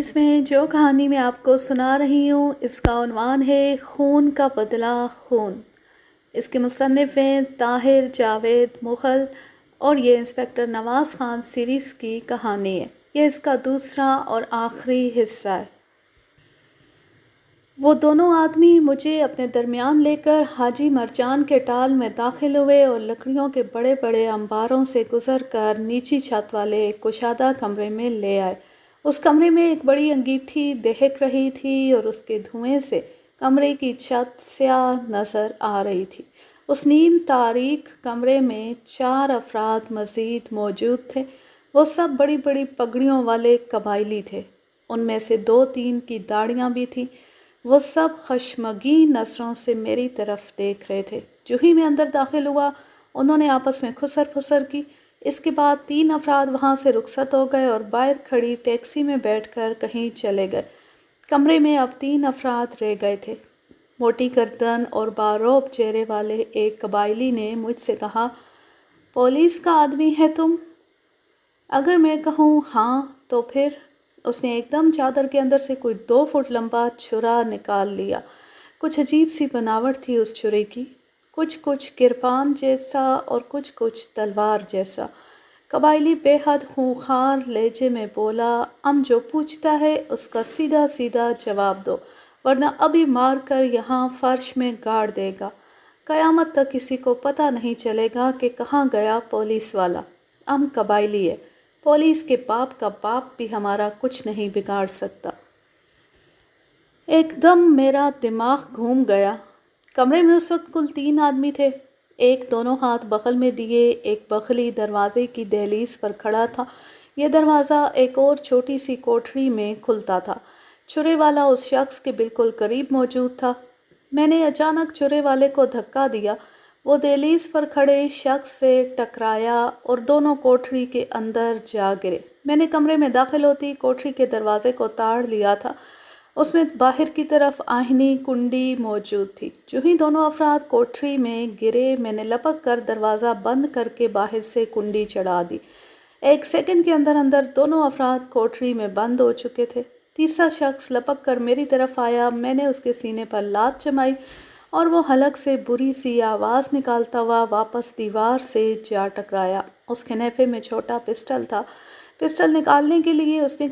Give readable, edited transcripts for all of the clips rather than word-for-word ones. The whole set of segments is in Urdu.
سیریز میں جو کہانی میں آپ کو سنا رہی ہوں اس کا عنوان ہے خون کا بدلہ خون۔ اس کے مصنف ہیں طاہر جاوید مغل اور یہ انسپکٹر نواز خان سیریز کی کہانی ہے۔ یہ اس کا دوسرا اور آخری حصہ ہے۔ وہ دونوں آدمی مجھے اپنے درمیان لے کر حاجی مرجان کے ٹال میں داخل ہوئے اور لکڑیوں کے بڑے بڑے انباروں سے گزر کر نیچی چھت والے ایک کشادہ کمرے میں لے آئے۔ اس کمرے میں ایک بڑی انگیٹھی دہک رہی تھی اور اس کے دھوئیں سے کمرے کی چھت سیاہ نظر آ رہی تھی۔ اس نیم تاریک کمرے میں 4 افراد مزید موجود تھے۔ وہ سب بڑی بڑی پگڑیوں والے قبائلی تھے۔ ان میں سے 2-3 کی داڑھیاں بھی تھیں۔ وہ سب خشمگین نظروں سے میری طرف دیکھ رہے تھے۔ جو ہی میں اندر داخل ہوا انہوں نے آپس میں خسر پھسر کی۔ اس کے بعد 3 افراد وہاں سے رخصت ہو گئے اور باہر کھڑی ٹیکسی میں بیٹھ کر کہیں چلے گئے۔ کمرے میں اب 3 افراد رہ گئے تھے۔ موٹی گردن اور باروب چہرے والے ایک قبائلی نے مجھ سے کہا، پولیس کا آدمی ہے تم؟ اگر میں کہوں ہاں تو پھر؟ اس نے ایک دم چادر کے اندر سے کوئی 2 فٹ لمبا چھرا نکال لیا۔ کچھ عجیب سی بناوٹ تھی اس چھرے کی، کچھ کرپان جیسا اور کچھ تلوار جیسا۔ قبائلی بے حد خونخوار لہجے میں بولا، جو پوچھتا ہے اس کا سیدھا سیدھا جواب دو ورنہ ابھی مار کر یہاں فرش میں گاڑ دے گا۔ قیامت تک کسی کو پتہ نہیں چلے گا کہ کہاں گیا پولیس والا۔ قبائلی ہے، پولیس کے باپ کا باپ بھی ہمارا کچھ نہیں بگاڑ سکتا۔ ایک دم میرا دماغ گھوم گیا۔ کمرے میں اس وقت کل 3 آدمی تھے۔ ایک دونوں ہاتھ بغل میں دیے ایک بغلی دروازے کی دہلیز پر کھڑا تھا۔ یہ دروازہ ایک اور چھوٹی سی کوٹری میں کھلتا تھا۔ چھرے والا اس شخص کے بالکل قریب موجود تھا۔ میں نے اچانک چھرے والے کو دھکا دیا۔ وہ دہلیز پر کھڑے شخص سے ٹکرایا اور دونوں کوٹری کے اندر جا گرے۔ میں نے کمرے میں داخل ہوتی کوٹری کے دروازے کو تاڑ لیا تھا۔ اس میں باہر کی طرف آہنی کنڈی موجود تھی۔ جو ہی دونوں افراد کوٹری میں گرے میں نے لپک کر دروازہ بند کر کے باہر سے کنڈی چڑھا دی۔ 1 سیکنڈ کے اندر اندر دونوں افراد کوٹری میں بند ہو چکے تھے۔ تیسرا شخص لپک کر میری طرف آیا۔ میں نے اس کے سینے پر لات جمائی اور وہ حلق سے بری سی آواز نکالتا ہوا واپس دیوار سے جا ٹکرایا۔ اس کے نیفے میں چھوٹا پسٹل تھا۔ پسٹل نکالنے کے لیے اس نے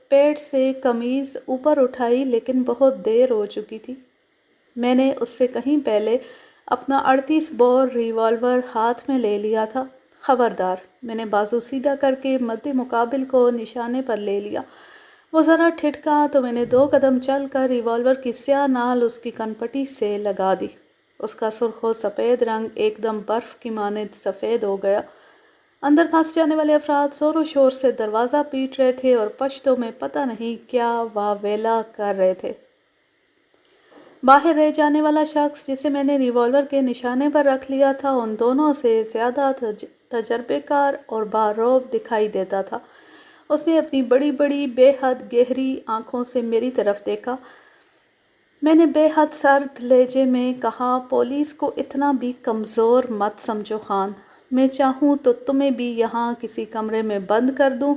پیٹ سے قمیض اوپر اٹھائی لیکن بہت دیر ہو چکی تھی۔ میں نے اس سے کہیں پہلے اپنا 38 بور ریوالور ہاتھ میں لے لیا تھا۔ خبردار، میں نے بازو سیدھا کر کے مد مقابل کو نشانے پر لے لیا۔ وہ ذرا ٹھٹکا تو میں نے 2 قدم چل کر ریوالور کی سیاہ نال اس کی کنپٹی سے لگا دی۔ اس کا سرخ و سفید رنگ ایک دم برف کی مانند سفید ہو گیا۔ اندر پھنس جانے والے افراد زور و شور سے دروازہ پیٹ رہے تھے اور پشتوں میں پتہ نہیں کیا واہ ویلا کر رہے تھے۔ باہر رہ جانے والا شخص جسے میں نے ریوالور کے نشانے پر رکھ لیا تھا ان دونوں سے زیادہ تجربے کار اور باروب دکھائی دیتا تھا۔ اس نے اپنی بڑی بڑی بے حد گہری آنکھوں سے میری طرف دیکھا۔ میں نے بے حد سرد لہجے میں کہا، پولیس کو اتنا بھی کمزور مت سمجھو خان۔ میں چاہوں تو تمہیں بھی یہاں کسی کمرے میں بند کر دوں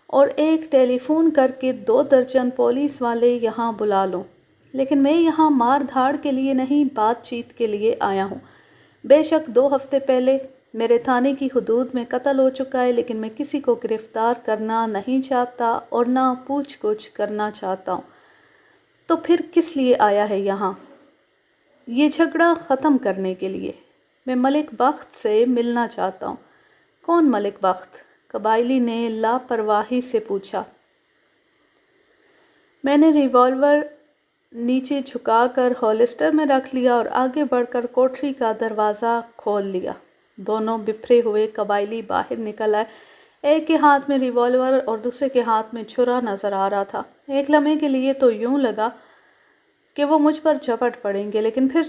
اور ایک ٹیلی فون کر کے 2 درجن پولیس والے یہاں بلا لوں، لیکن میں یہاں مار دھاڑ کے لیے نہیں بات چیت کے لیے آیا ہوں۔ بے شک 2 ہفتے پہلے میرے تھانے کی حدود میں قتل ہو چکا ہے، لیکن میں کسی کو گرفتار کرنا نہیں چاہتا اور نہ پوچھ گچھ کرنا چاہتا ہوں۔ تو پھر کس لیے آیا ہے یہاں؟ یہ جھگڑا ختم کرنے کے لیے۔ میں ملک بخت سے ملنا چاہتا ہوں۔ کون ملک بخت؟ قبائلی نے لاپرواہی سے پوچھا۔ میں نے ریوالور نیچے جھکا کر ہولسٹر میں رکھ لیا اور آگے بڑھ کر کوٹری کا دروازہ کھول لیا۔ دونوں بپھرے ہوئے قبائلی باہر نکل آئے۔ ایک کے ہاتھ میں ریوالور اور دوسرے کے ہاتھ میں چھرا نظر آ رہا تھا۔ ایک لمحے کے لیے تو یوں لگا کہ وہ مجھ پر جھپٹ پڑیں گے، لیکن پھر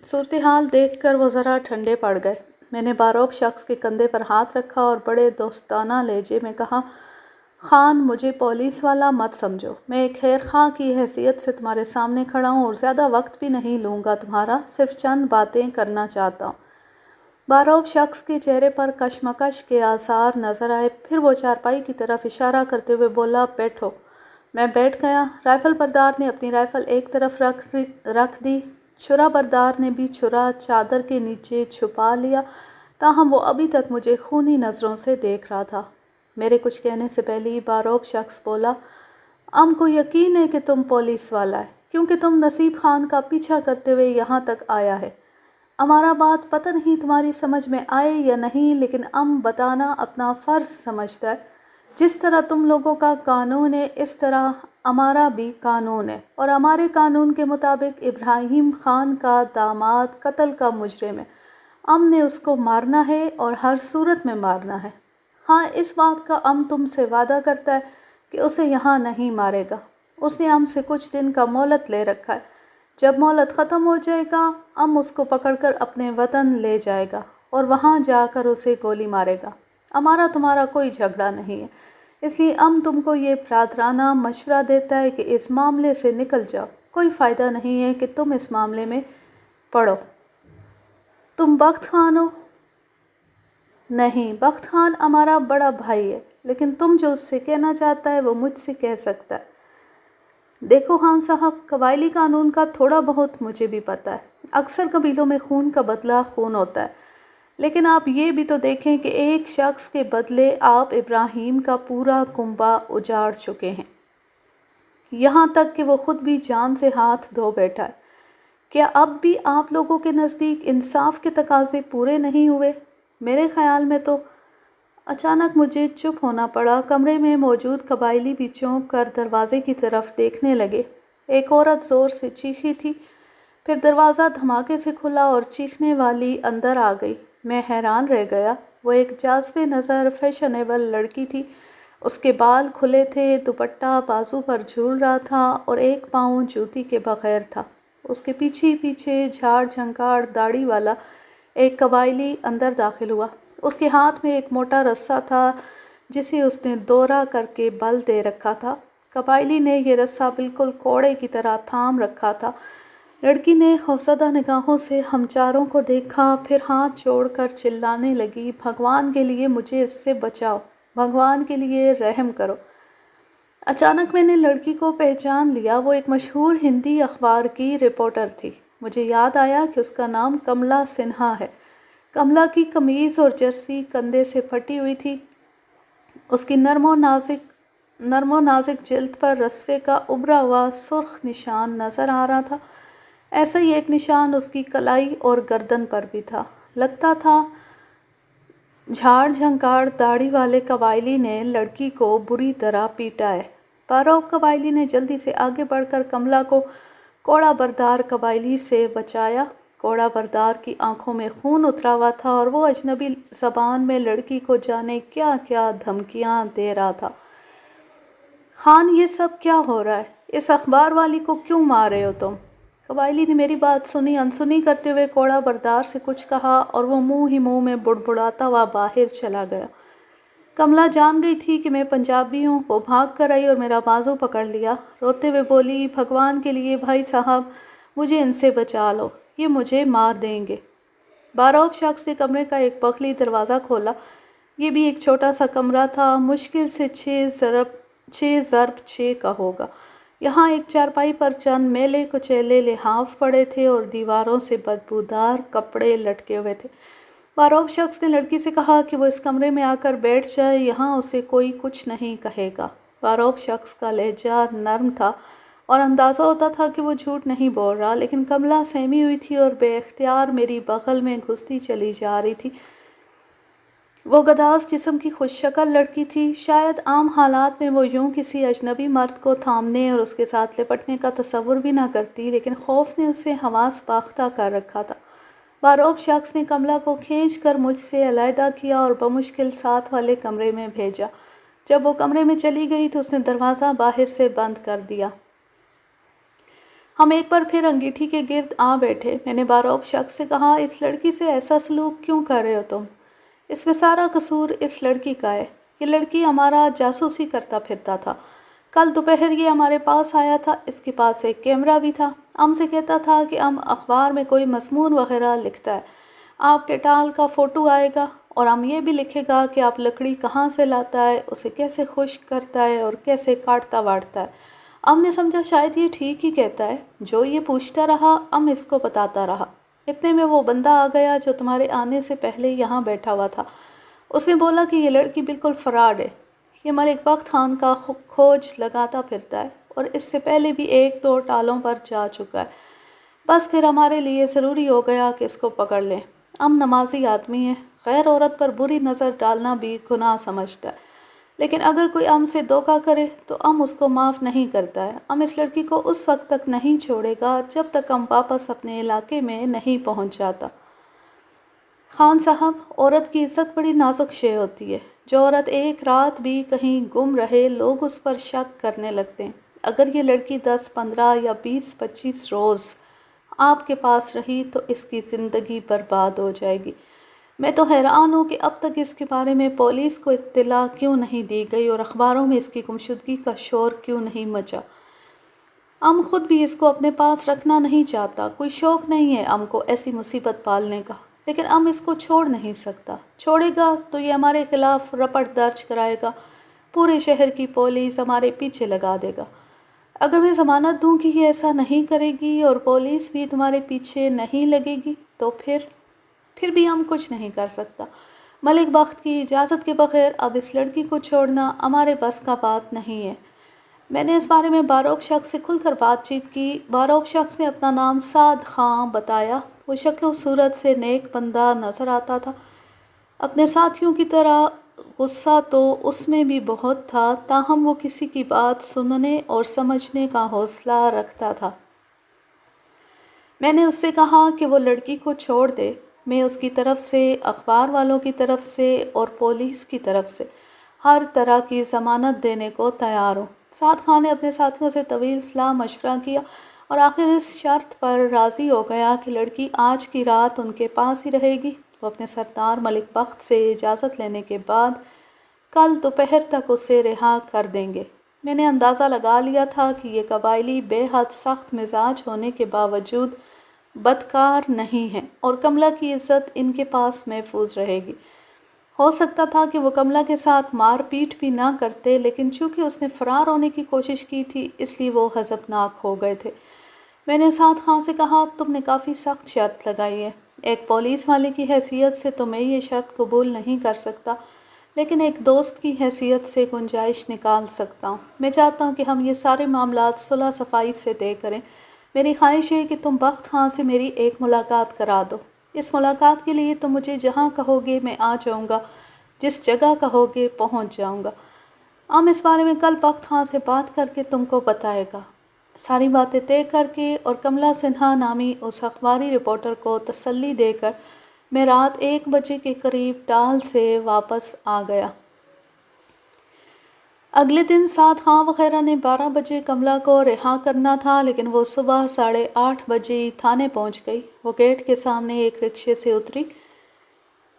صورتحال دیکھ کر وہ ذرا ٹھنڈے پڑ گئے۔ میں نے باروب شخص کے کندھے پر ہاتھ رکھا اور بڑے دوستانہ لہجے میں کہا، خان، مجھے پولیس والا مت سمجھو۔ میں ایک خیر خواہ کی حیثیت سے تمہارے سامنے کھڑا ہوں اور زیادہ وقت بھی نہیں لوں گا تمہارا، صرف چند باتیں کرنا چاہتا ہوں۔ باروب شخص کے چہرے پر کشمکش کے آثار نظر آئے، پھر وہ چارپائی کی طرف اشارہ کرتے ہوئے بولا، بیٹھو۔ میں بیٹھ گیا۔ رائفل بردار نے اپنی رائفل ایک طرف رکھ دی، چھرا بردار نے بھی چھرا چادر کے نیچے چھپا لیا، تاہم وہ ابھی تک مجھے خونی نظروں سے دیکھ رہا تھا۔ میرے کچھ کہنے سے پہلے ہی باروب شخص بولا، ہم کو یقین ہے کہ تم پولیس والا ہے، کیونکہ تم نصیب خان کا پیچھا کرتے ہوئے یہاں تک آیا ہے۔ ہمارا بات پتہ نہیں تمہاری سمجھ میں آئے یا نہیں، لیکن ہم بتانا اپنا فرض سمجھتا ہے۔ جس طرح تم لوگوں کا قانون ہے، اس طرح ہمارا بھی قانون ہے، اور ہمارے قانون کے مطابق ابراہیم خان کا داماد قتل کا مجرم ہے۔ ہم نے اس کو مارنا ہے اور ہر صورت میں مارنا ہے۔ ہاں، اس بات کا ہم تم سے وعدہ کرتا ہے کہ اسے یہاں نہیں مارے گا۔ اس نے ہم سے کچھ دن کا مہلت لے رکھا ہے۔ جب مہلت ختم ہو جائے گا، ہم اس کو پکڑ کر اپنے وطن لے جائے گا اور وہاں جا کر اسے گولی مارے گا۔ ہمارا تمہارا کوئی جھگڑا نہیں ہے، اس لیے ہم تم کو یہ برادرانہ مشورہ دیتا ہے کہ اس معاملے سے نکل جاؤ۔ کوئی فائدہ نہیں ہے کہ تم اس معاملے میں پڑو۔ تم بخت خان ہو؟ نہیں، بخت خان ہمارا بڑا بھائی ہے، لیکن تم جو اس سے کہنا چاہتا ہے وہ مجھ سے کہہ سکتا ہے۔ دیکھو خان صاحب، قبائلی قانون کا تھوڑا بہت مجھے بھی پتہ ہے۔ اکثر قبیلوں میں خون کا بدلہ خون ہوتا ہے، لیکن آپ یہ بھی تو دیکھیں کہ ایک شخص کے بدلے آپ ابراہیم کا پورا کنبہ اجاڑ چکے ہیں، یہاں تک کہ وہ خود بھی جان سے ہاتھ دھو بیٹھا ہے۔ کیا اب بھی آپ لوگوں کے نزدیک انصاف کے تقاضے پورے نہیں ہوئے؟ میرے خیال میں تو۔ اچانک مجھے چپ ہونا پڑا۔ کمرے میں موجود قبائلی بھی چونک کر دروازے کی طرف دیکھنے لگے۔ ایک عورت زور سے چیخی تھی، پھر دروازہ دھماکے سے کھلا اور چیخنے والی اندر آ گئی۔ میں حیران رہ گیا۔ وہ ایک جاذب نظر فیشنیبل لڑکی تھی۔ اس کے بال کھلے تھے، دوپٹہ بازو پر جھول رہا تھا اور ایک پاؤں جوتی کے بغیر تھا۔ اس کے پیچھے پیچھے جھاڑ جھنکاڑ داڑھی والا ایک قبائلی اندر داخل ہوا۔ اس کے ہاتھ میں ایک موٹا رسہ تھا جسے اس نے دورہ کر کے بل دے رکھا تھا۔ قبائلی نے یہ رسہ بالکل کوڑے کی طرح تھام رکھا تھا۔ لڑکی نے خوفزدہ نگاہوں سے ہم چاروں کو دیکھا، پھر ہاتھ جوڑ کر چلانے لگی، بھگوان کے لیے مجھے اس سے بچاؤ، بھگوان کے لیے رحم کرو۔ اچانک میں نے لڑکی کو پہچان لیا۔ وہ ایک مشہور ہندی اخبار کی رپورٹر تھی۔ مجھے یاد آیا کہ اس کا نام کملا سنہا ہے۔ کملا کی قمیض اور جرسی کندھے سے پھٹی ہوئی تھی۔ اس کی نرم و نازک جلد پر رسے کا ابھرا ہوا سرخ نشان نظر آ رہا تھا۔ ایسا ہی ایک نشان اس کی کلائی اور گردن پر بھی تھا۔ لگتا تھا جھاڑ جھنکاڑ داڑھی والے قبائلی نے لڑکی کو بری طرح پیٹا ہے۔ باروب قبائلی نے جلدی سے آگے بڑھ کر کملا کو کوڑا بردار قبائلی سے بچایا۔ کوڑا بردار کی آنکھوں میں خون اترا ہوا تھا اور وہ اجنبی زبان میں لڑکی کو جانے کیا کیا دھمکیاں دے رہا تھا۔ خان، یہ سب کیا ہو رہا ہے؟ اس اخبار والی کو کیوں مار رہے ہو تم؟ قبائلی نے میری بات سنی، انسنی کرتے ہوئے کوڑا بردار سے کچھ کہا اور وہ منہ ہی منہ میں بڑبڑاتا ہوا باہر چلا گیا۔ کملا جان گئی تھی کہ میں پنجابی ہوں۔ وہ بھاگ کر آئی اور میرا بازو پکڑ لیا۔ روتے ہوئے بولی، بھگوان کے لیے بھائی صاحب، مجھے ان سے بچا لو، یہ مجھے مار دیں گے۔ باروب شخص نے کمرے کا ایک بخلی دروازہ کھولا۔ یہ بھی ایک چھوٹا سا کمرہ تھا، مشکل سے 6x6 کا ہوگا۔ یہاں ایک چارپائی پر چند میلے کچیلے لحاف پڑے تھے اور دیواروں سے بدبودار کپڑے لٹکے ہوئے تھے۔ باروب شخص نے لڑکی سے کہا کہ وہ اس کمرے میں آ کر بیٹھ جائے، یہاں اسے کوئی کچھ نہیں کہے گا۔ باروب شخص کا لہجہ نرم تھا اور اندازہ ہوتا تھا کہ وہ جھوٹ نہیں بول رہا، لیکن کملا سہمی ہوئی تھی اور بے اختیار میری بغل میں گھستی چلی جا رہی تھی۔ وہ گداز جسم کی خوش شکل لڑکی تھی۔ شاید عام حالات میں وہ یوں کسی اجنبی مرد کو تھامنے اور اس کے ساتھ لپٹنے کا تصور بھی نہ کرتی، لیکن خوف نے اسے حواس باختہ کر رکھا تھا۔ باروب شخص نے کملا کو کھینچ کر مجھ سے علیحدہ کیا اور بمشکل ساتھ والے کمرے میں بھیجا۔ جب وہ کمرے میں چلی گئی تو اس نے دروازہ باہر سے بند کر دیا۔ ہم ایک بار پھر انگیٹھی کے گرد آ بیٹھے۔ میں نے باروب شخص سے کہا، اس لڑکی سے ایسا سلوک کیوں کر رہے ہو تم؟ اس میں سارا قصور اس لڑکی کا ہے۔ یہ لڑکی ہمارا جاسوسی کرتا پھرتا تھا۔ کل دوپہر یہ ہمارے پاس آیا تھا، اس کے پاس ایک کیمرہ بھی تھا۔ ہم سے کہتا تھا کہ ہم اخبار میں کوئی مضمون وغیرہ لکھتا ہے، آپ کے ٹال کا فوٹو آئے گا، اور ہم یہ بھی لکھے گا کہ آپ لکڑی کہاں سے لاتا ہے، اسے کیسے خشک کرتا ہے اور کیسے کاٹتا واڑتا ہے۔ ام نے سمجھا شاید یہ ٹھیک ہی کہتا ہے۔ جو یہ پوچھتا رہا ام اس کو بتاتا رہا۔ اتنے میں وہ بندہ آ گیا جو تمہارے آنے سے پہلے یہاں بیٹھا ہوا تھا۔ اس نے بولا کہ یہ لڑکی بالکل فراڈ ہے، یہ ملک بخت خان کا کھوج لگاتا پھرتا ہے اور اس سے پہلے بھی 1-2 ٹالوں پر جا چکا ہے۔ بس پھر ہمارے لیے ضروری ہو گیا کہ اس کو پکڑ لیں۔ ام نمازی آدمی ہے، غیر عورت پر بری نظر ڈالنا بھی گناہ سمجھتا ہے، لیکن اگر کوئی ام سے دھوکہ کرے تو ام اس کو معاف نہیں کرتا ہے۔ ام اس لڑکی کو اس وقت تک نہیں چھوڑے گا جب تک ام واپس اپنے علاقے میں نہیں پہنچ جاتا۔ خان صاحب، عورت کی عزت بڑی نازک شے ہوتی ہے۔ جو عورت ایک رات بھی کہیں گم رہے لوگ اس پر شک کرنے لگتے ہیں۔ اگر یہ لڑکی 10-15 یا 20-25 روز آپ کے پاس رہی تو اس کی زندگی برباد ہو جائے گی۔ میں تو حیران ہوں کہ اب تک اس کے بارے میں پولیس کو اطلاع کیوں نہیں دی گئی اور اخباروں میں اس کی گمشدگی کا شور کیوں نہیں مچا۔ ام خود بھی اس کو اپنے پاس رکھنا نہیں چاہتا، کوئی شوق نہیں ہے ام کو ایسی مصیبت پالنے کا، لیکن ام اس کو چھوڑ نہیں سکتا۔ چھوڑے گا تو یہ ہمارے خلاف رپٹ درج کرائے گا، پورے شہر کی پولیس ہمارے پیچھے لگا دے گا۔ اگر میں ضمانت دوں کہ یہ ایسا نہیں کرے گی اور پولیس بھی تمہارے پیچھے نہیں لگے گی تو پھر بھی ہم کچھ نہیں کر سکتا۔ ملک بخت کی اجازت کے بغیر اب اس لڑکی کو چھوڑنا ہمارے بس کا بات نہیں ہے۔ میں نے اس بارے میں باروک شخص سے کھل کر بات چیت کی۔ باروک شخص نے اپنا نام سعد خان بتایا۔ وہ شکل و صورت سے نیک بندہ نظر آتا تھا۔ اپنے ساتھیوں کی طرح غصہ تو اس میں بھی بہت تھا، تاہم وہ کسی کی بات سننے اور سمجھنے کا حوصلہ رکھتا تھا۔ میں نے اس سے کہا کہ وہ لڑکی کو چھوڑ دے۔ میں اس کی طرف سے، اخبار والوں کی طرف سے اور پولیس کی طرف سے ہر طرح کی ضمانت دینے کو تیار ہوں۔ سعد خان نے اپنے ساتھیوں سے طویل صلاح مشورہ کیا اور آخر اس شرط پر راضی ہو گیا کہ لڑکی آج کی رات ان کے پاس ہی رہے گی۔ وہ اپنے سردار ملک بخت سے اجازت لینے کے بعد کل دوپہر تک اسے رہا کر دیں گے۔ میں نے اندازہ لگا لیا تھا کہ یہ قبائلی بے حد سخت مزاج ہونے کے باوجود بدکار نہیں ہیں اور کملا کی عزت ان کے پاس محفوظ رہے گی۔ ہو سکتا تھا کہ وہ کملا کے ساتھ مار پیٹ بھی نہ کرتے، لیکن چونکہ اس نے فرار ہونے کی کوشش کی تھی اس لیے وہ ہضمناک ہو گئے تھے۔ میں نے سعد خان سے کہا، تم نے کافی سخت شرط لگائی ہے۔ ایک پولیس والے کی حیثیت سے تو میں یہ شرط قبول نہیں کر سکتا، لیکن ایک دوست کی حیثیت سے گنجائش نکال سکتا ہوں۔ میں چاہتا ہوں کہ ہم یہ سارے معاملات صلح صفائی سے طے کریں۔ میری خواہش ہے کہ تم بخت خان سے میری ایک ملاقات کرا دو۔ اس ملاقات کے لیے تم مجھے جہاں کہو گے میں آ جاؤں گا، جس جگہ کہو گے پہنچ جاؤں گا۔ ہم اس بارے میں کل بخت خان سے بات کر کے تم کو بتائے گا۔ ساری باتیں طے کر کے اور کملا سنہا نامی اس اخباری رپورٹر کو تسلی دے کر میں رات 1 بجے کے قریب ڈال سے واپس آ گیا۔ اگلے دن سعد خان وغیرہ نے 12 بجے کملا کو رہا کرنا تھا، لیکن وہ صبح 8:30 بجے ہی تھانے پہنچ گئی۔ وہ گیٹ کے سامنے ایک رکشے سے اتری۔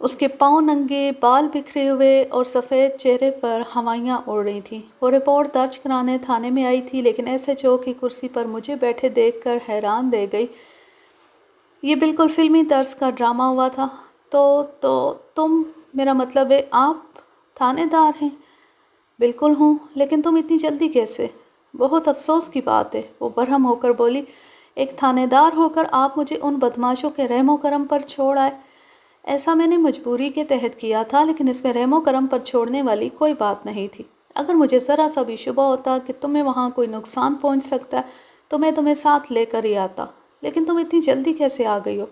اس کے پاؤں ننگے، بال بکھرے ہوئے اور سفید چہرے پر ہوائیاں اڑ رہی تھیں۔ وہ رپورٹ درج کرانے تھانے میں آئی تھی، لیکن ایس ایچ او کی کرسی پر مجھے بیٹھے دیکھ کر حیران رہ گئی۔ یہ بالکل فلمی طرز کا ڈرامہ ہوا تھا۔ تو تم، میرا مطلب ہے آپ تھانے دار ہیں؟ بالکل ہوں، لیکن تم اتنی جلدی کیسے؟ بہت افسوس کی بات ہے، وہ برہم ہو کر بولی۔ ایک تھانے دار ہو کر آپ مجھے ان بدماشوں کے رحم و کرم پر چھوڑ آئے۔ ایسا میں نے مجبوری کے تحت کیا تھا، لیکن اس میں رحم و کرم پر چھوڑنے والی کوئی بات نہیں تھی۔ اگر مجھے ذرا سا بھی شبہ ہوتا کہ تمہیں وہاں کوئی نقصان پہنچ سکتا ہے تو میں تمہیں ساتھ لے کر ہی آتا، لیکن تم اتنی جلدی کیسے آ گئی ہو؟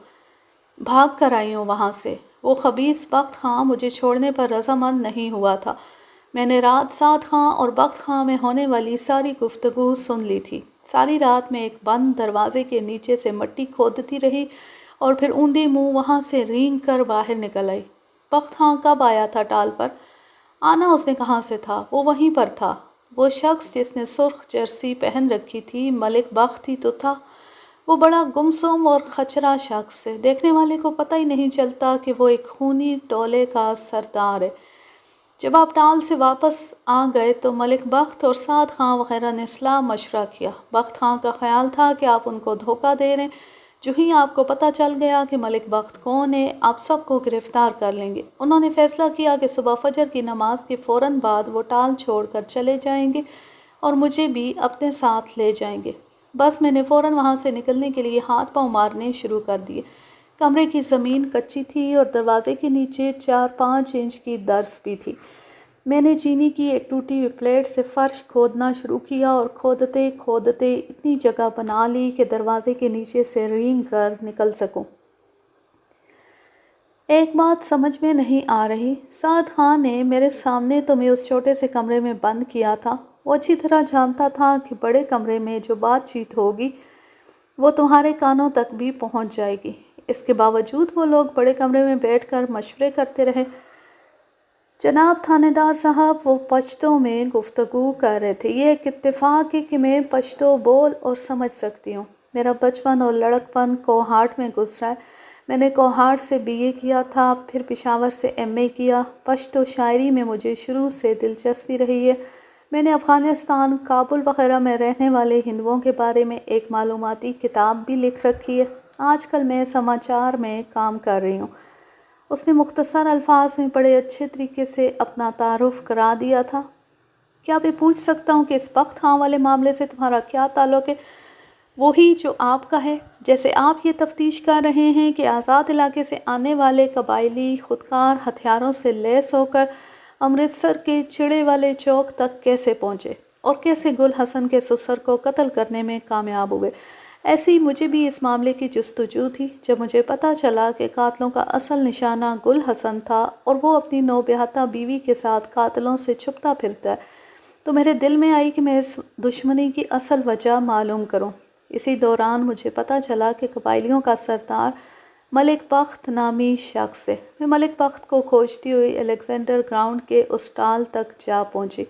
بھاگ کر آئی ہوں وہاں سے۔ وہ خبیث بخت خان مجھے چھوڑنے پر رضامند نہیں ہوا تھا۔ میں نے رات سعد خان اور بخت خان میں ہونے والی ساری گفتگو سن لی تھی۔ ساری رات میں ایک بند دروازے کے نیچے سے مٹی کھودتی رہی اور پھر اوندھی منہ وہاں سے رینگ کر باہر نکل آئی۔ بخت خان کب آیا تھا ٹال پر؟ آنا اس نے کہاں سے تھا؟ وہ وہیں پر تھا۔ وہ شخص جس نے سرخ جرسی پہن رکھی تھی ملک بخت ہی تو تھا۔ وہ بڑا گمسم اور خچرا شخص ہے، دیکھنے والے کو پتہ ہی نہیں چلتا کہ وہ ایک خونی ٹولے کا سردار ہے۔ جب آپ ٹال سے واپس آ گئے تو ملک بخت اور سعد خان وغیرہ نے صلاح مشورہ کیا۔ بخت خان کا خیال تھا کہ آپ ان کو دھوکہ دے رہے ہیں، جو ہی آپ کو پتہ چل گیا کہ ملک بخت کون ہے، آپ سب کو گرفتار کر لیں گے۔ انہوں نے فیصلہ کیا کہ صبح فجر کی نماز کے فوراً بعد وہ ٹال چھوڑ کر چلے جائیں گے اور مجھے بھی اپنے ساتھ لے جائیں گے۔ بس میں نے فوراً وہاں سے نکلنے کے لیے ہاتھ پاؤں مارنے شروع کر دیے۔ کمرے کی زمین کچی تھی اور دروازے کے نیچے 4-5 انچ کی درز بھی تھی۔ میں نے چینی کی ایک ٹوٹی ہوئی پلیٹ سے فرش کھودنا شروع کیا اور کھودتے کھودتے اتنی جگہ بنا لی کہ دروازے کے نیچے سے رینگ کر نکل سکوں۔ ایک بات سمجھ میں نہیں آ رہی، سعد خان نے میرے سامنے تو میں اس چھوٹے سے کمرے میں بند کیا تھا۔ وہ اچھی طرح جانتا تھا کہ بڑے کمرے میں جو بات چیت ہوگی وہ تمہارے کانوں تک بھی پہنچ جائے گی۔ اس کے باوجود وہ لوگ بڑے کمرے میں بیٹھ کر مشورے کرتے رہے۔ جناب تھانے دار صاحب وہ پشتو میں گفتگو کر رہے تھے۔ یہ ایک اتفاق ہے کہ میں پشتو بول اور سمجھ سکتی ہوں۔ میرا بچپن اور لڑکپن کوہاٹ میں گزرا ہے۔ میں نے کوہاٹ سے BA کیا تھا، پھر پشاور سے MA کیا۔ پشتو شاعری میں مجھے شروع سے دلچسپی رہی ہے۔ میں نے افغانستان، کابل وغیرہ میں رہنے والے ہندوؤں کے بارے میں ایک معلوماتی کتاب بھی لکھ رکھی ہے۔ آج کل میں سماچار میں کام کر رہی ہوں۔ اس نے مختصر الفاظ میں بڑے اچھے طریقے سے اپنا تعارف کرا دیا تھا۔ کیا میں پوچھ سکتا ہوں کہ اس بخت خاں والے معاملے سے تمہارا کیا تعلق ہے؟ وہی جو آپ کا ہے۔ جیسے آپ یہ تفتیش کر رہے ہیں کہ آزاد علاقے سے آنے والے قبائلی خودکار ہتھیاروں سے لیس ہو کر امرتسر کے چڑے والے چوک تک کیسے پہنچے اور کیسے گل حسن کے سسر کو قتل کرنے میں کامیاب ہوئے، ایسی مجھے بھی اس معاملے کی جستجو تھی۔ جب مجھے پتہ چلا کہ قاتلوں کا اصل نشانہ گل حسن تھا اور وہ اپنی نوبیاہتا بیوی کے ساتھ قاتلوں سے چھپتا پھرتا ہے، تو میرے دل میں آئی کہ میں اس دشمنی کی اصل وجہ معلوم کروں۔ اسی دوران مجھے پتہ چلا کہ قبائلیوں کا سردار ملک بخت نامی شخص ہے۔ میں ملک بخت کو کھوجتی ہوئی الیگزینڈر گراؤنڈ کے اس ٹال تک جا پہنچی۔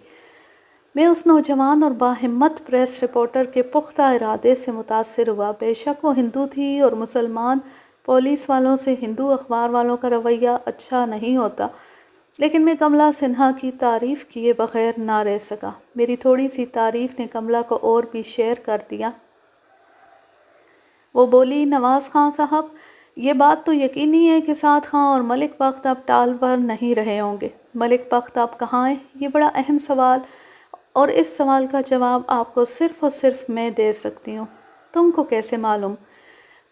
میں اس نوجوان اور باہمت پریس رپورٹر کے پختہ ارادے سے متاثر ہوا۔ بے شک وہ ہندو تھی اور مسلمان پولیس والوں سے ہندو اخبار والوں کا رویہ اچھا نہیں ہوتا، لیکن میں کملا سنہا کی تعریف کیے بغیر نہ رہ سکا۔ میری تھوڑی سی تعریف نے کملا کو اور بھی شیئر کر دیا۔ وہ بولی، نواز خان صاحب، یہ بات تو یقینی ہے کہ سعد خان اور ملک بخت اب ٹال پر نہیں رہے ہوں گے۔ ملک بخت اب کہاں ہیں؟ یہ بڑا اہم سوال، اور اس سوال کا جواب آپ کو صرف اور صرف میں دے سکتی ہوں۔ تم کو کیسے معلوم؟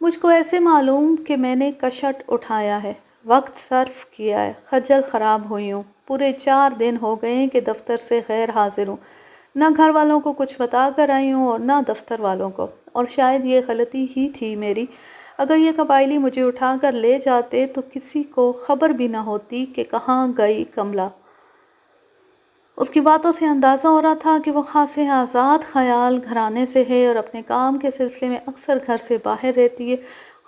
مجھ کو ایسے معلوم کہ میں نے کشٹ اٹھایا ہے، وقت صرف کیا ہے، خجل خراب ہوئی ہوں۔ پورے 4 دن ہو گئے ہیں کہ دفتر سے غیر حاضر ہوں۔ نہ گھر والوں کو کچھ بتا کر آئی ہوں اور نہ دفتر والوں کو، اور شاید یہ غلطی ہی تھی میری۔ اگر یہ قبائلی مجھے اٹھا کر لے جاتے تو کسی کو خبر بھی نہ ہوتی کہ کہاں گئی کملا۔ اس کی باتوں سے اندازہ ہو رہا تھا کہ وہ خاصے آزاد خیال گھرانے سے ہے اور اپنے کام کے سلسلے میں اکثر گھر سے باہر رہتی ہے۔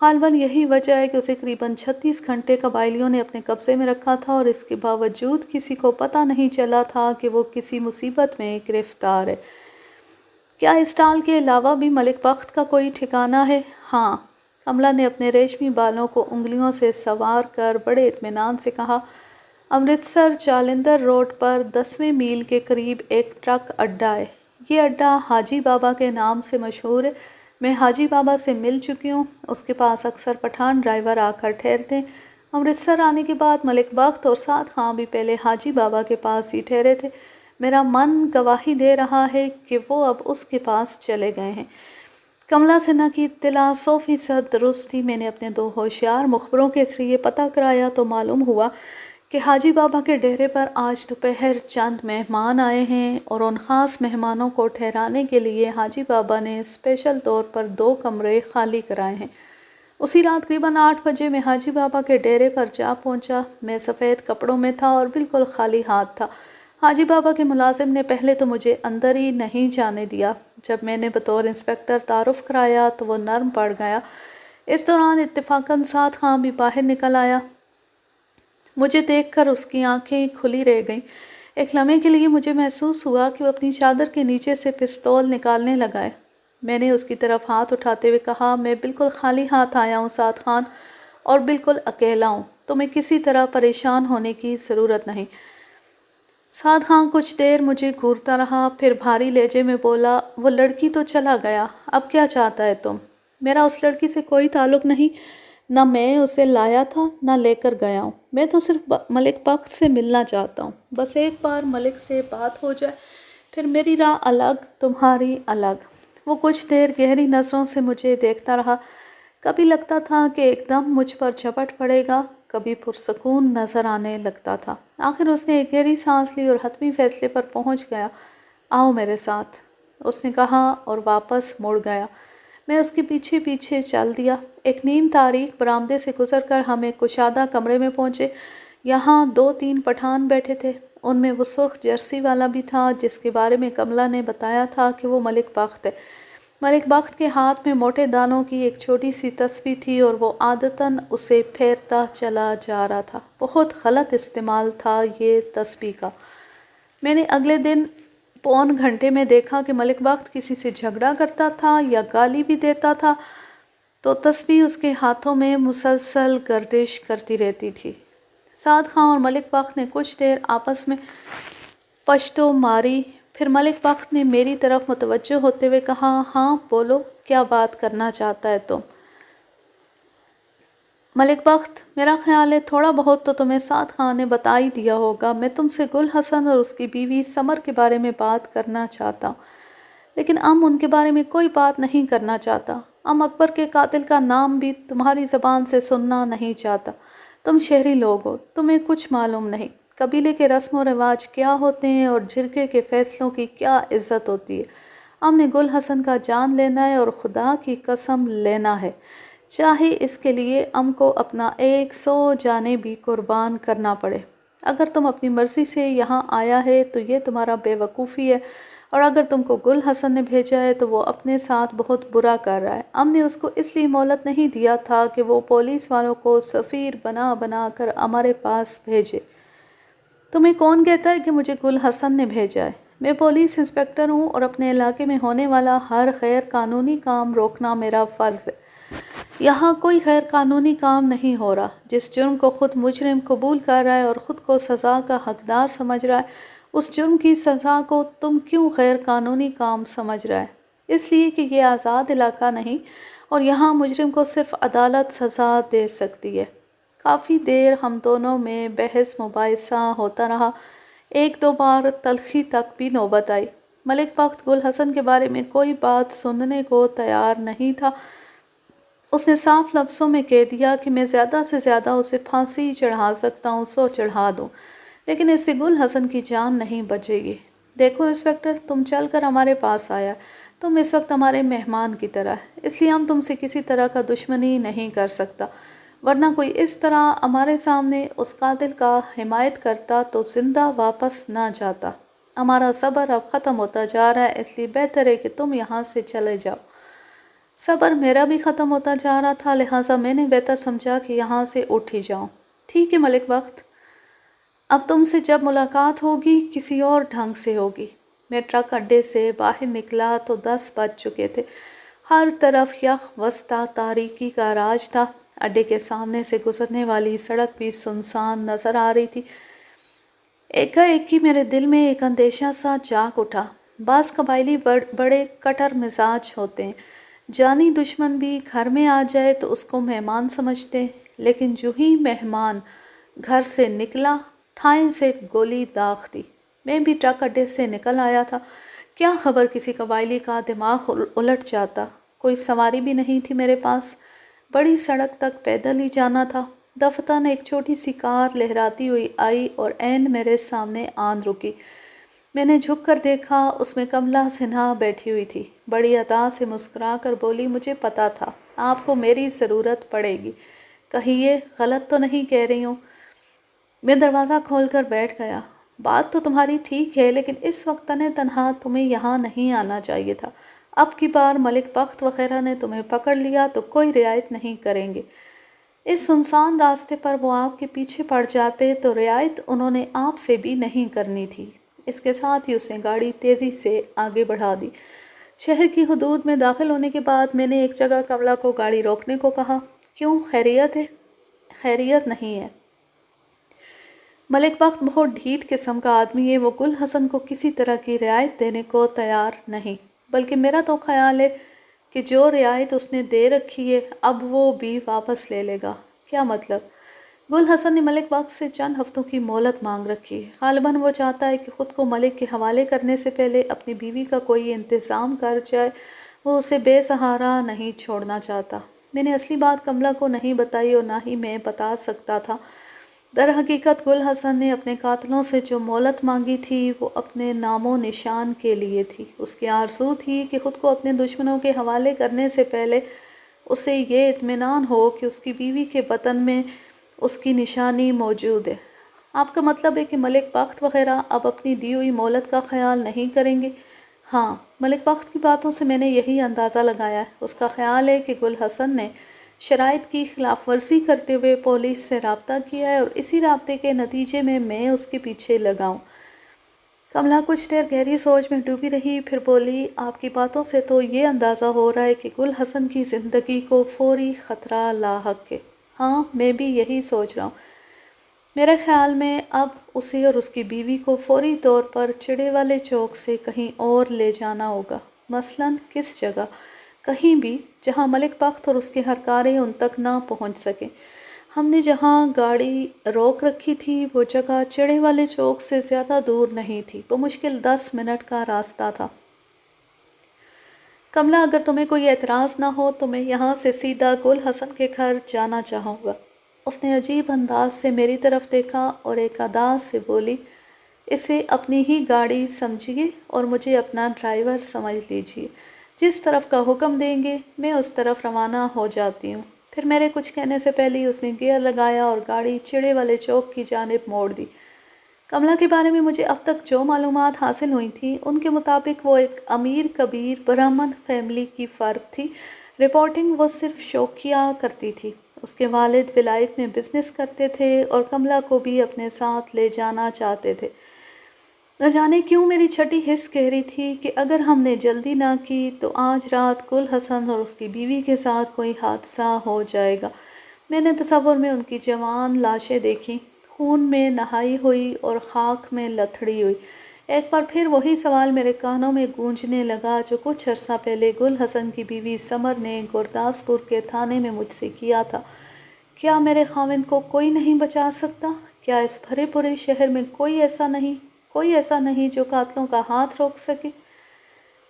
غالباً یہی وجہ ہے کہ اسے قریباً 36 گھنٹے قبائلیوں نے اپنے قبضے میں رکھا تھا اور اس کے باوجود کسی کو پتہ نہیں چلا تھا کہ وہ کسی مصیبت میں گرفتار ہے۔ کیا اس ٹال کے علاوہ بھی ملک بخت کا کوئی ٹھکانہ ہے؟ ہاں، کملا نے اپنے ریشمی بالوں کو انگلیوں سے سنوار کر بڑے اطمینان سے کہا، امرتسر جالندھر روڈ پر 10ویں میل کے قریب ایک ٹرک اڈہ ہے۔ یہ اڈہ حاجی بابا کے نام سے مشہور ہے۔ میں حاجی بابا سے مل چکی ہوں، اس کے پاس اکثر پٹھان ڈرائیور آ کر ٹھہرتے ہیں۔ امرتسر آنے کے بعد ملک بخت اور سعد خان بھی پہلے حاجی بابا کے پاس ہی ٹھہرے تھے۔ میرا من گواہی دے رہا ہے کہ وہ اب اس کے پاس چلے گئے ہیں۔ کملا سنہا کی اطلاع 100% درست تھی۔ میں نے اپنے 2 ہوشیار مخبروں کے ذریعے پتہ کرایا تو معلوم ہوا کہ حاجی بابا کے ڈیرے پر آج دوپہر چند مہمان آئے ہیں اور ان خاص مہمانوں کو ٹھہرانے کے لیے حاجی بابا نے اسپیشل طور پر 2 کمرے خالی کرائے ہیں۔ اسی رات قریباً 8 بجے میں حاجی بابا کے ڈیرے پر جا پہنچا۔ میں سفید کپڑوں میں تھا اور بالکل خالی ہاتھ تھا۔ حاجی بابا کے ملازم نے پہلے تو مجھے اندر ہی نہیں جانے دیا۔ جب میں نے بطور انسپکٹر تعارف کرایا تو وہ نرم پڑ گیا۔ اس دوران اتفاقاً سعد خان بھی باہر نکل آیا۔ مجھے دیکھ کر اس کی آنکھیں کھلی رہ گئیں۔ ایک لمحے کے لیے مجھے محسوس ہوا کہ وہ اپنی چادر کے نیچے سے پستول نکالنے لگا ہے۔ میں نے اس کی طرف ہاتھ اٹھاتے ہوئے کہا، میں بالکل خالی ہاتھ آیا ہوں سعد خان، اور بالکل اکیلا ہوں۔ تمہیں کسی طرح پریشان ہونے کی ضرورت نہیں۔ سعد خان کچھ دیر مجھے گھورتا رہا، پھر بھاری لہجے میں بولا، وہ لڑکی تو چلا گیا، اب کیا چاہتا ہے تم؟ میرا اس لڑکی سے کوئی تعلق نہیں، نہ میں اسے لایا تھا نہ لے کر گیا ہوں۔ میں تو صرف ملک بخت سے ملنا چاہتا ہوں۔ بس ایک بار ملک سے بات ہو جائے، پھر میری راہ الگ، تمہاری الگ۔ وہ کچھ دیر گہری نظروں سے مجھے دیکھتا رہا۔ کبھی لگتا تھا کہ ایک دم مجھ پر جھپٹ پڑے گا، کبھی پرسکون نظر آنے لگتا تھا۔ آخر اس نے ایک گہری سانس لی اور حتمی فیصلے پر پہنچ گیا۔ آؤ میرے ساتھ، اس نے کہا اور واپس مڑ گیا۔ میں اس کے پیچھے پیچھے چل دیا۔ ایک نیم تاریک برآمدے سے گزر کر ہم ایک کشادہ کمرے میں پہنچے۔ یہاں 2-3 پٹھان بیٹھے تھے۔ ان میں وہ سرخ جرسی والا بھی تھا جس کے بارے میں کملا نے بتایا تھا کہ وہ ملک بخت ہے۔ ملک بخت کے ہاتھ میں موٹے دانوں کی ایک چھوٹی سی تسبیح تھی اور وہ عادتاً اسے پھیرتا چلا جا رہا تھا۔ بہت غلط استعمال تھا یہ تسبیح کا۔ میں نے اگلے دن پون گھنٹے میں دیکھا کہ ملک بخت کسی سے جھگڑا کرتا تھا یا گالی بھی دیتا تھا تو تسبیح اس کے ہاتھوں میں مسلسل گردش کرتی رہتی تھی۔ سعد خاں اور ملک بخت نے کچھ دیر آپس میں پشتو ماری، پھر ملک بخت نے میری طرف متوجہ ہوتے ہوئے کہا، ہاں بولو، کیا بات کرنا چاہتا ہے تم؟ ملک بخت، میرا خیال ہے تھوڑا بہت تو تمہیں سعد خاں نے بتا ہی دیا ہوگا۔ میں تم سے گل حسن اور اس کی بیوی سمر کے بارے میں بات کرنا چاہتا ہوں، لیکن ان کے بارے میں کوئی بات نہیں کرنا چاہتا۔ اکبر کے قاتل کا نام بھی تمہاری زبان سے سننا نہیں چاہتا۔ تم شہری لوگ ہو، تمہیں کچھ معلوم نہیں، قبیلے کے رسم و رواج کیا ہوتے ہیں اور جرگے کے فیصلوں کی کیا عزت ہوتی ہے۔ نے گل حسن کا جان لینا ہے اور خدا کی قسم لینا ہے، چاہے اس کے لیے کو اپنا 100 جانیں بھی قربان کرنا پڑے۔ اگر تم اپنی مرضی سے یہاں آیا ہے تو یہ تمہارا بے وقوفی ہے، اور اگر تم کو گل حسن نے بھیجا ہے تو وہ اپنے ساتھ بہت برا کر رہا ہے۔ نے اس کو اس لیے مہلت نہیں دیا تھا کہ وہ پولیس والوں کو سفیر بنا بنا کر ہمارے پاس بھیجے۔ تمہیں کون کہتا ہے کہ مجھے گل حسن نے بھیجا ہے؟ میں پولیس انسپکٹر ہوں اور اپنے علاقے میں ہونے والا ہر غیر قانونی کام روکنا میرا فرض ہے۔ یہاں کوئی غیر قانونی کام نہیں ہو رہا۔ جس جرم کو خود مجرم قبول کر رہا ہے اور خود کو سزا کا حقدار سمجھ رہا ہے، اس جرم کی سزا کو تم کیوں غیر قانونی کام سمجھ رہا ہے؟ اس لیے کہ یہ آزاد علاقہ نہیں اور یہاں مجرم کو صرف عدالت سزا دے سکتی ہے۔ کافی دیر ہم دونوں میں بحث مباحثہ ہوتا رہا۔ 1-2 بار تلخی تک بھی نوبت آئی۔ ملک بخت گل حسن کے بارے میں کوئی بات سننے کو تیار نہیں تھا۔ اس نے صاف لفظوں میں کہہ دیا کہ میں زیادہ سے زیادہ اسے پھانسی چڑھا سکتا ہوں، سو چڑھا دوں، لیکن اس سے گل حسن کی جان نہیں بچے گی۔ دیکھو انسپکٹر، تم چل کر ہمارے پاس آیا، تم اس وقت ہمارے مہمان کی طرح ہے، اس لیے ہم تم سے کسی طرح کا دشمنی نہیں کر سکتا، ورنہ کوئی اس طرح ہمارے سامنے اس قاتل کا حمایت کرتا تو زندہ واپس نہ جاتا۔ ہمارا صبر اب ختم ہوتا جا رہا ہے، اس لیے بہتر ہے کہ تم یہاں سے چلے جاؤ۔ صبر میرا بھی ختم ہوتا جا رہا تھا، لہٰذا میں نے بہتر سمجھا کہ یہاں سے اٹھ ہی جاؤں۔ ٹھیک ہے ملک بخت، اب تم سے جب ملاقات ہوگی کسی اور ڈھنگ سے ہوگی۔ میں ٹرک اڈے سے باہر نکلا تو 10 بج چکے تھے۔ ہر طرف یک وسطیٰ تاریکی کا راج تھا۔ اڈے کے سامنے سے گزرنے والی سڑک بھی سنسان نظر آ رہی تھی۔ ایک ہی میرے دل میں ایک اندیشہ سا جاگ اٹھا۔ بعض قبائلی بڑے کٹر مزاج ہوتے ہیں، جانی دشمن بھی گھر میں آ جائے تو اس کو مہمان سمجھتے ہیں، لیکن جو ہی مہمان گھر سے نکلا ٹھائیں سے گولی داغ دی۔ میں بھی ٹرک اڈے سے نکل آیا تھا، کیا خبر کسی قبائلی کا دماغ الٹ جاتا۔ کوئی سواری بھی نہیں تھی میرے پاس، بڑی سڑک تک پیدل ہی جانا تھا۔ دفتن ایک چھوٹی سی کار لہراتی ہوئی آئی اور عین میرے سامنے آن رکی۔ میں نے جھک کر دیکھا، اس میں کملا سنہا بیٹھی ہوئی تھی۔ بڑی ادا سے مسکرا کر بولی، مجھے پتا تھا آپ کو میری ضرورت پڑے گی، کہیے غلط تو نہیں کہہ رہی ہوں؟ میں دروازہ کھول کر بیٹھ گیا۔ بات تو تمہاری ٹھیک ہے، لیکن اس وقت تنہا تنہا تمہیں یہاں نہیں آنا چاہیے تھا۔ اب کی بار ملک بخت وغیرہ نے تمہیں پکڑ لیا تو کوئی رعایت نہیں کریں گے۔ اس سنسان راستے پر وہ آپ کے پیچھے پڑ جاتے تو رعایت انہوں نے آپ سے بھی نہیں کرنی تھی۔ اس کے ساتھ ہی اس نے گاڑی تیزی سے آگے بڑھا دی۔ شہر کی حدود میں داخل ہونے کے بعد میں نے ایک جگہ کملا کو گاڑی روکنے کو کہا۔ کیوں، خیریت ہے؟ خیریت نہیں ہے۔ ملک بخت بہت ڈھیٹ قسم کا آدمی ہے، وہ گل حسن کو کسی طرح کی رعایت دینے کو تیار نہیں، بلکہ میرا تو خیال ہے کہ جو رعایت اس نے دے رکھی ہے اب وہ بھی واپس لے لے گا۔ کیا مطلب؟ گل حسن نے ملک بخش سے چند ہفتوں کی مہلت مانگ رکھی ہے۔ غالباً وہ چاہتا ہے کہ خود کو ملک کے حوالے کرنے سے پہلے اپنی بیوی کا کوئی انتظام کر جائے۔ وہ اسے بے سہارا نہیں چھوڑنا چاہتا۔ میں نے اصلی بات کملا کو نہیں بتائی اور نہ ہی میں بتا سکتا تھا۔ در حقیقت گل حسن نے اپنے قاتلوں سے جو مہلت مانگی تھی وہ اپنے نام و نشان کے لیے تھی۔ اس کی آرزو تھی کہ خود کو اپنے دشمنوں کے حوالے کرنے سے پہلے اسے یہ اطمینان ہو کہ اس کی بیوی کے بدن میں اس کی نشانی موجود ہے۔ آپ کا مطلب ہے کہ ملک بخت وغیرہ اب اپنی دی ہوئی مہلت کا خیال نہیں کریں گے؟ ہاں، ملک بخت کی باتوں سے میں نے یہی اندازہ لگایا ہے۔ اس کا خیال ہے کہ گل حسن نے شرائط کی خلاف ورزی کرتے ہوئے پولیس سے رابطہ کیا ہے اور اسی رابطے کے نتیجے میں اس کے پیچھے لگا ہوں۔ کملا کچھ دیر گہری سوچ میں ڈوبی رہی، پھر بولی، آپ کی باتوں سے تو یہ اندازہ ہو رہا ہے کہ گل حسن کی زندگی کو فوری خطرہ لاحق ہے۔ ہاں، میں بھی یہی سوچ رہا ہوں۔ میرے خیال میں اب اسے اور اس کی بیوی کو فوری طور پر چڑے والے چوک سے کہیں اور لے جانا ہوگا۔ مثلاً کس جگہ؟ کہیں بھی جہاں ملک بخت اور اس کے ہرکارے ان تک نہ پہنچ سکیں۔ ہم نے جہاں گاڑی روک رکھی تھی وہ جگہ چڑے والے چوک سے زیادہ دور نہیں تھی، بمشکل 10 منٹ کا راستہ تھا۔ کملا، اگر تمہیں کوئی اعتراض نہ ہو تو میں یہاں سے سیدھا گل حسن کے گھر جانا چاہوں گا۔ اس نے عجیب انداز سے میری طرف دیکھا اور ایک ادا سے بولی، اسے اپنی ہی گاڑی سمجھیے اور مجھے اپنا ڈرائیور سمجھ لیجیے۔ جس طرف کا حکم دیں گے میں اس طرف روانہ ہو جاتی ہوں۔ پھر میرے کچھ کہنے سے پہلے اس نے گیئر لگایا اور گاڑی چڑے والے چوک کی جانب موڑ دی۔ کملا کے بارے میں مجھے اب تک جو معلومات حاصل ہوئی تھیں ان کے مطابق وہ ایک امیر کبیر برہمن فیملی کی فرد تھی۔ رپورٹنگ وہ صرف شوقیہ کرتی تھی۔ اس کے والد ولایت میں بزنس کرتے تھے اور کملا کو بھی اپنے ساتھ لے جانا چاہتے تھے۔ نہ جانے کیوں میری چھٹی حس کہہ رہی تھی کہ اگر ہم نے جلدی نہ کی تو آج رات گل حسن اور اس کی بیوی کے ساتھ کوئی حادثہ ہو جائے گا۔ میں نے تصور میں ان کی جوان لاشیں دیکھیں، خون میں نہائی ہوئی اور خاک میں لتھڑی ہوئی۔ ایک بار پھر وہی سوال میرے کانوں میں گونجنے لگا جو کچھ عرصہ پہلے گل حسن کی بیوی سمر نے گورداسپور کے تھانے میں مجھ سے کیا تھا۔ کیا میرے خاوند کو کوئی نہیں بچا سکتا؟ کیا اس بھرے پورے شہر میں کوئی ایسا نہیں جو قاتلوں کا ہاتھ روک سکے؟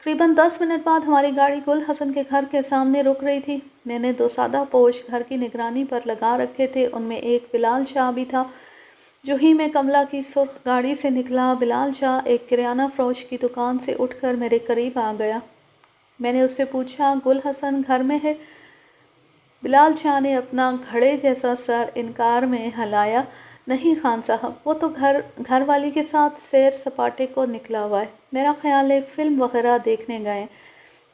تقریباً 10 منٹ بعد ہماری گاڑی گل حسن کے گھر کے سامنے رک رہی تھی۔ میں نے 2 سادہ پوش گھر کی نگرانی پر لگا رکھے تھے، ان میں ایک بلال شاہ بھی تھا۔ جو ہی میں کملا کی سرخ گاڑی سے نکلا، بلال شاہ ایک کرانہ فروش کی دکان سے اٹھ کر میرے قریب آ گیا۔ میں نے اس سے پوچھا، گل حسن گھر میں ہے؟ بلال شاہ نے اپنا گھڑے جیسا سر انکار میں ہلایا۔ نہیں خان صاحب، وہ تو گھر والی کے ساتھ سیر سپاٹے کو نکلا ہوا ہے۔ میرا خیال ہے فلم وغیرہ دیکھنے گئے۔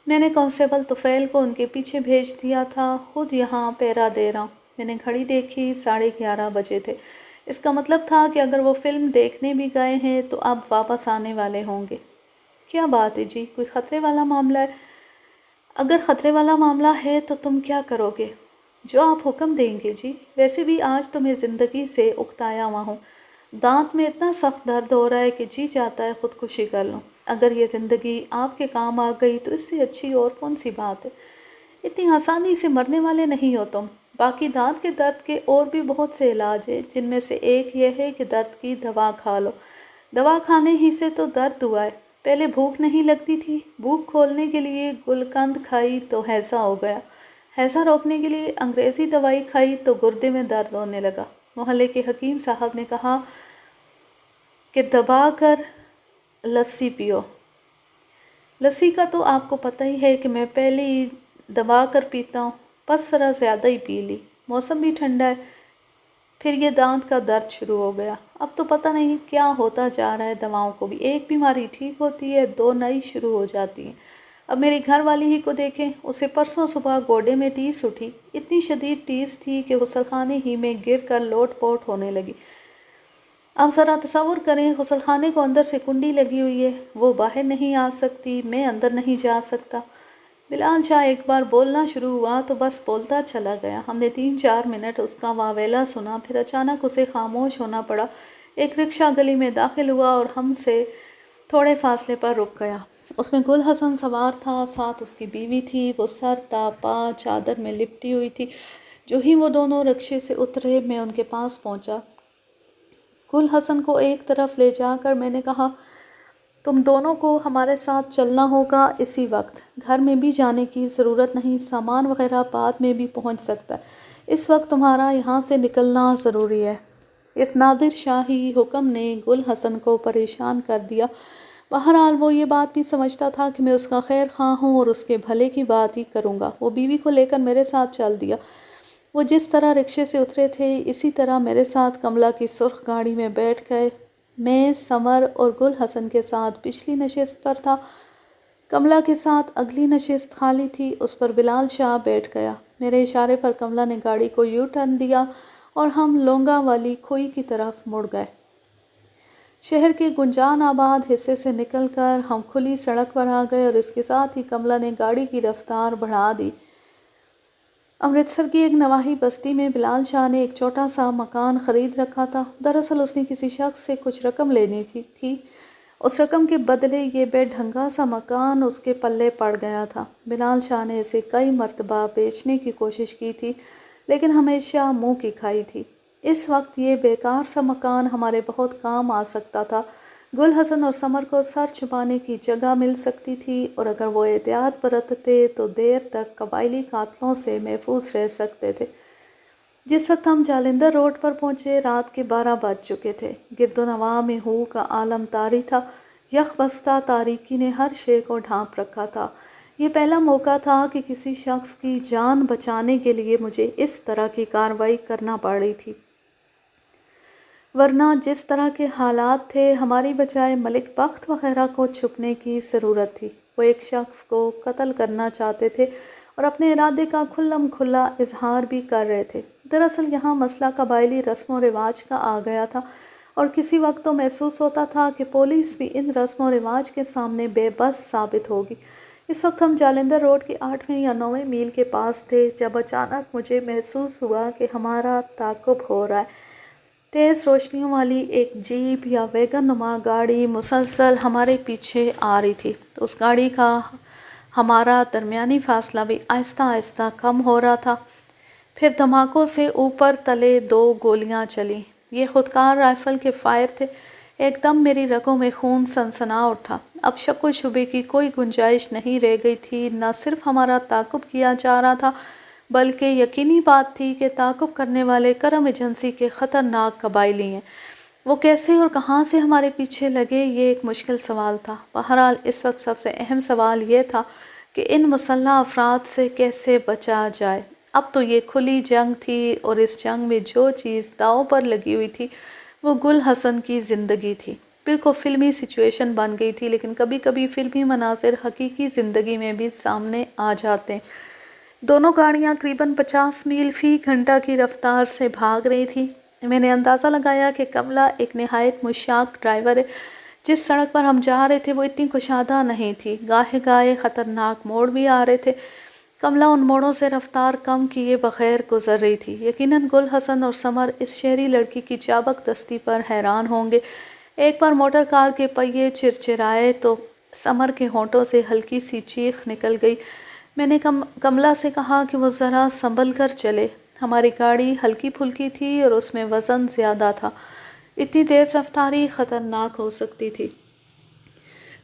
میں نے کانسٹیبل طفیل کو ان کے پیچھے بھیج دیا تھا، خود یہاں پہرا دے رہا ہوں۔ میں نے گھڑی دیکھی، 11:30 بجے تھے۔ اس کا مطلب تھا کہ اگر وہ فلم دیکھنے بھی گئے ہیں تو اب واپس آنے والے ہوں گے۔ کیا بات ہے جی، کوئی خطرے والا معاملہ ہے؟ اگر خطرے والا معاملہ ہے تو تم کیا کرو گے؟ جو آپ حکم دیں گے جی۔ ویسے بھی آج تو میں زندگی سے اکتایا ہوا ہوں۔ دانت میں اتنا سخت درد ہو رہا ہے کہ جی چاہتا ہے خودکشی کر لوں۔ اگر یہ زندگی آپ کے کام آ گئی تو اس سے اچھی اور کون سی بات ہے؟ اتنی آسانی سے مرنے والے نہیں ہو تم۔ باقی دانت کے درد کے اور بھی بہت سے علاج ہیں، جن میں سے ایک یہ ہے کہ درد کی دوا کھا لو۔ دوا کھانے ہی سے تو درد ہوا ہے۔ پہلے بھوک نہیں لگتی تھی، بھوک کھولنے کے لیے گلقند کھائی تو ہیضہ ہو گیا، ہیضہ روکنے کے لیے انگریزی دوائی کھائی تو گردے میں درد ہونے لگا۔ محلے کے حکیم صاحب نے کہا کہ دبا کر لسی پیو۔ لسی کا تو آپ کو پتہ ہی ہے کہ میں پہلے ہی دبا کر پیتا ہوں، بس ذرا زیادہ ہی پی لی۔ موسم بھی ٹھنڈا ہے۔ پھر یہ دانت کا درد شروع ہو گیا۔ اب تو پتہ نہیں کیا ہوتا جا رہا ہے، دواؤں کو بھی ایک بیماری ٹھیک ہوتی ہے، 2 نئی شروع ہو جاتی ہیں۔ اب میری گھر والی ہی کو دیکھیں، اسے پرسوں صبح گوڈے میں ٹیس اٹھی، اتنی شدید ٹیس تھی کہ غسل خانے ہی میں گر کر لوٹ پوٹ ہونے لگی۔ اب ذرا تصور کریں، غسل خانے کو اندر سے کنڈی لگی ہوئی ہے، وہ باہر نہیں آ سکتی، میں اندر نہیں جا سکتا۔ بلال شاہ ایک بار بولنا شروع ہوا تو بس بولتا چلا گیا۔ ہم نے 3-4 منٹ اس کا واویلا سنا، پھر اچانک اسے خاموش ہونا پڑا۔ ایک رکشہ گلی میں داخل ہوا اور ہم سے تھوڑے فاصلے پر رک گیا۔ اس میں گل حسن سوار تھا، ساتھ اس کی بیوی تھی۔ وہ سر تا پا چادر میں لپٹی ہوئی تھی۔ جو ہی وہ دونوں رکشے سے اترے میں ان کے پاس پہنچا۔ گل حسن کو ایک طرف لے جا کر میں نے کہا، تم دونوں کو ہمارے ساتھ چلنا ہوگا اسی وقت، گھر میں بھی جانے کی ضرورت نہیں، سامان وغیرہ بعد میں بھی پہنچ سکتا ہے، اس وقت تمہارا یہاں سے نکلنا ضروری ہے۔ اس نادر شاہی حکم نے گل حسن کو پریشان کر دیا۔ بہرحال وہ یہ بات بھی سمجھتا تھا کہ میں اس کا خیر خواہ ہوں اور اس کے بھلے کی بات ہی کروں گا۔ وہ بیوی کو لے کر میرے ساتھ چل دیا۔ وہ جس طرح رکشے سے اترے تھے اسی طرح میرے ساتھ کملا کی سرخ گاڑی میں بیٹھ گئے۔ میں سمر اور گل حسن کے ساتھ پچھلی نشست پر تھا۔ کملا کے ساتھ اگلی نشست خالی تھی، اس پر بلال شاہ بیٹھ گیا۔ میرے اشارے پر کملا نے گاڑی کو یو ٹرن دیا اور ہم لونگا والی کھوئی کی طرف مڑ گئے۔ شہر کے گنجان آباد حصے سے نکل کر ہم کھلی سڑک پر آ گئے اور اس کے ساتھ ہی کملا نے گاڑی کی رفتار بڑھا دی۔ امرتسر کی ایک نواحی بستی میں بلال شاہ نے ایک چھوٹا سا مکان خرید رکھا تھا۔ دراصل اس نے کسی شخص سے کچھ رقم لینی تھی۔ اس رقم کے بدلے یہ بے ڈھنگا سا مکان اس کے پلے پڑ گیا تھا۔ بلال شاہ نے اسے کئی مرتبہ بیچنے کی کوشش کی تھی لیکن ہمیشہ منہ کی کھائی تھی۔ اس وقت یہ بیکار سا مکان ہمارے بہت کام آ سکتا تھا۔ گل حسن اور سمر کو سر چھپانے کی جگہ مل سکتی تھی اور اگر وہ احتیاط برتتے تو دیر تک قبائلی قاتلوں سے محفوظ رہ سکتے تھے۔ جس وقت ہم جالندھر روڈ پر پہنچے رات کے 12 بج چکے تھے۔ گرد و نواح میں ہو کا عالم طاری تھا۔ یخ بستہ تاریکی نے ہر شے کو ڈھانپ رکھا تھا۔ یہ پہلا موقع تھا کہ کسی شخص کی جان بچانے کے لیے مجھے اس طرح کی کارروائی کرنا پڑ رہی تھی، ورنہ جس طرح کے حالات تھے ہماری بجائے ملک بخت وغیرہ کو چھپنے کی ضرورت تھی۔ وہ ایک شخص کو قتل کرنا چاہتے تھے اور اپنے ارادے کا کھلم کھلا اظہار بھی کر رہے تھے۔ دراصل یہاں مسئلہ قبائلی رسم و رواج کا آ گیا تھا اور کسی وقت تو محسوس ہوتا تھا کہ پولیس بھی ان رسم و رواج کے سامنے بے بس ثابت ہوگی۔ اس وقت ہم جالندھر روڈ کے 8ویں یا 9ویں میل کے پاس تھے جب اچانک مجھے محسوس ہوا کہ ہمارا تعاقب ہو رہا ہے۔ تیز روشنیوں والی ایک جیپ یا ویگن نما گاڑی مسلسل ہمارے پیچھے آ رہی تھی۔ اس گاڑی کا ہمارا درمیانی فاصلہ بھی آہستہ آہستہ کم ہو رہا تھا۔ پھر دھماکوں سے اوپر تلے 2 گولیاں چلیں۔ یہ خودکار رائفل کے فائر تھے۔ ایک دم میری رگوں میں خون سنسنا اٹھا۔ اب شک و شبے کی کوئی گنجائش نہیں رہ گئی تھی۔ نہ صرف ہمارا تعاقب کیا جا رہا تھا بلکہ یقینی بات تھی کہ تعاقب کرنے والے کرم ایجنسی کے خطرناک قبائلی ہیں۔ وہ کیسے اور کہاں سے ہمارے پیچھے لگے یہ ایک مشکل سوال تھا۔ بہرحال اس وقت سب سے اہم سوال یہ تھا کہ ان مسلح افراد سے کیسے بچا جائے۔ اب تو یہ کھلی جنگ تھی اور اس جنگ میں جو چیز داؤ پر لگی ہوئی تھی وہ گل حسن کی زندگی تھی۔ بالکل فلمی سچویشن بن گئی تھی لیکن کبھی کبھی فلمی مناظر حقیقی زندگی میں بھی سامنے آ جاتے ہیں۔ دونوں گاڑیاں قریباً 50 میل فی گھنٹہ کی رفتار سے بھاگ رہی تھیں۔ میں نے اندازہ لگایا کہ کملا ایک نہایت مشتاق ڈرائیور ہے۔ جس سڑک پر ہم جا رہے تھے وہ اتنی کشادہ نہیں تھی، گاہے گاہے خطرناک موڑ بھی آ رہے تھے۔ کملا ان موڑوں سے رفتار کم کیے بغیر گزر رہی تھی۔ یقیناً گل حسن اور سمر اس شہری لڑکی کی چابک دستی پر حیران ہوں گے۔ ایک بار موٹر کار کے پہیے چرچرائے تو سمر کے ہونٹوں سے ہلکی سی چیخ نکل گئی۔ میں نے کملا سے کہا کہ وہ ذرا سنبھل کر چلے۔ ہماری گاڑی ہلکی پھلکی تھی اور اس میں وزن زیادہ تھا۔ اتنی تیز رفتاری خطرناک ہو سکتی تھی۔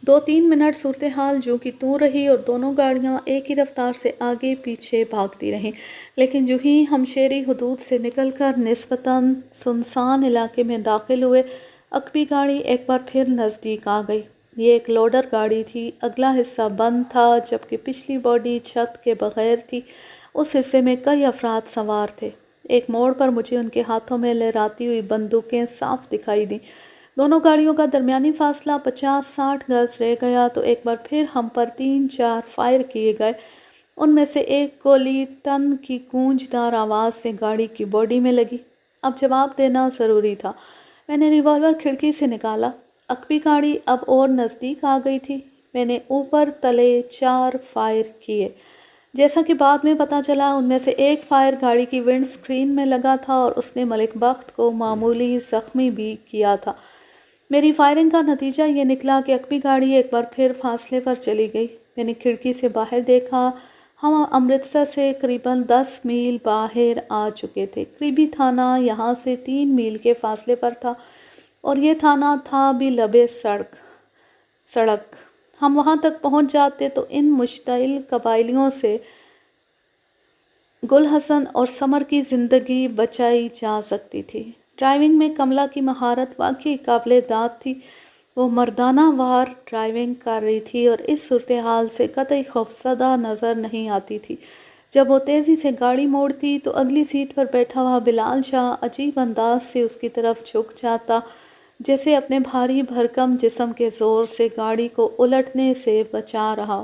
2-3 منٹ صورتحال جوں کی توں رہی اور دونوں گاڑیاں ایک ہی رفتار سے آگے پیچھے بھاگتی رہیں، لیکن جو ہی ہم شہری حدود سے نکل کر نسبتاً سنسان علاقے میں داخل ہوئے عقبی گاڑی ایک بار پھر نزدیک آ گئی۔ یہ ایک لوڈر گاڑی تھی۔ اگلا حصہ بند تھا جبکہ پچھلی باڈی چھت کے بغیر تھی۔ اس حصے میں کئی افراد سوار تھے۔ ایک موڑ پر مجھے ان کے ہاتھوں میں لہراتی ہوئی بندوقیں صاف دکھائی دیں۔ دونوں گاڑیوں کا درمیانی فاصلہ 50-60 گز رہ گیا تو ایک بار پھر ہم پر 3-4 فائر کیے گئے۔ ان میں سے ایک گولی ٹن کی گونجدار آواز سے گاڑی کی باڈی میں لگی۔ اب جواب دینا ضروری تھا۔ میں نے ریوالور کھڑکی سے نکالا۔ عقبی گاڑی اب اور نزدیک آ گئی تھی۔ میں نے اوپر تلے 4 فائر کیے۔ جیسا کہ بعد میں پتہ چلا ان میں سے ایک فائر گاڑی کی ونڈ سکرین میں لگا تھا اور اس نے ملک بخت کو معمولی زخمی بھی کیا تھا۔ میری فائرنگ کا نتیجہ یہ نکلا کہ عقبی گاڑی ایک بار پھر فاصلے پر چلی گئی۔ میں نے کھڑکی سے باہر دیکھا، ہم امرتسر سے قریباً 10 میل باہر آ چکے تھے۔ قریبی تھانہ یہاں سے 3 میل کے فاصلے پر تھا اور یہ تھانہ تھا بھی لبے سڑک۔ ہم وہاں تک پہنچ جاتے تو ان مشتعل قبائلیوں سے گل حسن اور سمر کی زندگی بچائی جا سکتی تھی۔ ڈرائیونگ میں کملا کی مہارت واقعی قابل داد تھی۔ وہ مردانہ وار ڈرائیونگ کر رہی تھی اور اس صورتحال سے قطعی خوفزدہ نظر نہیں آتی تھی۔ جب وہ تیزی سے گاڑی موڑتی تو اگلی سیٹ پر بیٹھا ہوا بلال شاہ عجیب انداز سے اس کی طرف جھک جاتا، جیسے اپنے بھاری بھرکم جسم کے زور سے گاڑی کو الٹنے سے بچا رہا۔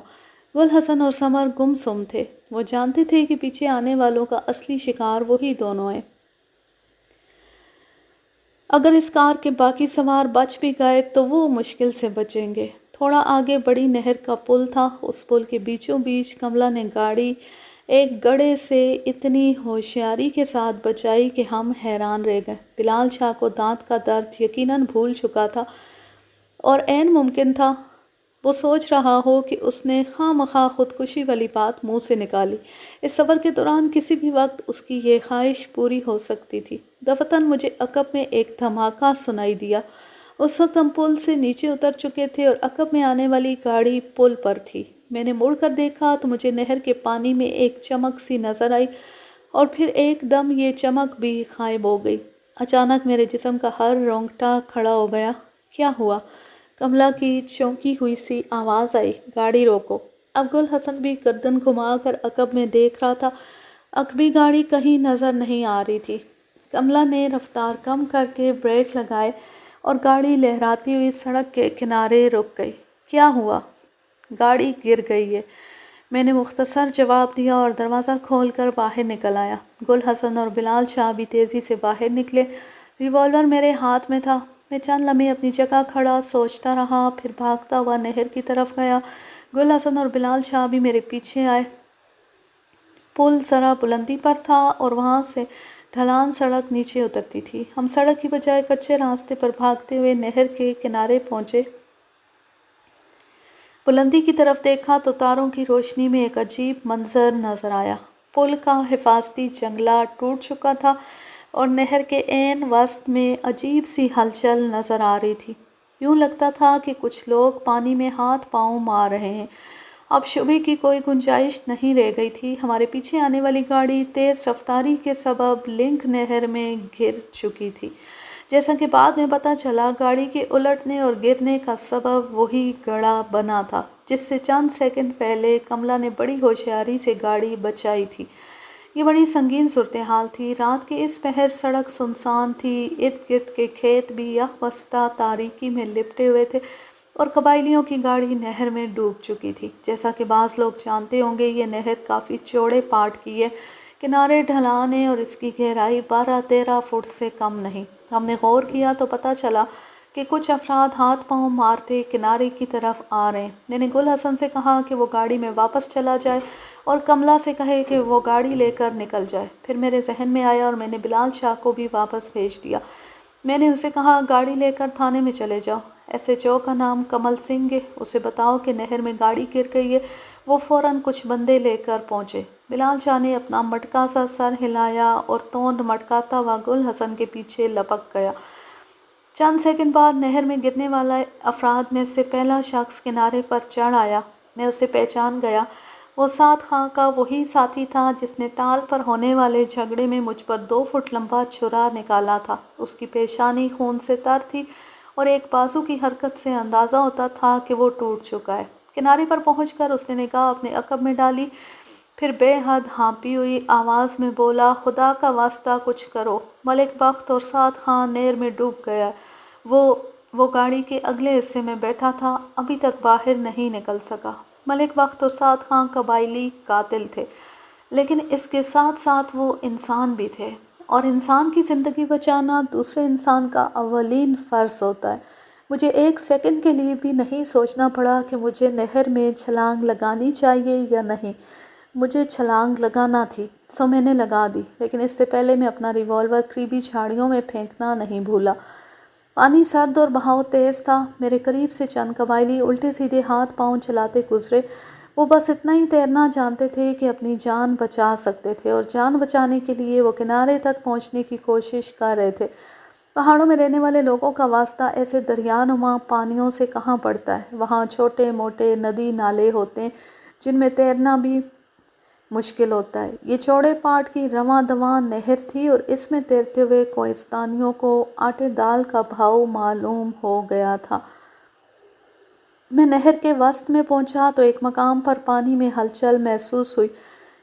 گل حسن اور سمر گمسم تھے۔ وہ جانتے تھے کہ پیچھے آنے والوں کا اصلی شکار وہی دونوں ہیں۔ اگر اس کار کے باقی سوار بچ بھی گئے تو وہ مشکل سے بچیں گے۔ تھوڑا آگے بڑی نہر کا پل تھا۔ اس پل کے بیچوں بیچ کملا نے گاڑی ایک گڑھے سے اتنی ہوشیاری کے ساتھ بچائی کہ ہم حیران رہ گئے۔ بلال شاہ کو دانت کا درد یقیناً بھول چکا تھا اور عین ممکن تھا وہ سوچ رہا ہو کہ اس نے خواہ مخواہ خودکشی والی بات منہ سے نکالی۔ اس سفر کے دوران کسی بھی وقت اس کی یہ خواہش پوری ہو سکتی تھی۔ دفعتاً مجھے عقب میں ایک دھماکہ سنائی دیا۔ اس وقت ہم پل سے نیچے اتر چکے تھے اور عقب میں آنے والی گاڑی پل پر تھی۔ میں نے مڑ کر دیکھا تو مجھے نہر کے پانی میں ایک چمک سی نظر آئی اور پھر ایک دم یہ چمک بھی غائب ہو گئی۔ اچانک میرے جسم کا ہر رونگٹا کھڑا ہو گیا۔ کیا ہوا؟ کملا کی چونکی ہوئی سی آواز آئی، گاڑی روکو۔ اب گل حسن بھی گردن گھما کر عقب میں دیکھ رہا تھا۔ عقبی گاڑی کہیں نظر نہیں آ رہی تھی۔ کملا نے رفتار کم کر کے بریک لگائے اور گاڑی لہراتی ہوئی سڑک کے کنارے رک گئی۔ کیا ہوا؟ گاڑی گر گئی ہے، میں نے مختصر جواب دیا اور دروازہ کھول کر باہر نکل آیا۔ گل حسن اور بلال شاہ بھی تیزی سے باہر نکلے۔ ریوالور میرے ہاتھ میں تھا۔ میں چند لمحے اپنی جگہ کھڑا سوچتا رہا، پھر بھاگتا ہوا نہر کی طرف گیا۔ گل حسن اور بلال شاہ بھی میرے پیچھے آئے۔ پل ذرا بلندی پر تھا اور وہاں سے ڈھلان سڑک نیچے اترتی تھی۔ ہم سڑک کی بجائے کچے راستے پر بھاگتے ہوئے نہر کے کنارے پہنچے۔ بلندی کی طرف دیکھا تو تاروں کی روشنی میں ایک عجیب منظر نظر آیا۔ پل کا حفاظتی جنگلہ ٹوٹ چکا تھا اور نہر کے عین وسط میں عجیب سی ہلچل نظر آ رہی تھی۔ یوں لگتا تھا کہ کچھ لوگ پانی میں ہاتھ پاؤں مار رہے ہیں۔ اب شبے کی کوئی گنجائش نہیں رہ گئی تھی۔ ہمارے پیچھے آنے والی گاڑی تیز رفتاری کے سبب لنک نہر میں گر چکی تھی۔ جیسا کہ بعد میں پتہ چلا، گاڑی کے الٹنے اور گرنے کا سبب وہی گڑھا بنا تھا جس سے چند سیکنڈ پہلے کملا نے بڑی ہوشیاری سے گاڑی بچائی تھی۔ یہ بڑی سنگین صورتحال تھی۔ رات کے اس پہر سڑک سنسان تھی، ارد گرد کے کھیت بھی یک بستہ تاریکی میں لپٹے ہوئے تھے اور قبائلیوں کی گاڑی نہر میں ڈوب چکی تھی۔ جیسا کہ بعض لوگ جانتے ہوں گے، یہ نہر کافی چوڑے پاٹ کی ہے، کنارے ڈھلان ہیں اور اس کی گہرائی 12-13 فٹ سے کم نہیں۔ ہم نے غور کیا تو پتہ چلا کہ کچھ افراد ہاتھ پاؤں مارتے کنارے کی طرف آ رہے ہیں۔ میں نے گل حسن سے کہا کہ وہ گاڑی میں واپس چلا جائے اور کملا سے کہے کہ وہ گاڑی لے کر نکل جائے۔ پھر میرے ذہن میں آیا اور میں نے بلال شاہ کو بھی واپس بھیج دیا۔ میں نے اسے کہا، گاڑی لے کر تھانے میں چلے جاؤ۔ ایس ایچ او کا نام کمل سنگھ ہے، اسے بتاؤ کہ نہر میں گاڑی گر گئی ہے۔ وہ فوراً کچھ بندے لے کر پہنچے۔ بلال شاہ نے اپنا مٹکا سا سر ہلایا اور توند مٹکاتا ہوا گل حسن کے پیچھے لپک گیا۔ چند سیکنڈ بعد نہر میں گرنے والے افراد میں سے پہلا شخص کنارے پر چڑھ آیا۔ میں اسے پہچان گیا۔ وہ سعد خاں کا وہی ساتھی تھا جس نے ٹال پر ہونے والے جھگڑے میں مجھ پر 2 فٹ لمبا چھرا نکالا تھا۔ اس کی پیشانی خون سے تر تھی اور ایک بازو کی حرکت سے اندازہ ہوتا تھا کہ وہ ٹوٹ چکا ہے۔ کنارے پر پہنچ کر اس نے نگاہ اپنے عقب میں ڈالی، پھر بے حد ہانپی ہوئی آواز میں بولا، خدا کا واسطہ کچھ کرو، ملک بخت اور سعد خاں نہر میں ڈوب گیا۔ وہ گاڑی کے اگلے حصے میں بیٹھا تھا، ابھی تک باہر نہیں نکل سکا۔ ملک بخت اور سعد خاں قبائلی قاتل تھے، لیکن اس کے ساتھ ساتھ وہ انسان بھی تھے، اور انسان کی زندگی بچانا دوسرے انسان کا اولین فرض ہوتا ہے۔ مجھے ایک سیکنڈ کے لیے بھی نہیں سوچنا پڑا کہ مجھے نہر میں چھلانگ لگانی چاہیے یا نہیں۔ مجھے چھلانگ لگانا تھی، سو میں نے لگا دی، لیکن اس سے پہلے میں اپنا ریوالور قریبی جھاڑیوں میں پھینکنا نہیں بھولا۔ پانی سرد اور بہاؤ تیز تھا۔ میرے قریب سے چند قبائلی الٹے سیدھے ہاتھ پاؤں چلاتے گزرے۔ وہ بس اتنا ہی تیرنا جانتے تھے کہ اپنی جان بچا سکتے تھے، اور جان بچانے کے لیے وہ کنارے تک پہنچنے کی کوشش کر رہے تھے۔ پہاڑوں میں رہنے والے لوگوں کا واسطہ ایسے دریا نما پانیوں سے کہاں پڑتا ہے؟ وہاں چھوٹے موٹے ندی نالے ہوتے ہیں جن میں تیرنا بھی مشکل ہوتا ہے۔ یہ چوڑے پاٹ کی رواں دواں نہر تھی، اور اس میں تیرتے ہوئے کوہستانیوں کو آٹے دال کا بھاؤ معلوم ہو گیا تھا۔ میں نہر کے وسط میں پہنچا تو ایک مقام پر پانی میں ہلچل محسوس ہوئی۔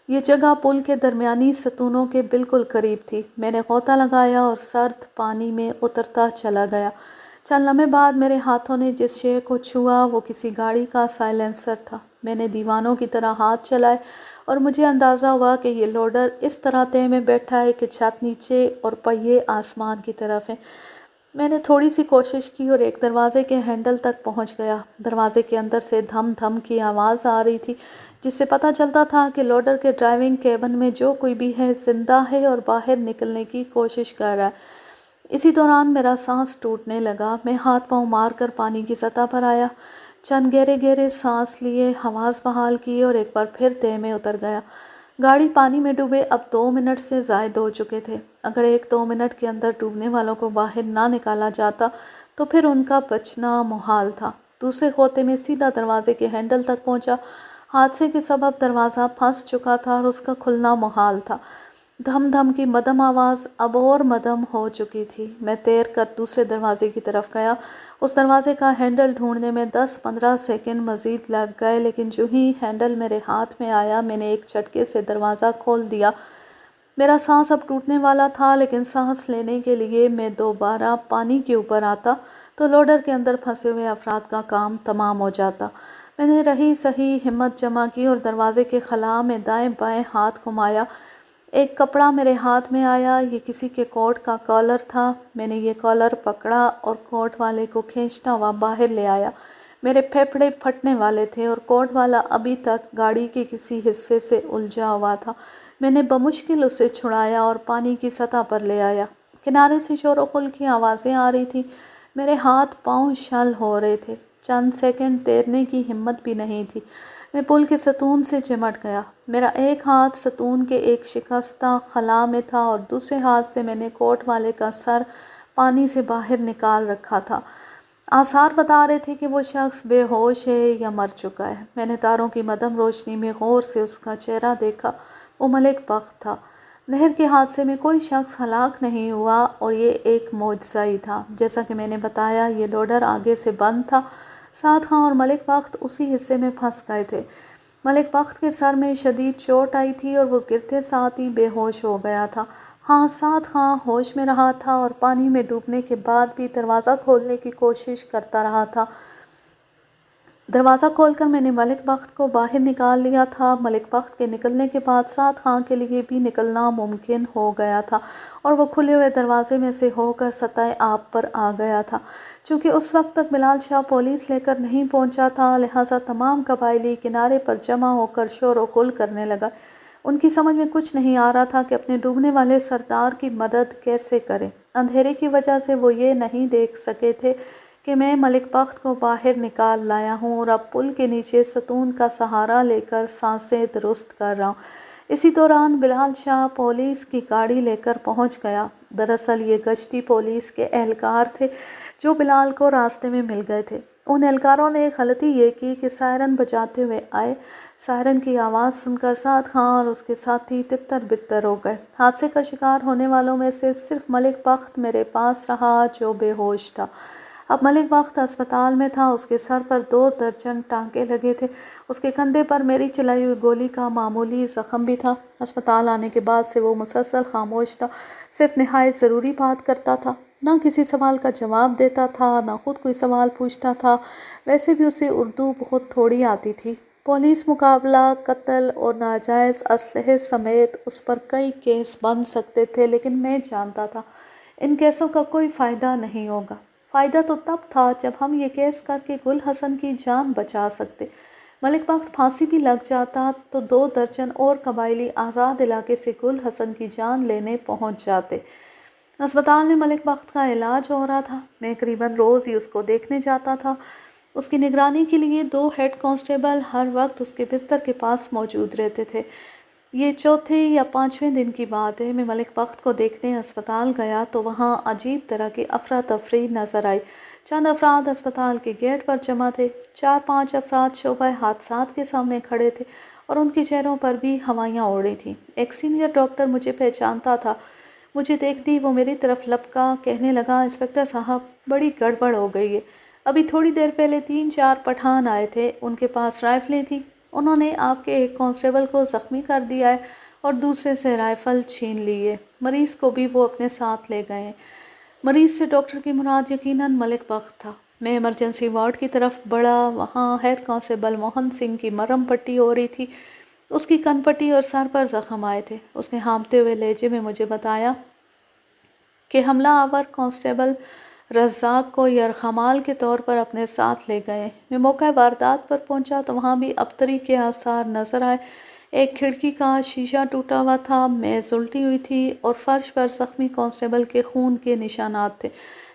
یہ جگہ پل کے درمیانی ستونوں کے بالکل قریب تھی۔ میں نے غوطہ لگایا اور سرد پانی میں اترتا چلا گیا۔ چند لمحے بعد میرے ہاتھوں نے جس شے کو چھوا وہ کسی گاڑی کا سائلنسر تھا۔ میں نے دیوانوں کی طرح ہاتھ چلائے اور مجھے اندازہ ہوا کہ یہ لوڈر اس طرح تہہ میں بیٹھا ہے کہ چھت نیچے اور پہیے آسمان کی طرف ہیں۔ میں نے تھوڑی سی کوشش کی اور ایک دروازے کے ہینڈل تک پہنچ گیا۔ دروازے کے اندر سے دھم دھم کی آواز آ رہی تھی، جس سے پتہ چلتا تھا کہ لوڈر کے ڈرائیونگ کیبن میں جو کوئی بھی ہے زندہ ہے اور باہر نکلنے کی کوشش کر رہا ہے۔ اسی دوران میرا سانس ٹوٹنے لگا۔ میں ہاتھ پاؤں مار کر پانی کی سطح پر آیا، چند گہرے گہرے سانس لیے، حواس بحال کیے اور ایک بار پھر تہہ میں اتر گیا۔ گاڑی پانی میں ڈوبے اب 2 منٹ سے زائد ہو چکے تھے۔ اگر 1-2 منٹ کے اندر ڈوبنے والوں کو باہر نہ نکالا جاتا تو پھر ان کا بچنا محال تھا۔ دوسرے غوطے میں سیدھا دروازے کے ہینڈل تک پہنچا۔ حادثے کے سبب دروازہ پھنس چکا تھا اور اس کا کھلنا محال تھا۔ دھم دھم کی مدھم آواز اب اور مدھم ہو چکی تھی۔ میں تیر کر دوسرے دروازے کی طرف گیا۔ اس دروازے کا ہینڈل ڈھونڈنے میں 10-15 سیکنڈ مزید لگ گئے، لیکن جو ہی ہینڈل میرے ہاتھ میں آیا میں نے ایک جھٹکے سے دروازہ کھول دیا۔ میرا سانس اب ٹوٹنے والا تھا، لیکن سانس لینے کے لیے میں دوبارہ پانی کے اوپر آتا تو لوڈر کے اندر پھنسے ہوئے افراد کا کام تمام ہو جاتا۔ میں نے رہی سہی ہمت جمع کی اور دروازے کے خلا میں دائیں بائیں ہاتھ گھمایا۔ ایک کپڑا میرے ہاتھ میں آیا۔ یہ کسی کے کوٹ کا کالر تھا۔ میں نے یہ کالر پکڑا اور کوٹ والے کو کھینچتا ہوا باہر لے آیا۔ میرے پھیپھڑے پھٹنے والے تھے اور کوٹ والا ابھی تک گاڑی کے کسی حصے سے الجھا ہوا تھا۔ میں نے بمشکل اسے چھڑایا اور پانی کی سطح پر لے آیا۔ کنارے سے شور و غل کی آوازیں آ رہی تھیں۔ میرے ہاتھ پاؤں شل ہو رہے تھے۔ چند سیکنڈ تیرنے کی ہمت بھی نہیں تھی۔ میں پل کے ستون سے چمٹ گیا۔ میرا ایک ہاتھ ستون کے ایک شکستہ خلا میں تھا اور دوسرے ہاتھ سے میں نے کوٹ والے کا سر پانی سے باہر نکال رکھا تھا۔ آثار بتا رہے تھے کہ وہ شخص بے ہوش ہے یا مر چکا ہے۔ میں نے تاروں کی مدھم روشنی میں غور سے اس کا چہرہ دیکھا۔ وہ ملک بخت تھا۔ نہر کے حادثے میں کوئی شخص ہلاک نہیں ہوا اور یہ ایک معجزہ ہی تھا۔ جیسا کہ میں نے بتایا، یہ لوڈر آگے سے بند تھا۔ سعد خاں اور ملک بخت اسی حصے میں پھنس گئے تھے۔ ملک بخت کے سر میں شدید چوٹ آئی تھی اور وہ گرتے ساتھ ہی بے ہوش ہو گیا تھا۔ ہاں، سعد خاں ہوش میں رہا تھا اور پانی میں ڈوبنے کے بعد بھی دروازہ کھولنے کی کوشش کرتا رہا تھا۔ دروازہ کھول کر میں نے ملک بخت کو باہر نکال لیا تھا۔ ملک بخت کے نکلنے کے بعد سعد خاں کے لیے بھی نکلنا ممکن ہو گیا تھا اور وہ کھلے ہوئے دروازے میں سے ہو کر سطح آب پر آ گیا تھا۔ چونکہ اس وقت تک بلال شاہ پولیس لے کر نہیں پہنچا تھا، لہٰذا تمام قبائلی کنارے پر جمع ہو کر شور و غل کرنے لگا۔ ان کی سمجھ میں کچھ نہیں آ رہا تھا کہ اپنے ڈوبنے والے سردار کی مدد کیسے کریں۔ اندھیرے کی وجہ سے وہ یہ نہیں دیکھ سکے تھے کہ میں ملک بخت کو باہر نکال لایا ہوں اور اب پل کے نیچے ستون کا سہارا لے کر سانسیں درست کر رہا ہوں۔ اسی دوران بلال شاہ پولیس کی گاڑی لے کر پہنچ گیا۔ دراصل یہ گشتی پولیس کے اہلکار تھے جو بلال کو راستے میں مل گئے تھے۔ ان اہلکاروں نے غلطی یہ کی کہ سائرن بجاتے ہوئے آئے۔ سائرن کی آواز سن کر سعد خاں اور اس کے ساتھی تتر بتر ہو گئے۔ حادثے کا شکار ہونے والوں میں سے صرف ملک بخت میرے پاس رہا جو بے ہوش تھا۔ اب ملک بخت ہسپتال میں تھا۔ اس کے سر پر 2 درجن ٹانکے لگے تھے۔ اس کے کندھے پر میری چلائی ہوئی گولی کا معمولی زخم بھی تھا۔ ہسپتال آنے کے بعد سے وہ مسلسل خاموش تھا، صرف نہایت ضروری بات کرتا تھا۔ نہ کسی سوال کا جواب دیتا تھا، نہ خود کوئی سوال پوچھتا تھا۔ ویسے بھی اسے اردو بہت تھوڑی آتی تھی۔ پولیس مقابلہ، قتل اور ناجائز اسلحے سمیت اس پر کئی کیس بن سکتے تھے، لیکن میں جانتا تھا ان کیسوں کا کوئی فائدہ نہیں ہوگا۔ فائدہ تو تب تھا جب ہم یہ کیس کر کے گل حسن کی جان بچا سکتے۔ ملک بخت پھانسی بھی لگ جاتا تو 2 درجن اور قبائلی آزاد علاقے سے گل حسن کی جان لینے پہنچ جاتے۔ اسپتال میں ملک بخت کا علاج ہو رہا تھا۔ میں قریباً روز ہی اس کو دیکھنے جاتا تھا۔ اس کی نگرانی کے لیے 2 ہیڈ کانسٹیبل ہر وقت اس کے بستر کے پاس موجود رہتے تھے۔ یہ چوتھے یا 5ویں دن کی بات ہے، میں ملک بخت کو دیکھنے اسپتال گیا تو وہاں عجیب طرح کی افراتفری نظر آئی۔ چند افراد اسپتال کے گیٹ پر جمع تھے، 4-5 افراد شعبہ حادثات کے سامنے کھڑے تھے اور ان کے چہروں پر بھی ہوائیاں اڑ رہی تھیں۔ ایک سینئر ڈاکٹر مجھے پہچانتا تھا، مجھے دیکھتی وہ میری طرف لپکا، کہنے لگا، انسپکٹر صاحب، بڑی گڑبڑ ہو گئی ہے۔ ابھی تھوڑی دیر پہلے 3-4 پٹھان آئے تھے، ان کے پاس رائفلیں تھیں، انہوں نے آپ کے ایک کانسٹیبل کو زخمی کر دیا ہے اور دوسرے سے رائفل چھین لی ہے۔ مریض کو بھی وہ اپنے ساتھ لے گئے ہیں۔ مریض سے ڈاکٹر کی مراد یقیناً ملک بخت تھا۔ میں ایمرجنسی وارڈ کی طرف بڑھا، وہاں ہیڈ کانسٹیبل موہن سنگھ کی مرہم پٹی ہو رہی تھی۔ اس کی کن پٹی اور سر پر زخم آئے تھے۔ اس نے ہانپتے ہوئے لہجے میں مجھے بتایا کہ حملہ آور کانسٹیبل رزاق کو یرغمال کے طور پر اپنے ساتھ لے گئے۔ میں موقع واردات پر پہنچا تو وہاں بھی ابتری کے آثار نظر آئے۔ ایک کھڑکی کا شیشہ ٹوٹا ہوا تھا، میز الٹی ہوئی تھی اور فرش پر زخمی کانسٹیبل کے خون کے نشانات تھے۔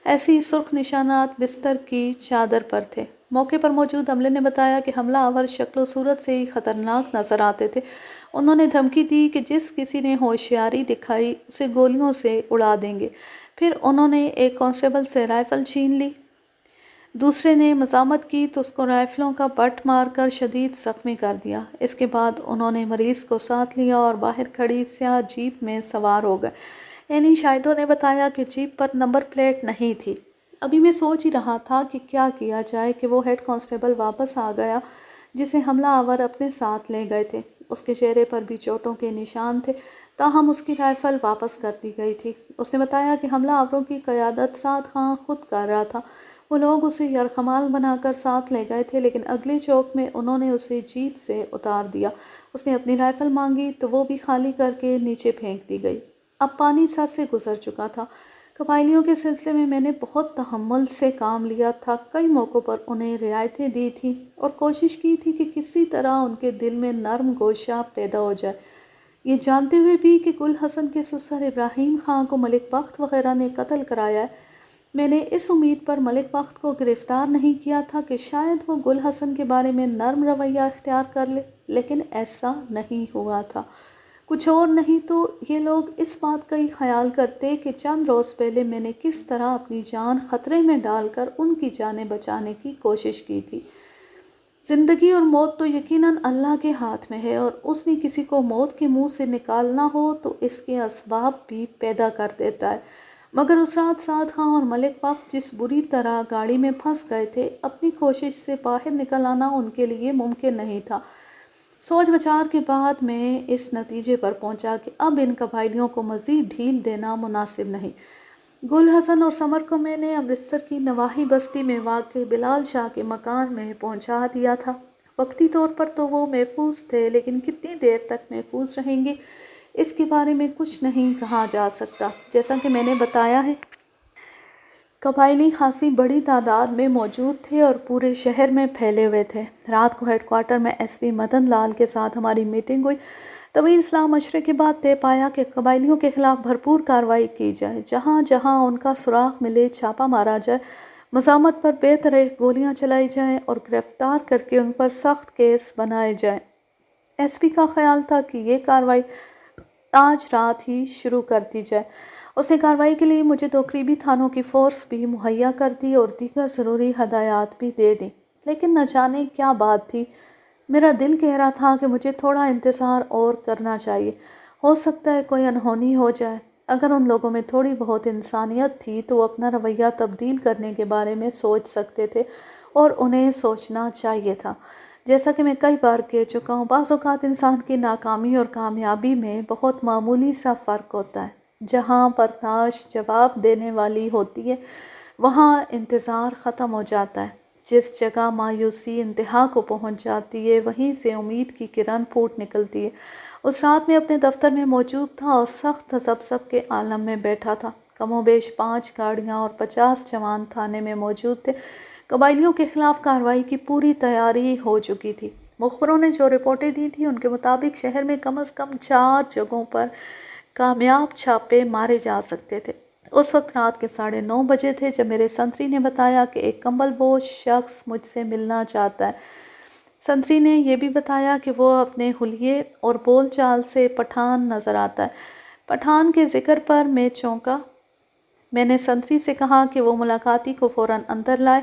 ایسے ہی سرخ نشانات بستر کی چادر پر تھے۔ موقع پر موجود عملے نے بتایا کہ حملہ آور شکل و صورت سے ہی خطرناک نظر آتے تھے۔ انہوں نے دھمکی دی کہ جس کسی نے ہوشیاری دکھائی اسے گولیوں سے اڑا دیں گے۔ پھر انہوں نے ایک کانسٹیبل سے رائفل چھین لی، دوسرے نے مزاحمت کی تو اس کو رائفلوں کا بٹ مار کر شدید زخمی کر دیا۔ اس کے بعد انہوں نے مریض کو ساتھ لیا اور باہر کھڑی سیاہ جیپ میں سوار ہو گئے۔ انہی شاہدوں نے بتایا کہ جیپ پر نمبر پلیٹ نہیں تھی۔ ابھی میں سوچ ہی رہا تھا کہ کیا کیا جائے کہ وہ ہیڈ کانسٹیبل واپس آ گیا جسے حملہ آور اپنے ساتھ لے گئے تھے۔ اس کے چہرے پر بھی چوٹوں کے نشان تھے، تاہم اس کی رائفل واپس کر دی گئی تھی۔ اس نے بتایا کہ حملہ آوروں کی قیادت سعد خان خود کر رہا تھا۔ وہ لوگ اسے یرغمال بنا کر ساتھ لے گئے تھے، لیکن اگلے چوک میں انہوں نے اسے جیپ سے اتار دیا۔ اس نے اپنی رائفل مانگی تو وہ بھی خالی کر کے نیچے پھینک دی گئی۔ اب پانی سر سے گزر چکا تھا۔ قبائلیوں کے سلسلے میں میں نے بہت تحمل سے کام لیا تھا، کئی موقعوں پر انہیں رعایتیں دی تھیں اور کوشش کی تھی کہ کسی طرح ان کے دل میں نرم گوشہ پیدا ہو جائے۔ یہ جانتے ہوئے بھی کہ گل حسن کے سسر ابراہیم خان کو ملک بخت وغیرہ نے قتل کرایا ہے، میں نے اس امید پر ملک بخت کو گرفتار نہیں کیا تھا کہ شاید وہ گل حسن کے بارے میں نرم رویہ اختیار کر لے، لیکن ایسا نہیں ہوا تھا۔ کچھ اور نہیں تو یہ لوگ اس بات کا ہی خیال کرتے کہ چند روز پہلے میں نے کس طرح اپنی جان خطرے میں ڈال کر ان کی جانیں بچانے کی کوشش کی تھی۔ زندگی اور موت تو یقیناً اللہ کے ہاتھ میں ہے، اور اس نے کسی کو موت کے منہ سے نکالنا ہو تو اس کے اسباب بھی پیدا کر دیتا ہے۔ مگر اس رات سعد خان اور ملک بخت جس بری طرح گاڑی میں پھنس گئے تھے، اپنی کوشش سے باہر نکل آنا ان کے لیے ممکن نہیں تھا۔ سوچ بچار کے بعد میں اس نتیجے پر پہنچا کہ اب ان قبائلیوں کو مزید ڈھیل دینا مناسب نہیں۔ گل حسن اور سمر کو میں نے امرتسر کی نواحی بستی میں واقع بلال شاہ کے مکان میں پہنچا دیا تھا۔ وقتی طور پر تو وہ محفوظ تھے، لیکن کتنی دیر تک محفوظ رہیں گے اس کے بارے میں کچھ نہیں کہا جا سکتا۔ جیسا کہ میں نے بتایا ہے، قبائلی خاصی بڑی تعداد میں موجود تھے اور پورے شہر میں پھیلے ہوئے تھے۔ رات کو ہیڈ کوارٹر میں ایس پی مدن لال کے ساتھ ہماری میٹنگ ہوئی۔ طویل صلاح مشورے کے بعد طے پایا کہ قبائلیوں کے خلاف بھرپور کارروائی کی جائے، جہاں جہاں ان کا سراغ ملے چھاپا مارا جائے، مزاحمت پر بے طرح گولیاں چلائی جائیں اور گرفتار کر کے ان پر سخت کیس بنائے جائیں۔ ایس پی کا خیال تھا کہ یہ کارروائی آج رات ہی شروع کر دی جائے۔ اس نے کارروائی کے لیے مجھے 2 قریبی تھانوں کی فورس بھی مہیا کر دی اور دیگر ضروری ہدایات بھی دے دیں، لیکن نہ جانے کیا بات تھی، میرا دل کہہ رہا تھا کہ مجھے تھوڑا انتظار اور کرنا چاہیے، ہو سکتا ہے کوئی انہونی ہو جائے۔ اگر ان لوگوں میں تھوڑی بہت انسانیت تھی تو وہ اپنا رویہ تبدیل کرنے کے بارے میں سوچ سکتے تھے، اور انہیں سوچنا چاہیے تھا۔ جیسا کہ میں کئی بار کہہ چکا ہوں، بعض اوقات انسان کی ناکامی اور کامیابی میں بہت معمولی سا فرق ہوتا ہے۔ جہاں برداشت جواب دینے والی ہوتی ہے، وہاں انتظار ختم ہو جاتا ہے۔ جس جگہ مایوسی انتہا کو پہنچ جاتی ہے، وہیں سے امید کی کرن پھوٹ نکلتی ہے۔ اس رات میں اپنے دفتر میں موجود تھا اور سخت تذبذب کے عالم میں بیٹھا تھا۔ کم و بیش 5 گاڑیاں اور 50 جوان تھانے میں موجود تھے۔ قبائلیوں کے خلاف کارروائی کی پوری تیاری ہو چکی تھی۔ مخبروں نے جو رپورٹیں دی تھیں ان کے مطابق شہر میں کم از کم 4 جگہوں پر کامیاب چھاپے مارے جا سکتے تھے۔ اس وقت رات کے 9:30 بجے تھے جب میرے سنتری نے بتایا کہ ایک کمبل بوش شخص مجھ سے ملنا چاہتا ہے۔ سنتری نے یہ بھی بتایا کہ وہ اپنے حلیے اور بول چال سے پٹھان نظر آتا ہے۔ پٹھان کے ذکر پر میں چونکا۔ میں نے سنتری سے کہا کہ وہ ملاقاتی کو فوراً اندر لائے۔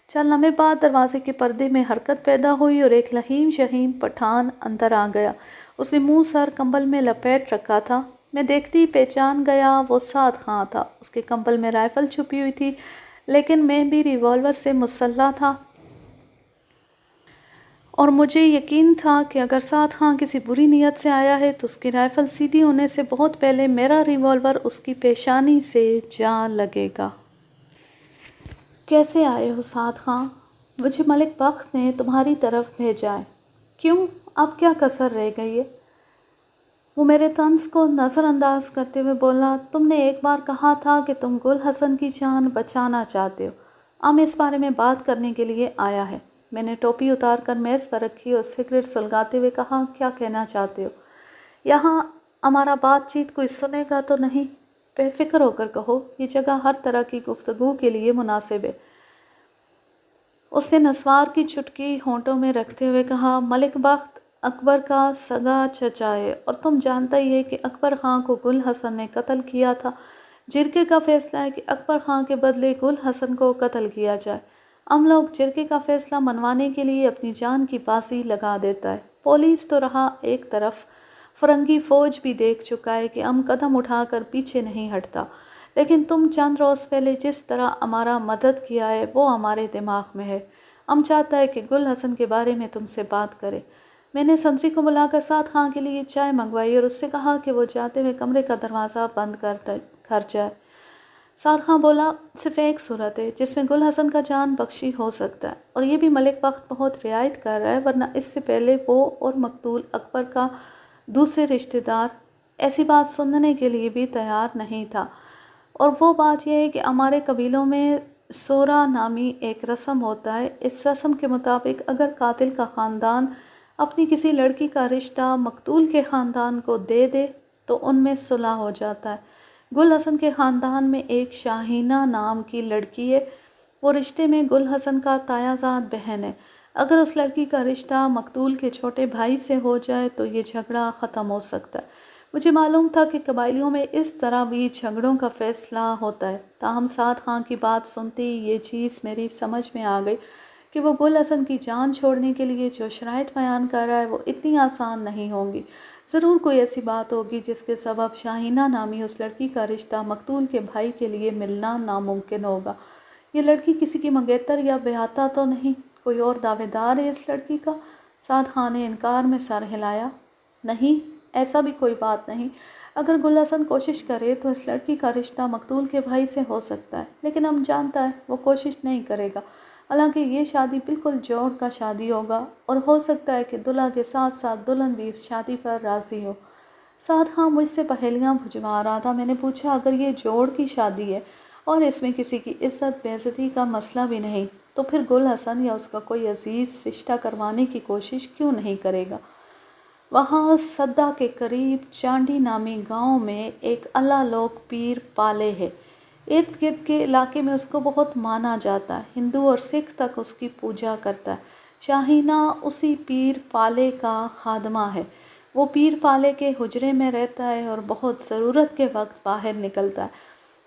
چند لمحے بعد دروازے کے پردے میں حرکت پیدا ہوئی اور ایک لہیم شہیم پٹھان اندر آ گیا۔ اس نے منہ سر کمبل میں لپیٹ رکھا تھا۔ میں دیکھتے ہی پہچان گیا وہ سعد خان تھا۔ اس کے کمبل میں رائفل چھپی ہوئی تھی لیکن میں بھی ریوالور سے مسلح تھا اور مجھے یقین تھا کہ اگر سعد خان کسی بری نیت سے آیا ہے تو اس کی رائفل سیدھی ہونے سے بہت پہلے میرا ریوالور اس کی پیشانی سے جا لگے گا۔ کیسے آئے ہو سعد خان؟ مجھے ملک بخت نے تمہاری طرف بھیجا ہے۔ کیوں؟ اب کیا کسر رہ گئی ہے؟ وہ میرے طنز کو نظر انداز کرتے ہوئے بولا، تم نے ایک بار کہا تھا کہ تم گل حسن کی جان بچانا چاہتے ہو۔ اب اس بارے میں بات کرنے کے لیے آیا ہے۔ میں نے ٹوپی اتار کر میز پر رکھی اور سگریٹ سلگاتے ہوئے کہا، کیا کہنا چاہتے ہو؟ یہاں ہمارا بات چیت کوئی سنے گا تو نہیں؟ بے فکر ہو کر کہو، یہ جگہ ہر طرح کی گفتگو کے لیے مناسب ہے۔ اس نے نسوار کی چٹکی ہونٹوں میں رکھتے ہوئے کہا، ملک بخت اکبر کا سگا چچا ہے اور تم جانتا ہی ہے کہ اکبر خان کو گل حسن نے قتل کیا تھا۔ جرگے کا فیصلہ ہے کہ اکبر خان کے بدلے گل حسن کو قتل کیا جائے۔ ہم لوگ جرگے کا فیصلہ منوانے کے لیے اپنی جان کی بازی لگا دیتا ہے۔ پولیس تو رہا ایک طرف، فرنگی فوج بھی دیکھ چکا ہے کہ ہم قدم اٹھا کر پیچھے نہیں ہٹتا، لیکن تم چند روز پہلے جس طرح ہمارا مدد کیا ہے وہ ہمارے دماغ میں ہے۔ ہم چاہتا ہے کہ گل حسن کے بارے میں تم سے بات کرے۔ میں نے سنتری کو بلا کر سعد خان کے لیے چائے منگوائی اور اس سے کہا کہ وہ جاتے ہوئے کمرے کا دروازہ بند کر جائے۔ سعد خان بولا، صرف ایک صورت ہے جس میں گل حسن کا جان بخشی ہو سکتا ہے اور یہ بھی ملک بخت بہت رعایت کر رہا ہے، ورنہ اس سے پہلے وہ اور مقتول اکبر کا دوسرے رشتہ دار ایسی بات سننے کے لیے بھی تیار نہیں تھا، اور وہ بات یہ ہے کہ ہمارے قبیلوں میں سورا نامی ایک رسم ہوتا ہے۔ اس رسم کے مطابق اگر قاتل کا خاندان اپنی کسی لڑکی کا رشتہ مقتول کے خاندان کو دے دے تو ان میں صلح ہو جاتا ہے۔ گل حسن کے خاندان میں ایک شاہینہ نام کی لڑکی ہے، وہ رشتے میں گل حسن کا تایا زاد بہن ہے۔ اگر اس لڑکی کا رشتہ مقتول کے چھوٹے بھائی سے ہو جائے تو یہ جھگڑا ختم ہو سکتا ہے۔ مجھے معلوم تھا کہ قبائلیوں میں اس طرح بھی جھگڑوں کا فیصلہ ہوتا ہے، تاہم سعد خان کی بات سنتے ہی یہ چیز میری سمجھ میں آ گئی کہ وہ گل حسن کی جان چھوڑنے کے لیے جو شرائط بیان کر رہا ہے وہ اتنی آسان نہیں ہوں گی۔ ضرور کوئی ایسی بات ہوگی جس کے سبب شاہینہ نامی اس لڑکی کا رشتہ مقتول کے بھائی کے لیے ملنا ناممکن ہوگا۔ یہ لڑکی کسی کی منگیتر یا بیاہتا تو نہیں؟ کوئی اور دعوے دار ہے اس لڑکی کا؟ سعد خان نے انکار میں سر ہلایا۔ نہیں، ایسا بھی کوئی بات نہیں۔ اگر گل حسن کوشش کرے تو اس لڑکی کا رشتہ مقتول کے بھائی سے ہو سکتا ہے، لیکن ہم جانتا ہے وہ کوشش نہیں کرے گا، حالانکہ یہ شادی بالکل جوڑ کا شادی ہوگا اور ہو سکتا ہے کہ دلہا کے ساتھ ساتھ دلہن بھی اس شادی پر راضی ہو۔ سعد خان مجھ سے پہیلیاں بھجوا رہا تھا۔ میں نے پوچھا، اگر یہ جوڑ کی شادی ہے اور اس میں کسی کی عزت بے عزتی کا مسئلہ بھی نہیں تو پھر گل حسن یا اس کا کوئی عزیز رشتہ کروانے کی کوشش کیوں نہیں کرے گا؟ وہاں سدہ کے قریب چانڈی نامی گاؤں میں ایک اللہ لوک پیر پالے ہے۔ ارد گرد کے علاقے میں اس کو بہت مانا جاتا ہے۔ ہندو اور سکھ تک اس کی پوجا کرتا ہے۔ شاہینہ اسی پیر پالے کا خادمہ ہے۔ وہ پیر پالے کے حجرے میں رہتا ہے اور بہت ضرورت کے وقت باہر نکلتا ہے۔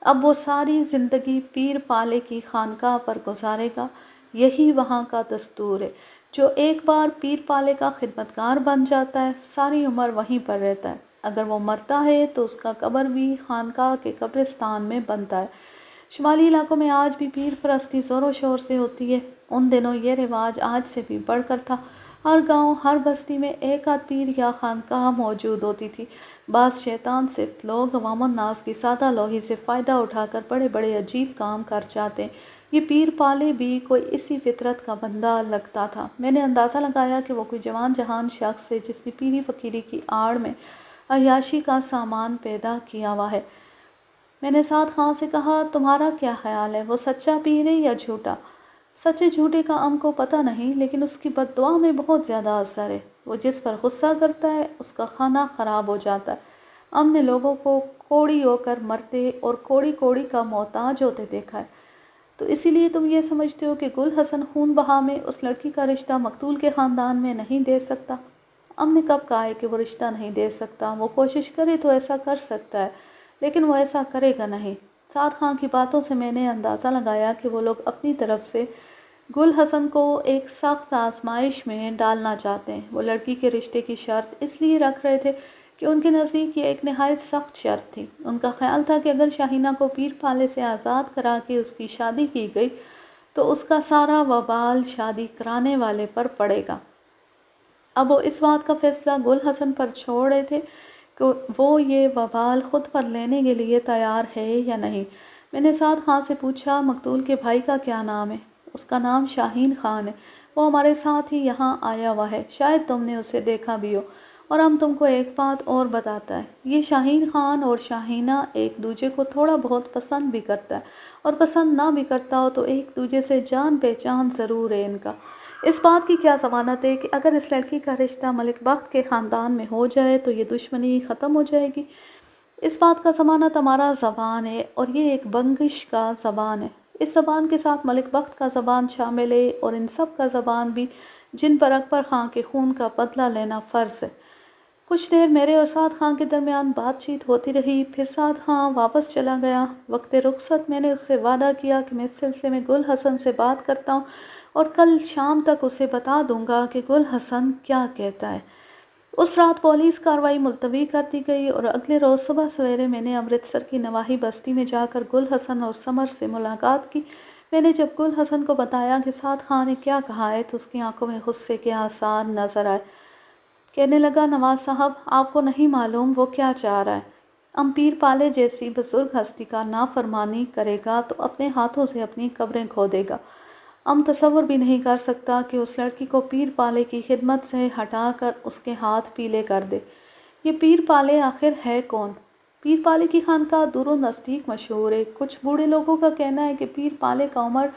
اب وہ ساری زندگی پیر پالے کی خانقاہ پر گزارے گا۔ یہی وہاں کا دستور ہے۔ جو ایک بار پیر پالے کا خدمتگار بن جاتا ہے ساری عمر وہیں پر رہتا ہے۔ اگر وہ مرتا ہے تو اس کا قبر بھی خانقاہ کے قبرستان میں بنتا ہے۔ شمالی علاقوں میں آج بھی پیر پرستی زور و شور سے ہوتی ہے۔ ان دنوں یہ رواج آج سے بھی بڑھ کر تھا۔ ہر گاؤں، ہر بستی میں ایک آدھ پیر یا خانقاہ موجود ہوتی تھی۔ بعض شیطان صفت لوگ عوام الناس کی سادہ لوحی سے فائدہ اٹھا کر بڑے بڑے عجیب کام کر جاتے ہیں۔ یہ پیر پالے بھی کوئی اسی فطرت کا بندہ لگتا تھا۔ میں نے اندازہ لگایا کہ وہ کوئی جوان جہان شخص ہے جس نے پیری فقیری کی آڑ میں عیاشی کا سامان پیدا کیا ہوا ہے۔ میں نے سعد خان سے کہا، تمہارا کیا خیال ہے، وہ سچا پیر ہے یا جھوٹا؟ سچے جھوٹے کا ہم کو پتہ نہیں، لیکن اس کی بد دعا میں بہت زیادہ اثر ہے۔ وہ جس پر غصہ کرتا ہے اس کا کھانا خراب ہو جاتا ہے۔ ہم نے لوگوں کو کوڑی ہو کر مرتے اور کوڑی کوڑی کا محتاج ہوتے دیکھا ہے۔ تو اسی لیے تم یہ سمجھتے ہو کہ گل حسن خون بہا میں اس لڑکی کا رشتہ مقتول کے خاندان میں نہیں دے سکتا؟ ہم نے کب کہا ہے کہ وہ رشتہ نہیں دے سکتا؟ وہ کوشش کرے تو ایسا کر سکتا ہے، لیکن وہ ایسا کرے گا نہیں۔ سعد خان کی باتوں سے میں نے اندازہ لگایا کہ وہ لوگ اپنی طرف سے گل حسن کو ایک سخت آزمائش میں ڈالنا چاہتے ہیں۔ وہ لڑکی کے رشتے کی شرط اس لیے رکھ رہے تھے کہ ان کے نزدیک یہ ایک نہایت سخت شرط تھی۔ ان کا خیال تھا کہ اگر شاہینہ کو پیر پالے سے آزاد کرا کے اس کی شادی کی گئی تو اس کا سارا وبال شادی کرانے والے پر پڑے گا۔ اب وہ اس بات کا فیصلہ گل حسن پر چھوڑ رہے تھے کہ وہ یہ وبال خود پر لینے کے لیے تیار ہے یا نہیں۔ میں نے سعد خان سے پوچھا، مقتول کے بھائی کا کیا نام ہے؟ اس کا نام شاہین خان ہے، وہ ہمارے ساتھ ہی یہاں آیا ہوا ہے، شاید تم نے اسے دیکھا بھی ہو۔ اور ہم تم کو ایک بات اور بتاتا ہے، یہ شاہین خان اور شاہینہ ایک دوسرے کو تھوڑا بہت پسند بھی کرتا ہے، اور پسند نہ بھی کرتا ہو تو ایک دوسرے سے جان پہچان ضرور ہے ان کا۔ اس بات کی کیا ضمانت ہے کہ اگر اس لڑکی کا رشتہ ملک بخت کے خاندان میں ہو جائے تو یہ دشمنی ختم ہو جائے گی؟ اس بات کا ضمانت ہمارا زبان ہے، اور یہ ایک بنگش کا زبان ہے۔ اس زبان کے ساتھ ملک بخت کا زبان شامل ہے، اور ان سب کا زبان بھی جن پر اکبر خان کے خون کا بدلہ لینا فرض ہے۔ کچھ دیر میرے اور سعد خان کے درمیان بات چیت ہوتی رہی، پھر سعد خان واپس چلا گیا۔ وقت رخصت میں نے اس سے وعدہ کیا کہ میں اس سلسلے میں گل حسن سے بات کرتا ہوں اور کل شام تک اسے بتا دوں گا کہ گل حسن کیا کہتا ہے۔ اس رات پولیس کارروائی ملتوی کر دی گئی، اور اگلے روز صبح سویرے میں نے امرتسر کی نواحی بستی میں جا کر گل حسن اور سمر سے ملاقات کی۔ میں نے جب گل حسن کو بتایا کہ سعد خان نے کیا کہا ہے تو اس کی آنکھوں میں غصے کے آثار نظر آئے۔ کہنے لگا، نواز صاحب، آپ کو نہیں معلوم وہ کیا چاہ رہا ہے۔ پیر پالے جیسی بزرگ ہستی کا نافرمانی کرے گا تو اپنے ہاتھوں سے اپنی قبریں کھودے گا۔ تصور بھی نہیں کر سکتا کہ اس لڑکی کو پیر پالے کی خدمت سے ہٹا کر اس کے ہاتھ پیلے کر دے۔ یہ پیر پالے آخر ہے کون؟ پیر پالے کی خانقاہ دور و نزدیک مشہور ہے۔ کچھ بوڑھے لوگوں کا کہنا ہے کہ پیر پالے کا عمر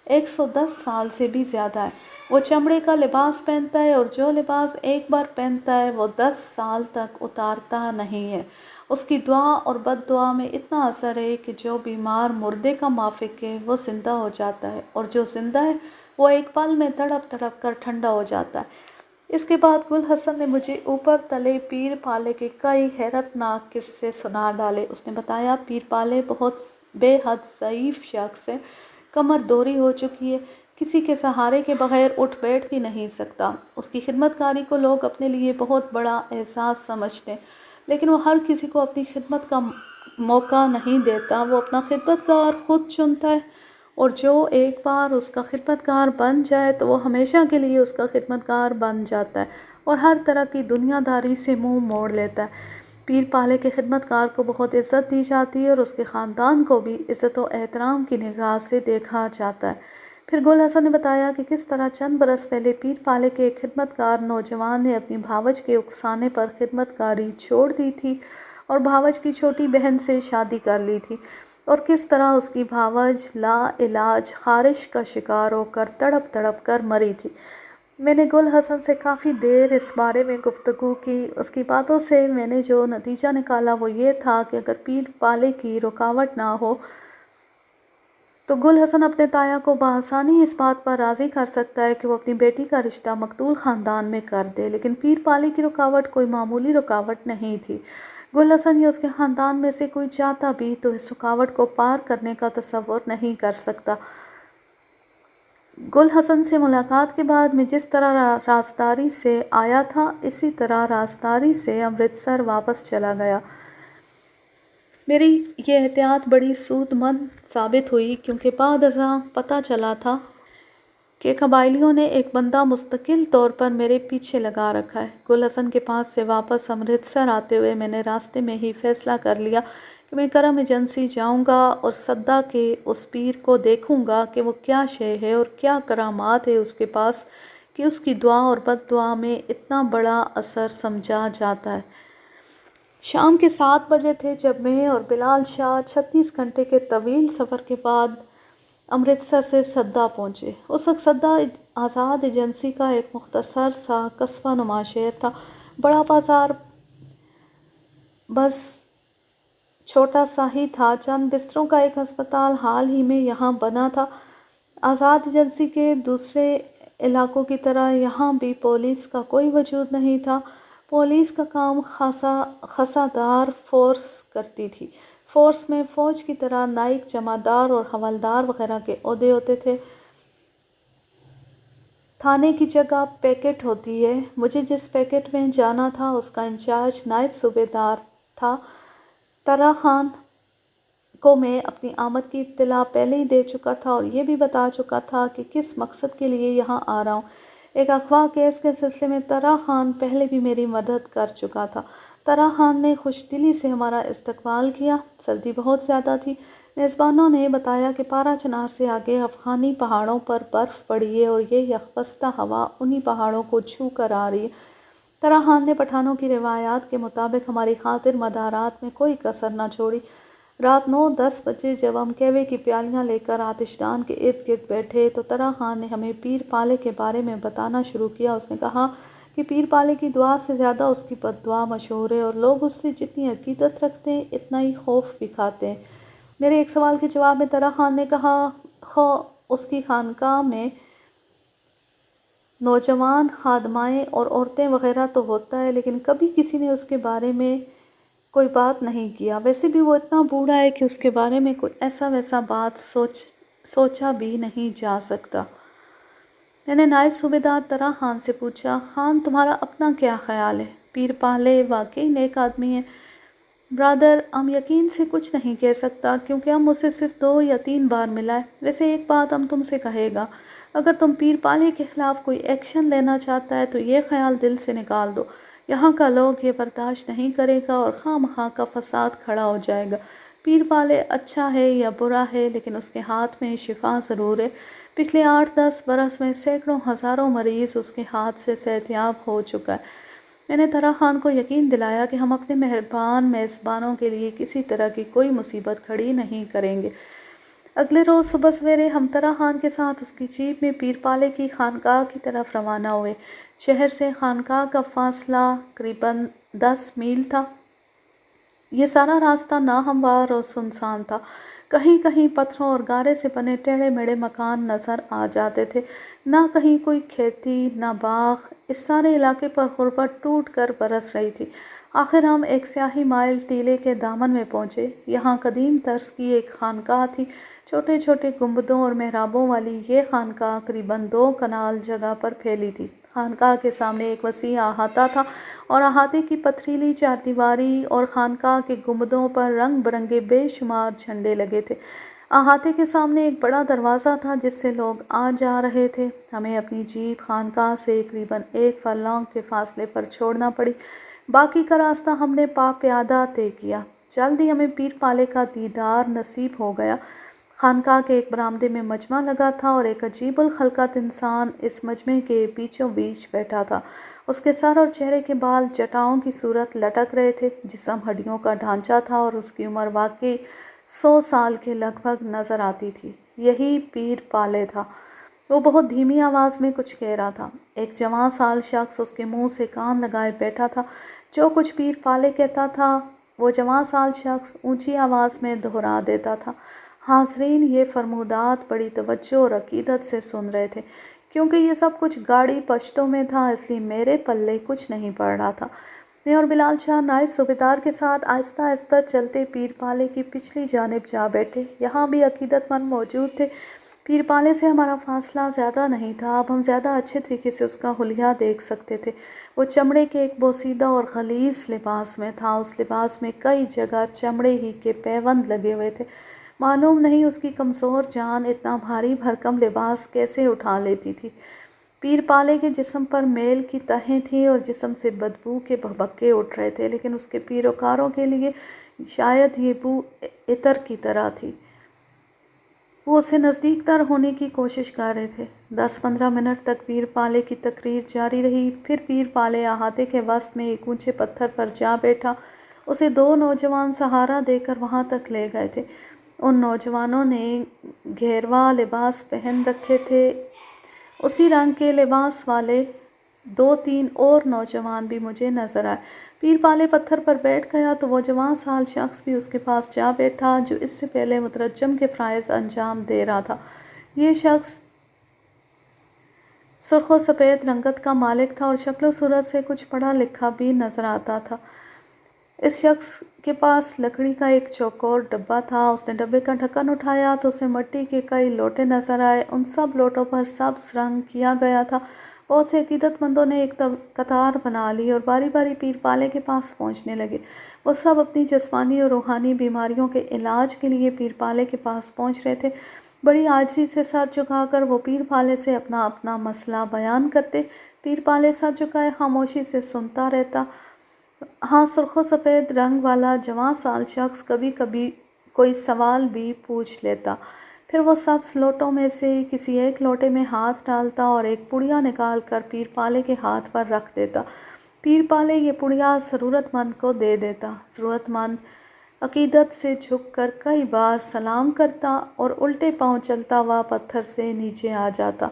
110 سال سے بھی زیادہ ہے۔ وہ چمڑے کا لباس پہنتا ہے، اور جو لباس ایک بار پہنتا ہے وہ 10 سال تک اتارتا نہیں ہے۔ اس کی دعا اور بد دعا میں اتنا اثر ہے کہ جو بیمار مردے کا مافک ہے وہ زندہ ہو جاتا ہے، اور جو زندہ ہے وہ ایک پل میں تڑپ تڑپ کر ٹھنڈا ہو جاتا ہے۔ اس کے بعد گل حسن نے مجھے اوپر تلے پیر پالے کے کئی حیرت ناک قصے سنا ڈالے۔ اس نے بتایا، پیر پالے بہت بے حد ضعیف شخص ہے، کمر دوری ہو چکی ہے، کسی کے سہارے کے بغیر اٹھ بیٹھ بھی نہیں سکتا۔ اس کی خدمت کاری کو لوگ اپنے لیے بہت بڑا اعزاز سمجھتے ہیں، لیکن وہ ہر کسی کو اپنی خدمت کا موقع نہیں دیتا۔ وہ اپنا خدمت گار خود چنتا ہے، اور جو ایک بار اس کا خدمت گار بن جائے تو وہ ہمیشہ کے لیے اس کا خدمت گار بن جاتا ہے، اور ہر طرح کی دنیا داری سے منہ موڑ لیتا ہے۔ پیر پالے کے خدمت گار کو بہت عزت دی جاتی ہے، اور اس کے خاندان کو بھی عزت و احترام کی نگاہ سے دیکھا جاتا ہے۔ پھر گل حسن نے بتایا کہ کس طرح چند برس پہلے پیر پالے کے ایک خدمت گار نوجوان نے اپنی بھاوج کے اکسانے پر خدمت گاری چھوڑ دی تھی، اور بھاوج کی چھوٹی بہن سے شادی کر لی تھی، اور کس طرح اس کی بھاوج لا علاج خارش کا شکار ہو کر تڑپ تڑپ کر مری تھی۔ میں نے گل حسن سے کافی دیر اس بارے میں گفتگو کی۔ اس کی باتوں سے میں نے جو نتیجہ نکالا وہ یہ تھا کہ اگر پیر پالے کی رکاوٹ نہ ہو تو گل حسن اپنے تایا کو بآسانی اس بات پر راضی کر سکتا ہے کہ وہ اپنی بیٹی کا رشتہ مقتول خاندان میں کر دے، لیکن پیر پالے کی رکاوٹ کوئی معمولی رکاوٹ نہیں تھی۔ گل حسن یا اس کے خاندان میں سے کوئی چاہتا بھی تو اس رکاوٹ کو پار کرنے کا تصور نہیں کر سکتا۔ گل حسن سے ملاقات کے بعد میں جس طرح رازداری سے آیا تھا اسی طرح رازداری سے امرتسر واپس چلا گیا۔ میری یہ احتیاط بڑی سود مند ثابت ہوئی، کیونکہ بعد ازاں پتہ چلا تھا کہ قبائلیوں نے ایک بندہ مستقل طور پر میرے پیچھے لگا رکھا ہے۔ گل حسن کے پاس سے واپس امرتسر آتے ہوئے میں نے راستے میں ہی فیصلہ کر لیا کہ میں کرم ایجنسی جاؤں گا اور سدا کے اس پیر کو دیکھوں گا کہ وہ کیا شے ہے اور کیا کرامات ہے اس کے پاس کہ اس کی دعا اور بد دعا میں اتنا بڑا اثر سمجھا جاتا ہے۔ شام کے 7 بجے تھے جب میں اور بلال شاہ 36 گھنٹے کے طویل سفر کے بعد امرتسر سے سدا پہنچے۔ اس وقت سدا آزاد ایجنسی کا ایک مختصر سا قصبہ نما شہر تھا۔ بڑا بازار بس چھوٹا سا ہی تھا، چند بستروں کا ایک ہسپتال حال ہی میں یہاں بنا تھا۔ آزاد ایجنسی کے دوسرے علاقوں کی طرح یہاں بھی پولیس کا کوئی وجود نہیں تھا۔ پولیس کا کام خاصا دار فورس کرتی تھی۔ فورس میں فوج کی طرح نائک، جمعدار اور حوالدار وغیرہ کے عہدے ہوتے تھے۔ تھانے کی جگہ پیکٹ ہوتی ہے۔ مجھے جس پیکٹ میں جانا تھا اس کا انچارج نائب صوبیدار تھا۔ طرح خان کو میں اپنی آمد کی اطلاع پہلے ہی دے چکا تھا اور یہ بھی بتا چکا تھا کہ کس مقصد کے لیے یہاں آ رہا ہوں۔ ایک اغوا کیس کے سلسلے میں طرح خان پہلے بھی میری مدد کر چکا تھا۔ طرح خان نے خوش دلی سے ہمارا استقبال کیا۔ سردی بہت زیادہ تھی۔ میزبانوں نے بتایا کہ پارا چنار سے آگے افغانی پہاڑوں پر برف پڑی ہے اور یہ یخبستہ ہوا انہی پہاڑوں کو چھو کر آ رہی ہے۔ طرح خان نے پٹھانوں کی روایات کے مطابق ہماری خاطر مدارات میں کوئی کسر نہ چھوڑی۔ رات 9-10 بجے جب ہم قہوے کی پیالیاں لے کر آتش دان کے ارد گرد بیٹھے تو طرح خان نے ہمیں پیر پالے کے بارے میں بتانا شروع کیا۔ اس نے کہا کہ پیر پالے کی دعا سے زیادہ اس کی بد دعا مشہور ہے اور لوگ اس سے جتنی عقیدت رکھتے ہیں اتنا ہی خوف بھی کھاتے ہیں۔ میرے ایک سوال کے جواب میں طرح خان نے کہا، اس کی خانقاہ میں نوجوان خادمائیں اور عورتیں وغیرہ تو ہوتا ہے لیکن کبھی کسی نے اس کے بارے میں کوئی بات نہیں کیا۔ ویسے بھی وہ اتنا بوڑھا ہے کہ اس کے بارے میں کوئی ایسا ویسا بات سوچا بھی نہیں جا سکتا۔ میں نے نائب صوبیدار طرح خان سے پوچھا، خان تمہارا اپنا کیا خیال ہے؟ پیر پالے واقعی نیک آدمی ہے؟ برادر، ہم یقین سے کچھ نہیں کہہ سکتا کیونکہ ہم اسے صرف 2 یا 3 بار ملا ہے۔ ویسے ایک بات ہم تم سے کہے گا، اگر تم پیر پالے کے خلاف کوئی ایکشن لینا چاہتا ہے تو یہ خیال دل سے نکال دو، یہاں کا لوگ یہ برداشت نہیں کرے گا اور خواہ مخواہ کا فساد کھڑا ہو جائے گا۔ پیر پالے اچھا ہے یا برا ہے لیکن اس کے ہاتھ میں شفا ضرور ہے۔ پچھلے 8-10 برس میں سینکڑوں ہزاروں مریض اس کے ہاتھ سے صحت یاب ہو چکا ہے۔ میں نے طرح خان کو یقین دلایا کہ ہم اپنے مہربان میزبانوں کے لیے کسی طرح کی کوئی مصیبت کھڑی نہیں کریں گے۔ اگلے روز صبح سویرے ہم طرح خان کے ساتھ اس کی جیپ میں پیر پالے کی خانقاہ کی طرف روانہ ہوئے۔ شہر سے خانقاہ کا فاصلہ قریباً 10 میل تھا۔ یہ سارا راستہ ناہموار اور سنسان تھا۔ کہیں کہیں پتھروں اور گارے سے بنے ٹیڑھے میڑھے مکان نظر آ جاتے تھے، نہ کہیں کوئی کھیتی نہ باغ۔ اس سارے علاقے پر غربت ٹوٹ کر برس رہی تھی۔ آخر ہم ایک سیاہی مائل ٹیلے کے دامن میں پہنچے۔ یہاں قدیم طرز کی ایک خانقاہ تھی۔ چھوٹے چھوٹے گنبدوں اور محرابوں والی یہ خانقاہ قریباً 2 کنال جگہ پر پھیلی تھی۔ خانقاہ کے سامنے ایک وسیع احاطہ تھا اور احاطے کی پتھریلی چاردیواری اور خانقاہ کے گنبدوں پر رنگ برنگے بے شمار جھنڈے لگے تھے۔ احاطے کے سامنے ایک بڑا دروازہ تھا جس سے لوگ آ جا رہے تھے۔ ہمیں اپنی جیپ خانقاہ سے قریباً 1 فرلانگ کے فاصلے پر چھوڑنا پڑی۔ باقی کا راستہ ہم نے پا پیادہ طے کیا۔ جلد ہی ہمیں پیر پالے کا دیدار نصیب ہو گیا۔ خانقاہ کے ایک برآمدے میں مجمع لگا تھا اور ایک عجیب الخلقت انسان اس مجمع کے بیچوں بیچ بیٹھا تھا۔ اس کے سر اور چہرے کے بال جٹاؤں کی صورت لٹک رہے تھے۔ جسم ہڈیوں کا ڈھانچہ تھا اور اس کی عمر واقعی 100 سال کے لگ بھگ نظر آتی تھی۔ یہی پیر پالے تھا۔ وہ بہت دھیمی آواز میں کچھ کہہ رہا تھا۔ ایک جوان سال شخص اس کے منہ سے کان لگائے بیٹھا تھا۔ جو کچھ پیر پالے کہتا تھا وہ جوان سال شخص اونچی آواز میں دہرا دیتا تھا۔ حاضرین یہ فرمودات بڑی توجہ اور عقیدت سے سن رہے تھے۔ کیونکہ یہ سب کچھ گاڑی پشتوں میں تھا اس لیے میرے پلے کچھ نہیں پڑ رہا تھا۔ میں اور بلال شاہ نائب صوبیدار کے ساتھ آہستہ آہستہ چلتے پیر پالے کی پچھلی جانب جا بیٹھے۔ یہاں بھی عقیدت مند موجود تھے۔ پیر پالے سے ہمارا فاصلہ زیادہ نہیں تھا۔ اب ہم زیادہ اچھے طریقے سے اس کا حلیہ دیکھ سکتے تھے۔ وہ چمڑے کے ایک بوسیدہ اور غلیظ لباس میں تھا۔ اس لباس میں کئی جگہ چمڑے ہی کے پیوند لگے ہوئے تھے۔ معلوم نہیں اس کی کمزور جان اتنا بھاری بھرکم لباس کیسے اٹھا لیتی تھی۔ پیر پالے کے جسم پر میل کی تہیں تھیں اور جسم سے بدبو کے بھبکے اٹھ رہے تھے، لیکن اس کے پیروکاروں کے لیے شاید یہ بو عطر کی طرح تھی۔ وہ اسے نزدیک تر ہونے کی کوشش کر رہے تھے۔ 10-15 منٹ تک پیر پالے کی تقریر جاری رہی۔ پھر پیر پالے احاطے کے وسط میں ایک اونچے پتھر پر جا بیٹھا۔ اسے 2 نوجوان سہارا دے کر وہاں تک لے گئے تھے۔ ان نوجوانوں نے گھیروا لباس پہن رکھے تھے۔ اسی رنگ کے لباس والے 2-3 اور نوجوان بھی مجھے نظر آئے۔ پیر پالے پتھر پر بیٹھ گیا تو وہ جوان سال شخص بھی اس کے پاس جا بیٹھا جو اس سے پہلے مترجم کے فرائض انجام دے رہا تھا۔ یہ شخص سرخ و سفید رنگت کا مالک تھا اور شکل و صورت سے کچھ پڑھا لکھا بھی نظر آتا تھا۔ اس شخص کے پاس لکڑی کا ایک چوکور ڈبہ تھا۔ اس نے ڈبے کا ڈھکن اٹھایا تو اس میں مٹی کے کئی لوٹے نظر آئے۔ ان سب لوٹوں پر سبز رنگ کیا گیا تھا۔ بہت سے عقیدت مندوں نے ایک قطار بنا لی اور باری باری پیر پالے کے پاس پہنچنے لگے۔ وہ سب اپنی جسمانی اور روحانی بیماریوں کے علاج کے لیے پیر پالے کے پاس پہنچ رہے تھے۔ بڑی عاجزی سے سر جھکا کر وہ پیر پالے سے اپنا اپنا مسئلہ بیان کرتے۔ پیر پالے سر جھکائے خاموشی سے سنتا رہتا۔ ہاں، سرخ و سفید رنگ والا جوان سال شخص کبھی کبھی کوئی سوال بھی پوچھ لیتا، پھر وہ سبز لوٹوں میں سے کسی ایک لوٹے میں ہاتھ ڈالتا اور ایک پڑیا نکال کر پیر پالے کے ہاتھ پر رکھ دیتا۔ پیر پالے یہ پڑیا ضرورت مند کو دے دیتا۔ ضرورت مند عقیدت سے جھک کر کئی بار سلام کرتا اور الٹے پاؤں چلتا ہوا پتھر سے نیچے آ جاتا۔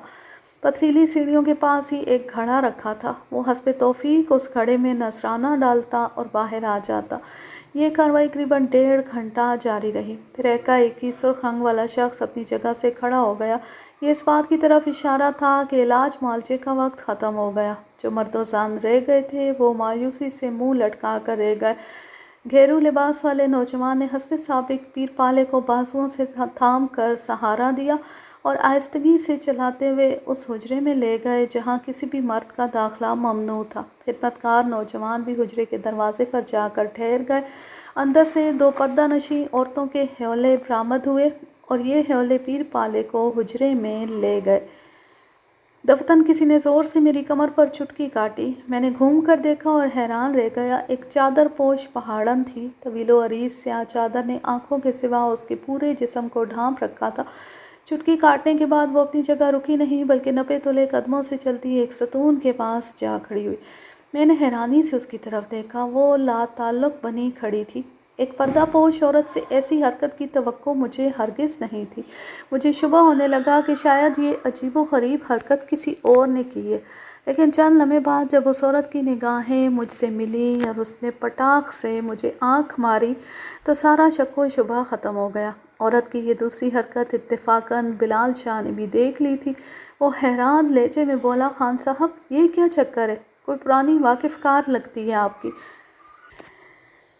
پتھریلی سیڑھیوں کے پاس ہی ایک گھڑا رکھا تھا۔ وہ حسب توفیق اس گھڑے میں نذرانہ ڈالتا اور باہر آ جاتا۔ یہ کارروائی تقریباً 1.5 گھنٹہ جاری رہی، پھر ایک سرخ رنگ والا شخص اپنی جگہ سے کھڑا ہو گیا۔ یہ اس بات کی طرف اشارہ تھا کہ علاج معالجے کا وقت ختم ہو گیا۔ جو مرد و زن رہ گئے تھے وہ مایوسی سے منہ لٹکا کر رہ گئے۔ گھیرو لباس والے نوجوان نے حسب سابق پیر پالے کو بازوؤں سے تھام کر سہارا دیا اور آہستگی سے چلاتے ہوئے اس حجرے میں لے گئے جہاں کسی بھی مرد کا داخلہ ممنوع تھا۔ خدمتگار نوجوان بھی حجرے کے دروازے پر جا کر ٹھہر گئے۔ اندر سے 2 پردہ نشیں عورتوں کے حولے برآمد ہوئے اور یہ حولے پیر پالے کو حجرے میں لے گئے۔ دفتن کسی نے زور سے میری کمر پر چٹکی کاٹی۔ میں نے گھوم کر دیکھا اور حیران رہ گیا۔ ایک چادر پوش پہاڑن تھی۔ طویل و عریض سیاہ چادر نے آنکھوں کے سوا اس کے پورے جسم کو ڈھانپ رکھا تھا۔ چٹکی کاٹنے کے بعد وہ اپنی جگہ رکی نہیں بلکہ نپے تلے قدموں سے چلتی ایک ستون کے پاس جا کھڑی ہوئی۔ میں نے حیرانی سے اس کی طرف دیکھا۔ وہ لا تعلق بنی کھڑی تھی۔ ایک پردہ پوش عورت سے ایسی حرکت کی توقع مجھے ہرگز نہیں تھی۔ مجھے شبہ ہونے لگا کہ شاید یہ عجیب و غریب حرکت کسی اور نے کی ہے، لیکن چند لمحے بعد جب اس عورت کی نگاہیں مجھ سے ملیں اور اس نے پٹاخ سے مجھے آنکھ ماری تو سارا شک و شبہ ختم ہو گیا۔ عورت کی یہ دوسری حرکت اتفاقاً بلال شاہ نے بھی دیکھ لی تھی۔ وہ حیران لہجے میں بولا، خان صاحب یہ کیا چکر ہے؟ کوئی پرانی واقف کار لگتی ہے آپ کی۔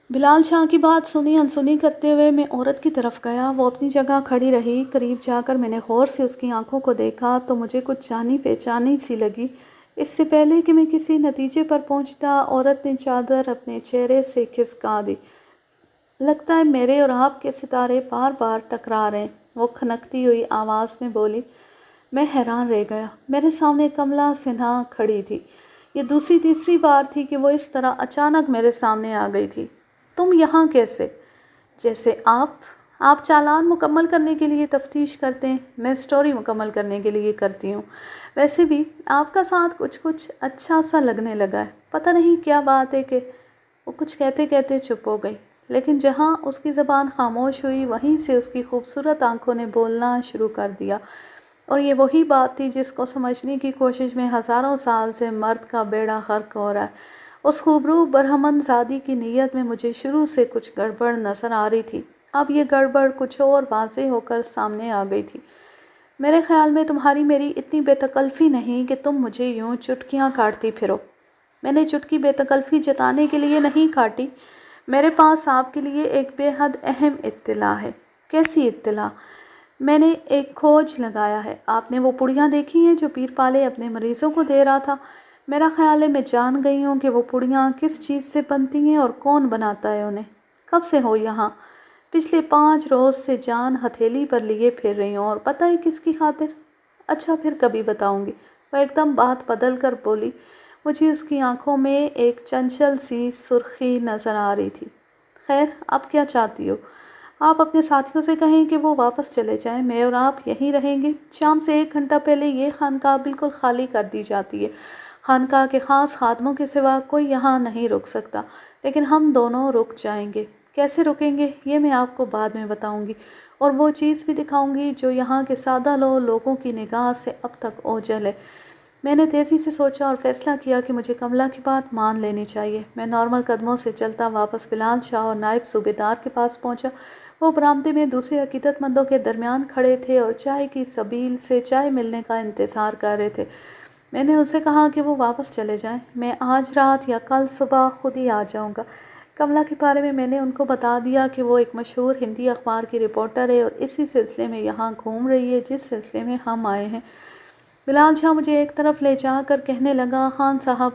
بلال شاہ کی بات سنی انسنی کرتے ہوئے میں عورت کی طرف گیا۔ وہ اپنی جگہ کھڑی رہی۔ قریب جا کر میں نے غور سے اس کی آنکھوں کو دیکھا تو مجھے کچھ جانی پہچانی سی لگی۔ اس سے پہلے کہ میں کسی نتیجے پر پہنچتا، عورت نے چادر اپنے چہرے سے کھسکا دی۔ لگتا ہے میرے اور آپ کے ستارے بار بار ٹکرا رہے ہیں، وہ کھنکتی ہوئی آواز میں بولی۔ میں حیران رہ گیا۔ میرے سامنے کملا سنہا کھڑی تھی۔ یہ دوسری تیسری بار تھی کہ وہ اس طرح اچانک میرے سامنے آ گئی تھی۔ تم یہاں کیسے؟ جیسے آپ چالان مکمل کرنے کے لیے تفتیش کرتے ہیں، میں سٹوری مکمل کرنے کے لیے کرتی ہوں۔ ویسے بھی آپ کا ساتھ کچھ اچھا سا لگنے لگا ہے۔ پتہ نہیں کیا بات ہے کہ وہ کچھ کہتے کہتے چپ ہو گئی، لیکن جہاں اس کی زبان خاموش ہوئی وہیں سے اس کی خوبصورت آنکھوں نے بولنا شروع کر دیا، اور یہ وہی بات تھی جس کو سمجھنے کی کوشش میں ہزاروں سال سے مرد کا بیڑا غرق ہو رہا ہے۔ اس خوبرو برہمن زادی کی نیت میں مجھے شروع سے کچھ گڑبڑ نظر آ رہی تھی۔ اب یہ گڑبڑ کچھ اور واضح ہو کر سامنے آ گئی تھی۔ میرے خیال میں تمہاری میری اتنی بے تکلفی نہیں کہ تم مجھے یوں چٹکیاں کاٹتی پھرو۔ میں نے چٹکی بے تکلفی جتانے کے لیے نہیں کاٹی۔ میرے پاس آپ کے لیے ایک بے حد اہم اطلاع ہے۔ کیسی اطلاع؟ میں نے ایک کھوج لگایا ہے۔ آپ نے وہ پڑیاں دیکھی ہیں جو پیر پالے اپنے مریضوں کو دے رہا تھا؟ میرا خیال ہے میں جان گئی ہوں کہ وہ پڑیاں کس چیز سے بنتی ہیں اور کون بناتا ہے انہیں۔ کب سے ہو یہاں؟ پچھلے 5 روز سے جان ہتھیلی پر لیے پھر رہی ہوں، اور پتہ ہے کس کی خاطر؟ اچھا پھر کبھی بتاؤں گی۔ وہ ایک دم بات بدل کر بولی۔ مجھے اس کی آنکھوں میں ایک چنچل سی سرخی نظر آ رہی تھی۔ خیر، اب کیا چاہتی ہو؟ آپ اپنے ساتھیوں سے کہیں کہ وہ واپس چلے جائیں، میں اور آپ یہیں رہیں گے۔ شام سے 1 گھنٹہ پہلے یہ خانقاہ بالکل خالی کر دی جاتی ہے۔ خانقاہ کے خاص خادموں کے سوا کوئی یہاں نہیں رک سکتا، لیکن ہم دونوں رک جائیں گے۔ کیسے رکیں گے یہ میں آپ کو بعد میں بتاؤں گی، اور وہ چیز بھی دکھاؤں گی جو یہاں کے سادہ لوگوں کی نگاہ سے اب تک اوجھل ہے۔ میں نے تیزی سے سوچا اور فیصلہ کیا کہ مجھے کملا کی بات مان لینی چاہیے۔ میں نارمل قدموں سے چلتا واپس بلال شاہ اور نائب صوبیدار کے پاس پہنچا۔ وہ برآمدے میں دوسرے عقیدت مندوں کے درمیان کھڑے تھے اور چائے کی سبیل سے چائے ملنے کا انتظار کر رہے تھے۔ میں نے ان سے کہا کہ وہ واپس چلے جائیں، میں آج رات یا کل صبح خود ہی آ جاؤں گا۔ کملا کے بارے میں نے ان کو بتا دیا کہ وہ ایک مشہور ہندی اخبار کی رپورٹر ہے اور اسی سلسلے میں یہاں گھوم رہی ہے جس سلسلے میں ہم آئے ہیں۔ بلال شاہ مجھے ایک طرف لے جا کر کہنے لگا، خان صاحب،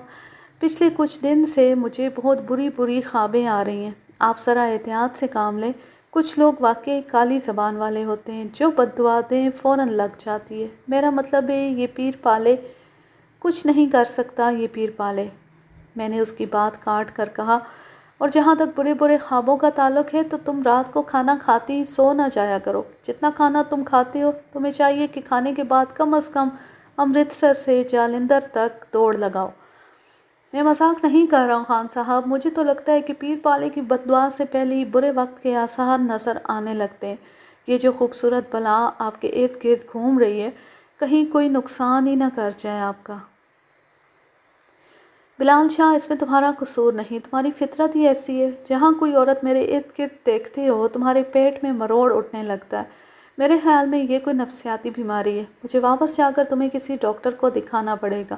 پچھلے کچھ دن سے مجھے بہت بری خوابیں آ رہی ہیں، آپ ذرا احتیاط سے کام لیں۔ کچھ لوگ واقعی کالی زبان والے ہوتے ہیں، جو بددعا دیں فوراً لگ جاتی ہے۔ میرا مطلب ہے یہ پیر پالے کچھ نہیں کر سکتا، یہ پیر پالے۔ میں نے اس کی بات کاٹ کر کہا، اور جہاں تک برے خوابوں کا تعلق ہے تو تم رات کو کھانا کھاتی سو نہ جایا کرو۔ جتنا کھانا تم کھاتے ہو تمہیں چاہیے کہ کھانے کے بعد کم از کم امرتسر سے جالندھر تک دوڑ لگاؤ۔ میں مذاق نہیں کر رہا ہوں خان صاحب، مجھے تو لگتا ہے کہ پیر پالے کی بددعا سے پہلے ہی برے وقت کے آثار نظر آنے لگتے ہیں۔ یہ جو خوبصورت بلا آپ کے ارد گرد گھوم رہی ہے، کہیں کوئی نقصان ہی نہ کر جائے آپ کا۔ بلال شاہ، اس میں تمہارا قصور نہیں، تمہاری فطرت ہی ایسی ہے۔ جہاں کوئی عورت میرے ارد گرد دیکھتے ہو تمہارے پیٹ میں مروڑ اٹھنے لگتا ہے۔ میرے خیال میں یہ کوئی نفسیاتی بیماری ہے۔ مجھے واپس جا کر تمہیں کسی ڈاکٹر کو دکھانا پڑے گا۔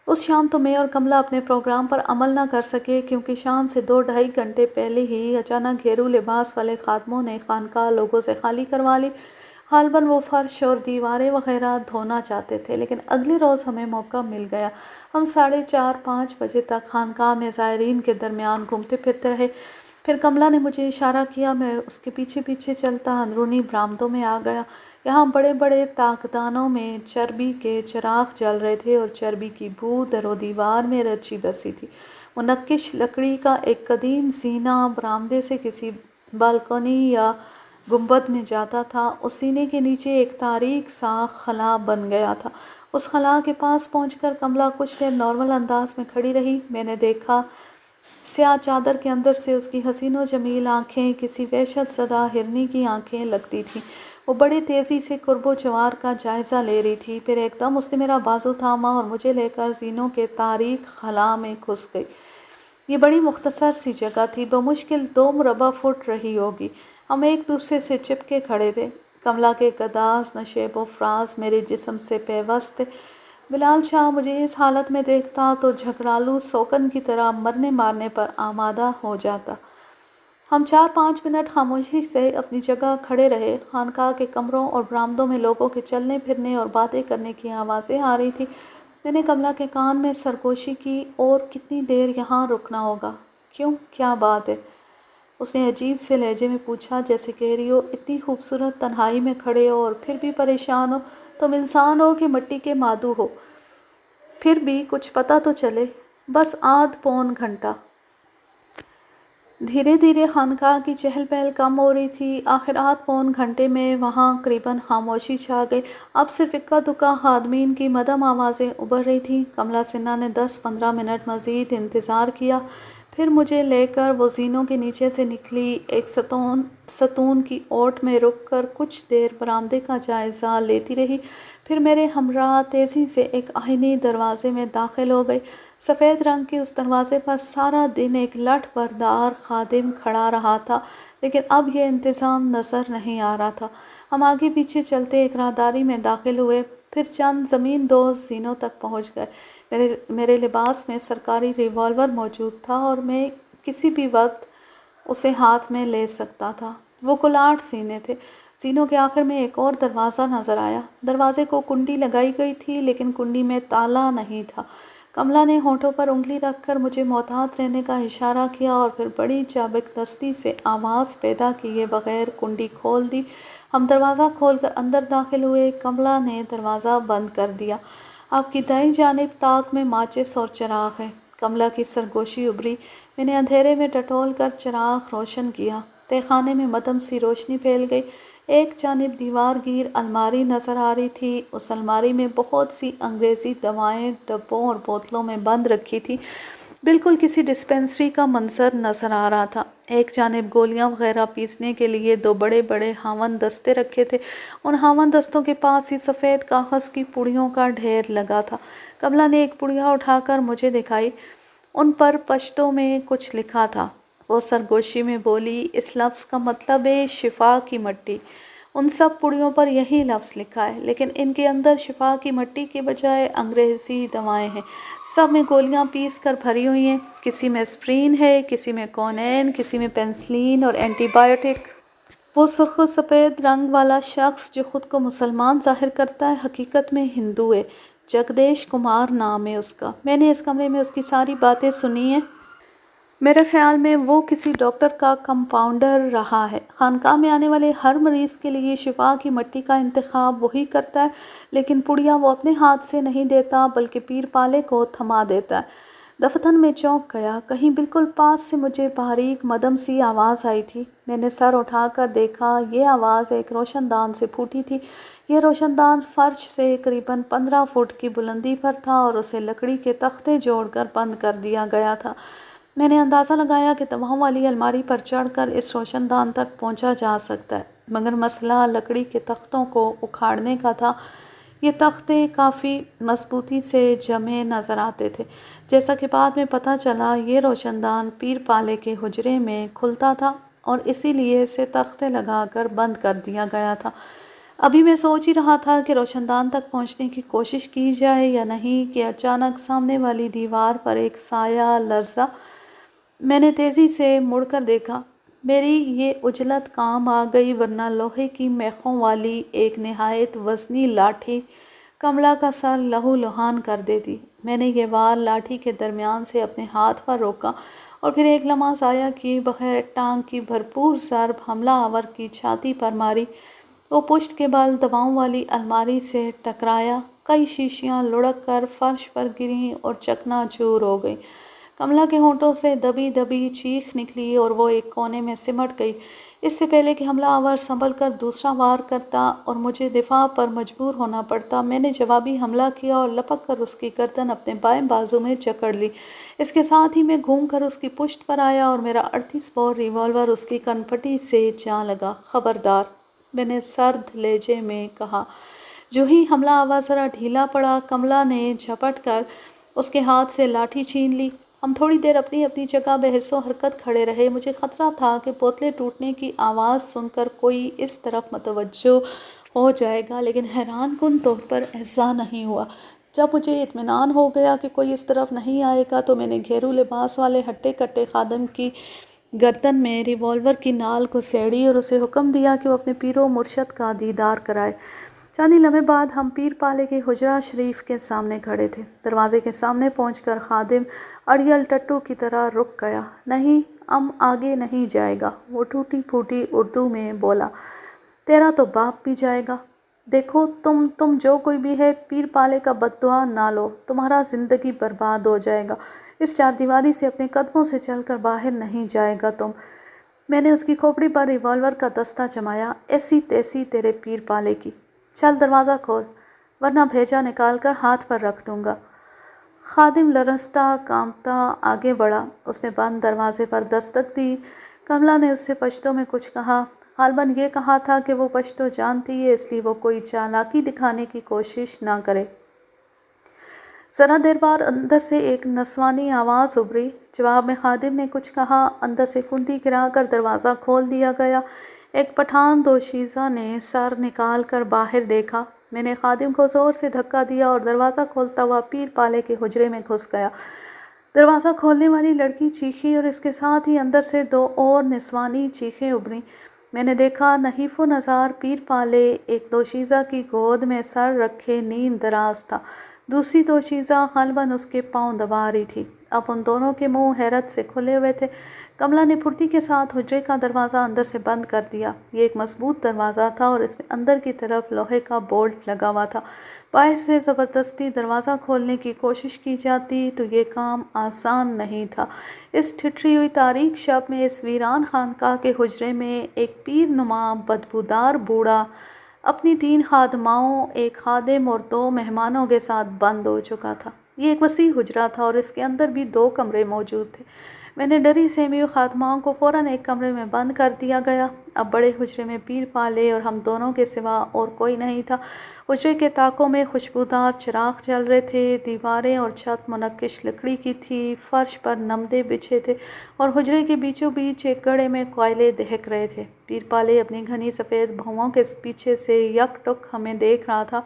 اس شام تو میں اور کملا اپنے پروگرام پر عمل نہ کر سکے کیونکہ شام سے 2-2.5 گھنٹے پہلے ہی اچانک گھیرو لباس والے خادموں نے خانقاہ لوگوں سے خالی کروا لی۔ غالباً وہ فرش اور دیواریں وغیرہ دھونا چاہتے تھے، لیکن اگلے روز ہمیں موقع مل گیا۔ ہم 4:30-5 بجے تک خانقاہ میں زائرین کے درمیان گھومتے پھرتے رہے۔ پھر کملا نے مجھے اشارہ کیا، میں اس کے پیچھے پیچھے چلتا اندرونی برآمدوں میں آ گیا۔ یہاں بڑے طاقدانوں میں چربی کے چراغ جل رہے تھے اور چربی کی بو در و دیوار میں رچی بسی تھی۔ منقش لکڑی کا ایک قدیم زینہ برآمدے سے کسی بالکنی یا گنبد میں جاتا تھا۔ اس زینے کے نیچے ایک تاریک سا خلا بن گیا تھا۔ اس خلا کے پاس پہنچ کر کملا کچھ دیر نارمل انداز میں کھڑی رہی۔ میں نے دیکھا سیاہ چادر کے اندر سے اس کی حسین و جمیل آنکھیں کسی وحشت زدہ ہرنی کی آنکھیں لگتی تھیں۔ وہ بڑی تیزی سے قرب و جوار کا جائزہ لے رہی تھی۔ پھر ایک دم اس نے میرا بازو تھاما اور مجھے لے کر زینوں کے تاریک خلا میں گھس گئی۔ یہ بڑی مختصر سی جگہ تھی، بمشکل 2 مربع فٹ رہی ہوگی۔ ہم ایک دوسرے سے چپکے کھڑے تھے۔ کملا کے گداز نشیب و فراز میرے جسم سے پیوست تھے۔ بلال شاہ مجھے اس حالت میں دیکھتا تو جھگڑالو سوکن کی طرح مرنے مارنے پر آمادہ ہو جاتا۔ ہم 4-5 منٹ خاموشی سے اپنی جگہ کھڑے رہے۔ خانقاہ کے کمروں اور برآمدوں میں لوگوں کے چلنے پھرنے اور باتیں کرنے کی آوازیں آ رہی تھیں۔ میں نے کملا کے کان میں سرگوشی کی، اور کتنی دیر یہاں رکنا ہوگا؟ کیوں، کیا بات ہے؟ اس نے عجیب سے لہجے میں پوچھا، جیسے کہہ رہی ہو اتنی خوبصورت تنہائی میں کھڑے ہو اور پھر بھی پریشان ہو، تم انسان ہو کہ مٹی کے مادو ہو؟ پھر بھی کچھ پتہ تو چلے۔ بس آدھ پون گھنٹہ۔ دھیرے دھیرے خانقاہ کی چہل پہل کم ہو رہی تھی۔ آخر آدھ پون گھنٹے میں وہاں قریباً خاموشی چھا گئی۔ اب صرف اکا دکا خادمین کی مدھم آوازیں ابھر رہی تھیں۔ کملا سنہا نے 10-15 منٹ مزید انتظار کیا، پھر مجھے لے کر وہ زینوں کے نیچے سے نکلی۔ ایک ستون کی اوٹ میں رک کر کچھ دیر برآمدے کا جائزہ لیتی رہی، پھر میرے ہمراہ تیزی سے ایک آہنی دروازے میں داخل ہو گئی۔ سفید رنگ کے اس دروازے پر سارا دن ایک لٹھ بردار خادم کھڑا رہا تھا، لیکن اب یہ انتظام نظر نہیں آ رہا تھا۔ ہم آگے پیچھے چلتے ایک راہداری میں داخل ہوئے، پھر چند زمین دوز زینوں تک پہنچ گئے۔ میرے لباس میں سرکاری ریوالور موجود تھا اور میں کسی بھی وقت اسے ہاتھ میں لے سکتا تھا۔ وہ کلاٹ زینے تھے۔ زینوں کے آخر میں ایک اور دروازہ نظر آیا۔ دروازے کو کنڈی لگائی گئی تھی، لیکن کنڈی میں تالا نہیں تھا۔ کملا نے ہونٹوں پر انگلی رکھ کر مجھے محتاط رہنے کا اشارہ کیا اور پھر بڑی چابکدستی سے آواز پیدا کیے بغیر کنڈی کھول دی۔ ہم دروازہ کھول کر اندر داخل ہوئے۔ کملا نے دروازہ بند کر دیا۔ آپ کی دائیں جانب طاق میں ماچس اور چراغ ہے۔ کملا کی سرگوشی ابھری۔ میں نے اندھیرے میں ٹٹول کر چراغ روشن کیا۔ تہہ خانے میں مدھم سی روشنی پھیل گئی۔ ایک جانب دیوار گیر الماری نظر آ رہی تھی۔ اس الماری میں بہت سی انگریزی دوائیں ڈبوں اور بوتلوں میں بند رکھی تھیں۔ بالکل کسی ڈسپنسری کا منظر نظر آ رہا تھا۔ ایک جانب گولیاں وغیرہ پیسنے کے لیے 2 بڑے بڑے ہاون دستے رکھے تھے۔ ان ہاون دستوں کے پاس ہی سفید کاغذ کی پڑیوں کا ڈھیر لگا تھا۔ کملا نے ایک پڑیا اٹھا کر مجھے دکھائی۔ ان پر پشتو میں کچھ لکھا تھا۔ وہ سرگوشی میں بولی، اس لفظ کا مطلب ہے شفا کی مٹی۔ ان سب پڑیوں پر یہی لفظ لکھا ہے، لیکن ان کے اندر شفا کی مٹی کے بجائے انگریزی دوائیں ہیں۔ سب میں گولیاں پیس کر بھری ہوئی ہیں، کسی میں اسپرین ہے، کسی میں کونین، کسی میں پینسلین اور اینٹی بائیوٹک۔ وہ سرخ و سفید رنگ والا شخص جو خود کو مسلمان ظاہر کرتا ہے، حقیقت میں ہندو ہے۔ جگدیش کمار نام ہے اس کا۔ میں نے اس کمرے میں اس کی ساری باتیں سنی ہیں۔ میرے خیال میں وہ کسی ڈاکٹر کا کمپاؤنڈر رہا ہے۔ خانقاہ میں آنے والے ہر مریض کے لیے شفا کی مٹی کا انتخاب وہی کرتا ہے، لیکن پڑیا وہ اپنے ہاتھ سے نہیں دیتا بلکہ پیر پالے کو تھما دیتا ہے۔ دفتن میں چونک گیا۔ کہیں بالکل پاس سے مجھے باریک مدھم سی آواز آئی تھی۔ میں نے سر اٹھا کر دیکھا۔ یہ آواز ایک روشن دان سے پھوٹی تھی۔ یہ روشن دان فرش سے قریباً 15 فٹ کی بلندی پر تھا اور اسے لکڑی کے تختے جوڑ کر بند کر دیا گیا تھا۔ میں نے اندازہ لگایا کہ دواؤں والی الماری پر چڑھ کر اس روشن دان تک پہنچا جا سکتا ہے، مگر مسئلہ لکڑی کے تختوں کو اکھاڑنے کا تھا۔ یہ تختے کافی مضبوطی سے جمے نظر آتے تھے۔ جیسا کہ بعد میں پتہ چلا، یہ روشن دان پیر پالے کے حجرے میں کھلتا تھا اور اسی لیے اسے تختے لگا کر بند کر دیا گیا تھا۔ ابھی میں سوچ ہی رہا تھا کہ روشن دان تک پہنچنے کی کوشش کی جائے یا نہیں کہ اچانک سامنے والی دیوار پر ایک سایہ لرزا۔ میں نے تیزی سے مڑ کر دیکھا۔ میری یہ عجلت کام آ گئی، ورنہ لوہے کی میخوں والی ایک نہایت وزنی لاٹھی کملا کا سر لہو لہان کر دیتی۔ میں نے یہ وار لاٹھی کے درمیان سے اپنے ہاتھ پر روکا اور پھر ایک لمحہ ضائع کیے بغیر ٹانگ کی بھرپور ضرب حملہ آور کی چھاتی پر ماری۔ وہ پشت کے بل دواؤں والی الماری سے ٹکرایا۔ کئی شیشیاں لڑک کر فرش پر گریں اور چکنا چور ہو گئیں۔ کملا کے ہونٹوں سے دبی دبی چیخ نکلی اور وہ ایک کونے میں سمٹ گئی۔ اس سے پہلے کہ حملہ آور سنبھل کر دوسرا وار کرتا اور مجھے دفاع پر مجبور ہونا پڑتا، میں نے جوابی حملہ کیا اور لپک کر اس کی گردن اپنے بائیں بازو میں جکڑ لی۔ اس کے ساتھ ہی میں گھوم کر اس کی پشت پر آیا اور میرا 38 بور ریوالور اس کی کنپٹی سے جا لگا۔ خبردار، میں نے سرد لہجے میں کہا۔ جو ہی حملہ آور ذرا ڈھیلا پڑا، کملا نے جھپٹ کر اس کے ہاتھ سے لاٹھی چھین لی۔ ہم تھوڑی دیر اپنی اپنی جگہ بے حس و حرکت کھڑے رہے۔ مجھے خطرہ تھا کہ بوتلیں ٹوٹنے کی آواز سن کر کوئی اس طرف متوجہ ہو جائے گا، لیکن حیران کن طور پر ایسا نہیں ہوا۔ جب مجھے اطمینان ہو گیا کہ کوئی اس طرف نہیں آئے گا تو میں نے گھیرو لباس والے ہٹے کٹے خادم کی گردن میں ریوالور کی نال کو سیڑھی اور اسے حکم دیا کہ وہ اپنے پیر و مرشد کا دیدار کرائے۔ چند لمحے بعد ہم پیر پالے کے حجرہ شریف کے سامنے کھڑے تھے۔ دروازے کے سامنے پہنچ کر خادم اڑیل ٹٹو کی طرح رک گیا۔ نہیں، اب آگے نہیں جائے گا، وہ ٹوٹی پھوٹی اردو میں بولا۔ تیرا تو باپ بھی جائے گا۔ دیکھو تم جو کوئی بھی ہے، پیر پالے کا بددعا نہ لو، تمہارا زندگی برباد ہو جائے گا۔ اس چار دیواری سے اپنے قدموں سے چل کر باہر نہیں جائے گا تم۔ میں نے اس کی کھوپڑی پر ریوالور کا دستہ جمایا۔ ایسی تیسی تیرے پیر پالے کی۔ چل دروازہ کھول، ورنہ بھیجا نکال کر ہاتھ پر رکھ دوں گا۔ خادم لرزتا کانپتا آگے بڑھا۔ اس نے بند دروازے پر دستک دی۔ کملا نے اس سے پشتو میں کچھ کہا۔ غالباً یہ کہا تھا کہ وہ پشتو جانتی ہے، اس لیے وہ کوئی چالاکی دکھانے کی کوشش نہ کرے۔ ذرا دیر بعد اندر سے ایک نسوانی آواز ابھری۔ جواب میں خادم نے کچھ کہا۔ اندر سے کنڈی گرا کر دروازہ کھول دیا گیا۔ ایک پٹھان دوشیزہ نے سر نکال کر باہر دیکھا۔ میں نے خادم کو زور سے دھکا دیا اور دروازہ کھولتا ہوا پیر پالے کے حجرے میں گھس گیا۔ دروازہ کھولنے والی لڑکی چیخی اور اس کے ساتھ ہی اندر سے 2 اور نسوانی چیخیں ابھریں۔ میں نے دیکھا نحیف و نزار پیر پالے ایک دوشیزہ کی گود میں سر رکھے نیم دراز تھا۔ دوسری دوشیزہ غالباً اس کے پاؤں دبا رہی تھی۔ اب ان دونوں کے منہ حیرت سے کھلے ہوئے تھے۔ کملا نے پھرتی کے ساتھ حجرے کا دروازہ اندر سے بند کر دیا۔ یہ ایک مضبوط دروازہ تھا اور اس میں اندر کی طرف لوہے کا بولٹ لگا ہوا تھا۔ باہر سے زبردستی دروازہ کھولنے کی کوشش کی جاتی تو یہ کام آسان نہیں تھا۔ اس ٹھٹری ہوئی تاریک شب میں اس ویران خانقاہ کے حجرے میں ایک پیر نما بدبودار بوڑھا اپنی 3 خادماؤں، ایک خادم اور 2 مہمانوں کے ساتھ بند ہو چکا تھا۔ یہ ایک وسیع حجرہ تھا اور اس کے اندر بھی 2 کمرے موجود تھے۔ میں نے ڈری سہمی خاتماؤں کو فوراً ایک کمرے میں بند کر دیا گیا۔ اب بڑے حجرے میں پیر پالے اور ہم دونوں کے سوا اور کوئی نہیں تھا۔ حجرے کے طاقوں میں خوشبودار چراغ جل رہے تھے، دیواریں اور چھت منقش لکڑی کی تھی، فرش پر نمدے بچھے تھے اور حجرے کے بیچوں بیچ ایک گڑھے میں کوئلے دہک رہے تھے۔ پیر پالے اپنی گھنی سفید بھوؤں کے پیچھے سے یک ٹک ہمیں دیکھ رہا تھا۔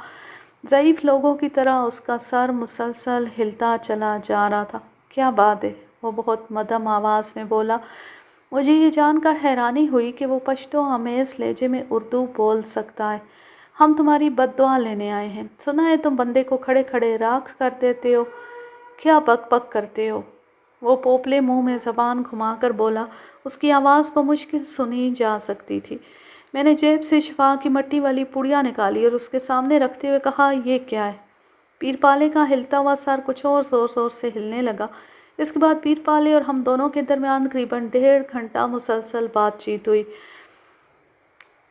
ضعیف لوگوں کی طرح اس کا سر مسلسل ہلتا چلا جا رہا تھا۔ کیا بات ہے؟ وہ بہت مدھم آواز میں بولا۔ مجھے یہ جان کر حیرانی ہوئی کہ وہ پشتو آمیز لہجے میں اردو بول سکتا ہے۔ ہم تمہاری بد دعا لینے آئے ہیں۔ سنا ہے تم بندے کو کھڑے کھڑے راکھ کر دیتے ہو۔ کیا بک بک کرتے ہو؟ وہ پوپلے منہ میں زبان گھما کر بولا۔ اس کی آواز بمشکل سنی جا سکتی تھی۔ میں نے جیب سے شفا کی مٹی والی پڑیا نکالی اور اس کے سامنے رکھتے ہوئے کہا، یہ کیا ہے؟ پیر پالے کا ہلتا ہوا سر کچھ اور زور زور سے ہلنے لگا۔ اس کے بعد پیر پالے اور ہم دونوں کے درمیان تقریباً 1.5 گھنٹہ مسلسل بات چیت ہوئی۔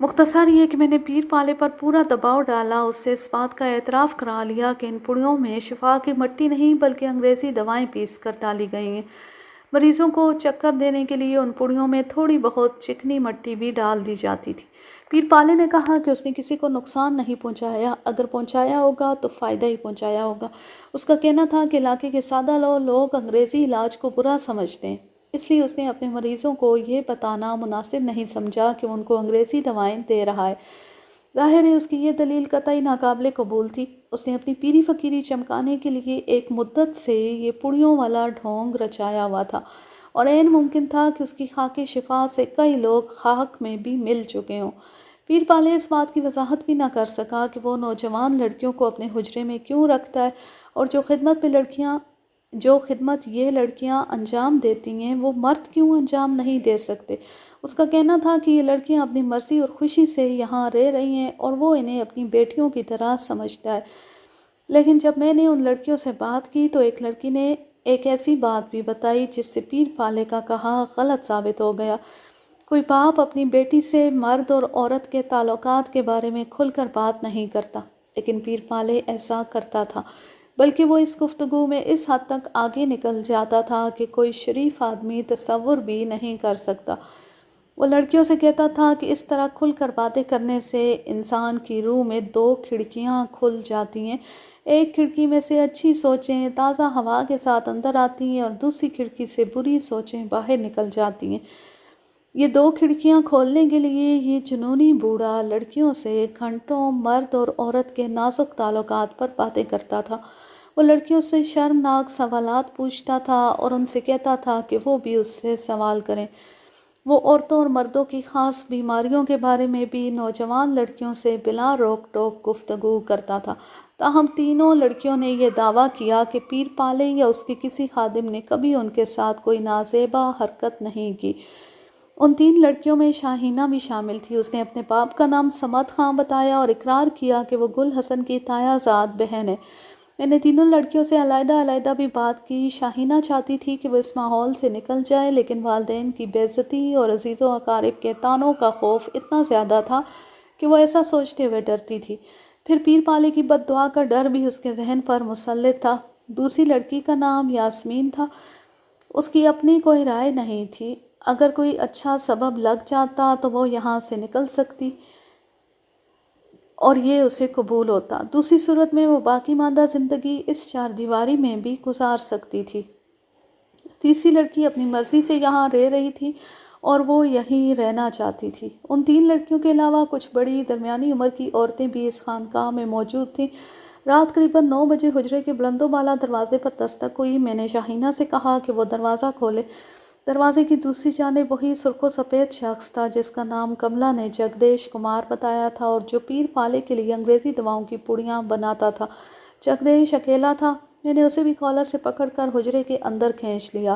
مختصر یہ کہ میں نے پیر پالے پر پورا دباؤ ڈالا، اس سے اس بات کا اعتراف کرا لیا کہ ان پڑیوں میں شفا کی مٹی نہیں بلکہ انگریزی دوائیں پیس کر ڈالی گئی ہیں۔ مریضوں کو چکر دینے کے لیے ان پڑیوں میں تھوڑی بہت چکنی مٹی بھی ڈال دی جاتی تھی۔ پیر پالے نے کہا کہ اس نے کسی کو نقصان نہیں پہنچایا، اگر پہنچایا ہوگا تو فائدہ ہی پہنچایا ہوگا۔ اس کا کہنا تھا کہ علاقے کے سادہ لوگ انگریزی علاج کو برا سمجھتے ہیں، اس لیے اس نے اپنے مریضوں کو یہ بتانا مناسب نہیں سمجھا کہ ان کو انگریزی دوائیں دے رہا ہے۔ ظاہر ہے اس کی یہ دلیل قطعی ناقابل قبول تھی۔ اس نے اپنی پیری فقیری چمکانے کے لیے ایک مدت سے یہ پڑیوں والا ڈھونگ رچایا ہوا تھا اور عین ممکن تھا کہ اس کی خاک شفا سے کئی لوگ خاک میں بھی مل چکے ہوں۔ پیر پالے اس بات کی وضاحت بھی نہ کر سکا کہ وہ نوجوان لڑکیوں کو اپنے حجرے میں کیوں رکھتا ہے اور جو خدمت یہ لڑکیاں انجام دیتی ہیں وہ مرد کیوں انجام نہیں دے سکتے۔ اس کا کہنا تھا کہ یہ لڑکیاں اپنی مرضی اور خوشی سے یہاں رہ رہی ہیں اور وہ انہیں اپنی بیٹیوں کی طرح سمجھتا ہے۔ لیکن جب میں نے ان لڑکیوں سے بات کی تو ایک لڑکی نے ایک ایسی بات بھی بتائی جس سے پیر پالے کا کہا غلط ثابت ہو گیا۔ کوئی باپ اپنی بیٹی سے مرد اور عورت کے تعلقات کے بارے میں کھل کر بات نہیں کرتا، لیکن پیر پالے ایسا کرتا تھا، بلکہ وہ اس گفتگو میں اس حد تک آگے نکل جاتا تھا کہ کوئی شریف آدمی تصور بھی نہیں کر سکتا۔ وہ لڑکیوں سے کہتا تھا کہ اس طرح کھل کر باتیں کرنے سے انسان کی روح میں 2 کھڑکیاں کھل جاتی ہیں، ایک کھڑکی میں سے اچھی سوچیں تازہ ہوا کے ساتھ اندر آتی ہیں اور دوسری کھڑکی سے بری سوچیں باہر نکل جاتی ہیں۔ یہ 2 کھڑکیاں کھولنے کے لیے یہ جنونی بوڑھا لڑکیوں سے گھنٹوں مرد اور عورت کے نازک تعلقات پر باتیں کرتا تھا۔ وہ لڑکیوں سے شرمناک سوالات پوچھتا تھا اور ان سے کہتا تھا کہ وہ بھی اس سے سوال کریں۔ وہ عورتوں اور مردوں کی خاص بیماریوں کے بارے میں بھی نوجوان لڑکیوں سے بلا روک ٹوک گفتگو کرتا تھا۔ تاہم تینوں لڑکیوں نے یہ دعویٰ کیا کہ پیر پالے یا اس کے کسی خادم نے کبھی ان کے ساتھ کوئی نازیبا حرکت نہیں کی۔ ان 3 لڑکیوں میں شاہینہ بھی شامل تھی۔ اس نے اپنے باپ کا نام صمد خان بتایا اور اقرار کیا کہ وہ گل حسن کی تایا زاد بہن ہے۔ میں نے تینوں لڑکیوں سے علیحدہ علیحدہ بھی بات کی۔ شاہینہ چاہتی تھی کہ وہ اس ماحول سے نکل جائے، لیکن والدین کی بے عزتی اور عزیز و اقارب کے طعنوں کا خوف اتنا زیادہ تھا کہ وہ ایسا سوچتے ہوئے ڈرتی تھی۔ پھر پیر پالے کی بد دعا کا ڈر بھی اس کے ذہن پر مسلط تھا۔ دوسری لڑکی کا نام یاسمین تھا۔ اس کی اپنی کوئی رائے نہیں تھی۔ اگر کوئی اچھا سبب لگ جاتا تو وہ یہاں سے نکل سکتی اور یہ اسے قبول ہوتا، دوسری صورت میں وہ باقی ماندہ زندگی اس 4 دیواری میں بھی گزار سکتی تھی۔ تیسری لڑکی اپنی مرضی سے یہاں رہ رہی تھی اور وہ یہیں رہنا چاہتی تھی۔ ان 3 لڑکیوں کے علاوہ کچھ بڑی درمیانی عمر کی عورتیں بھی اس خانقاہ میں موجود تھیں۔ رات قریباً 9 بجے حجرے کے بلند و بالا دروازے پر دستک ہوئی۔ میں نے شاہینہ سے کہا کہ وہ دروازہ کھولے۔ دروازے کی دوسری جانب وہی سرخ و سفید شخص تھا جس کا نام کملا نے جگدیش کمار بتایا تھا اور جو پیر پالے کے لیے انگریزی دواؤں کی پڑیاں بناتا تھا۔ جگدیش اکیلا تھا۔ میں نے اسے بھی کالر سے پکڑ کر حجرے کے اندر کھینچ لیا۔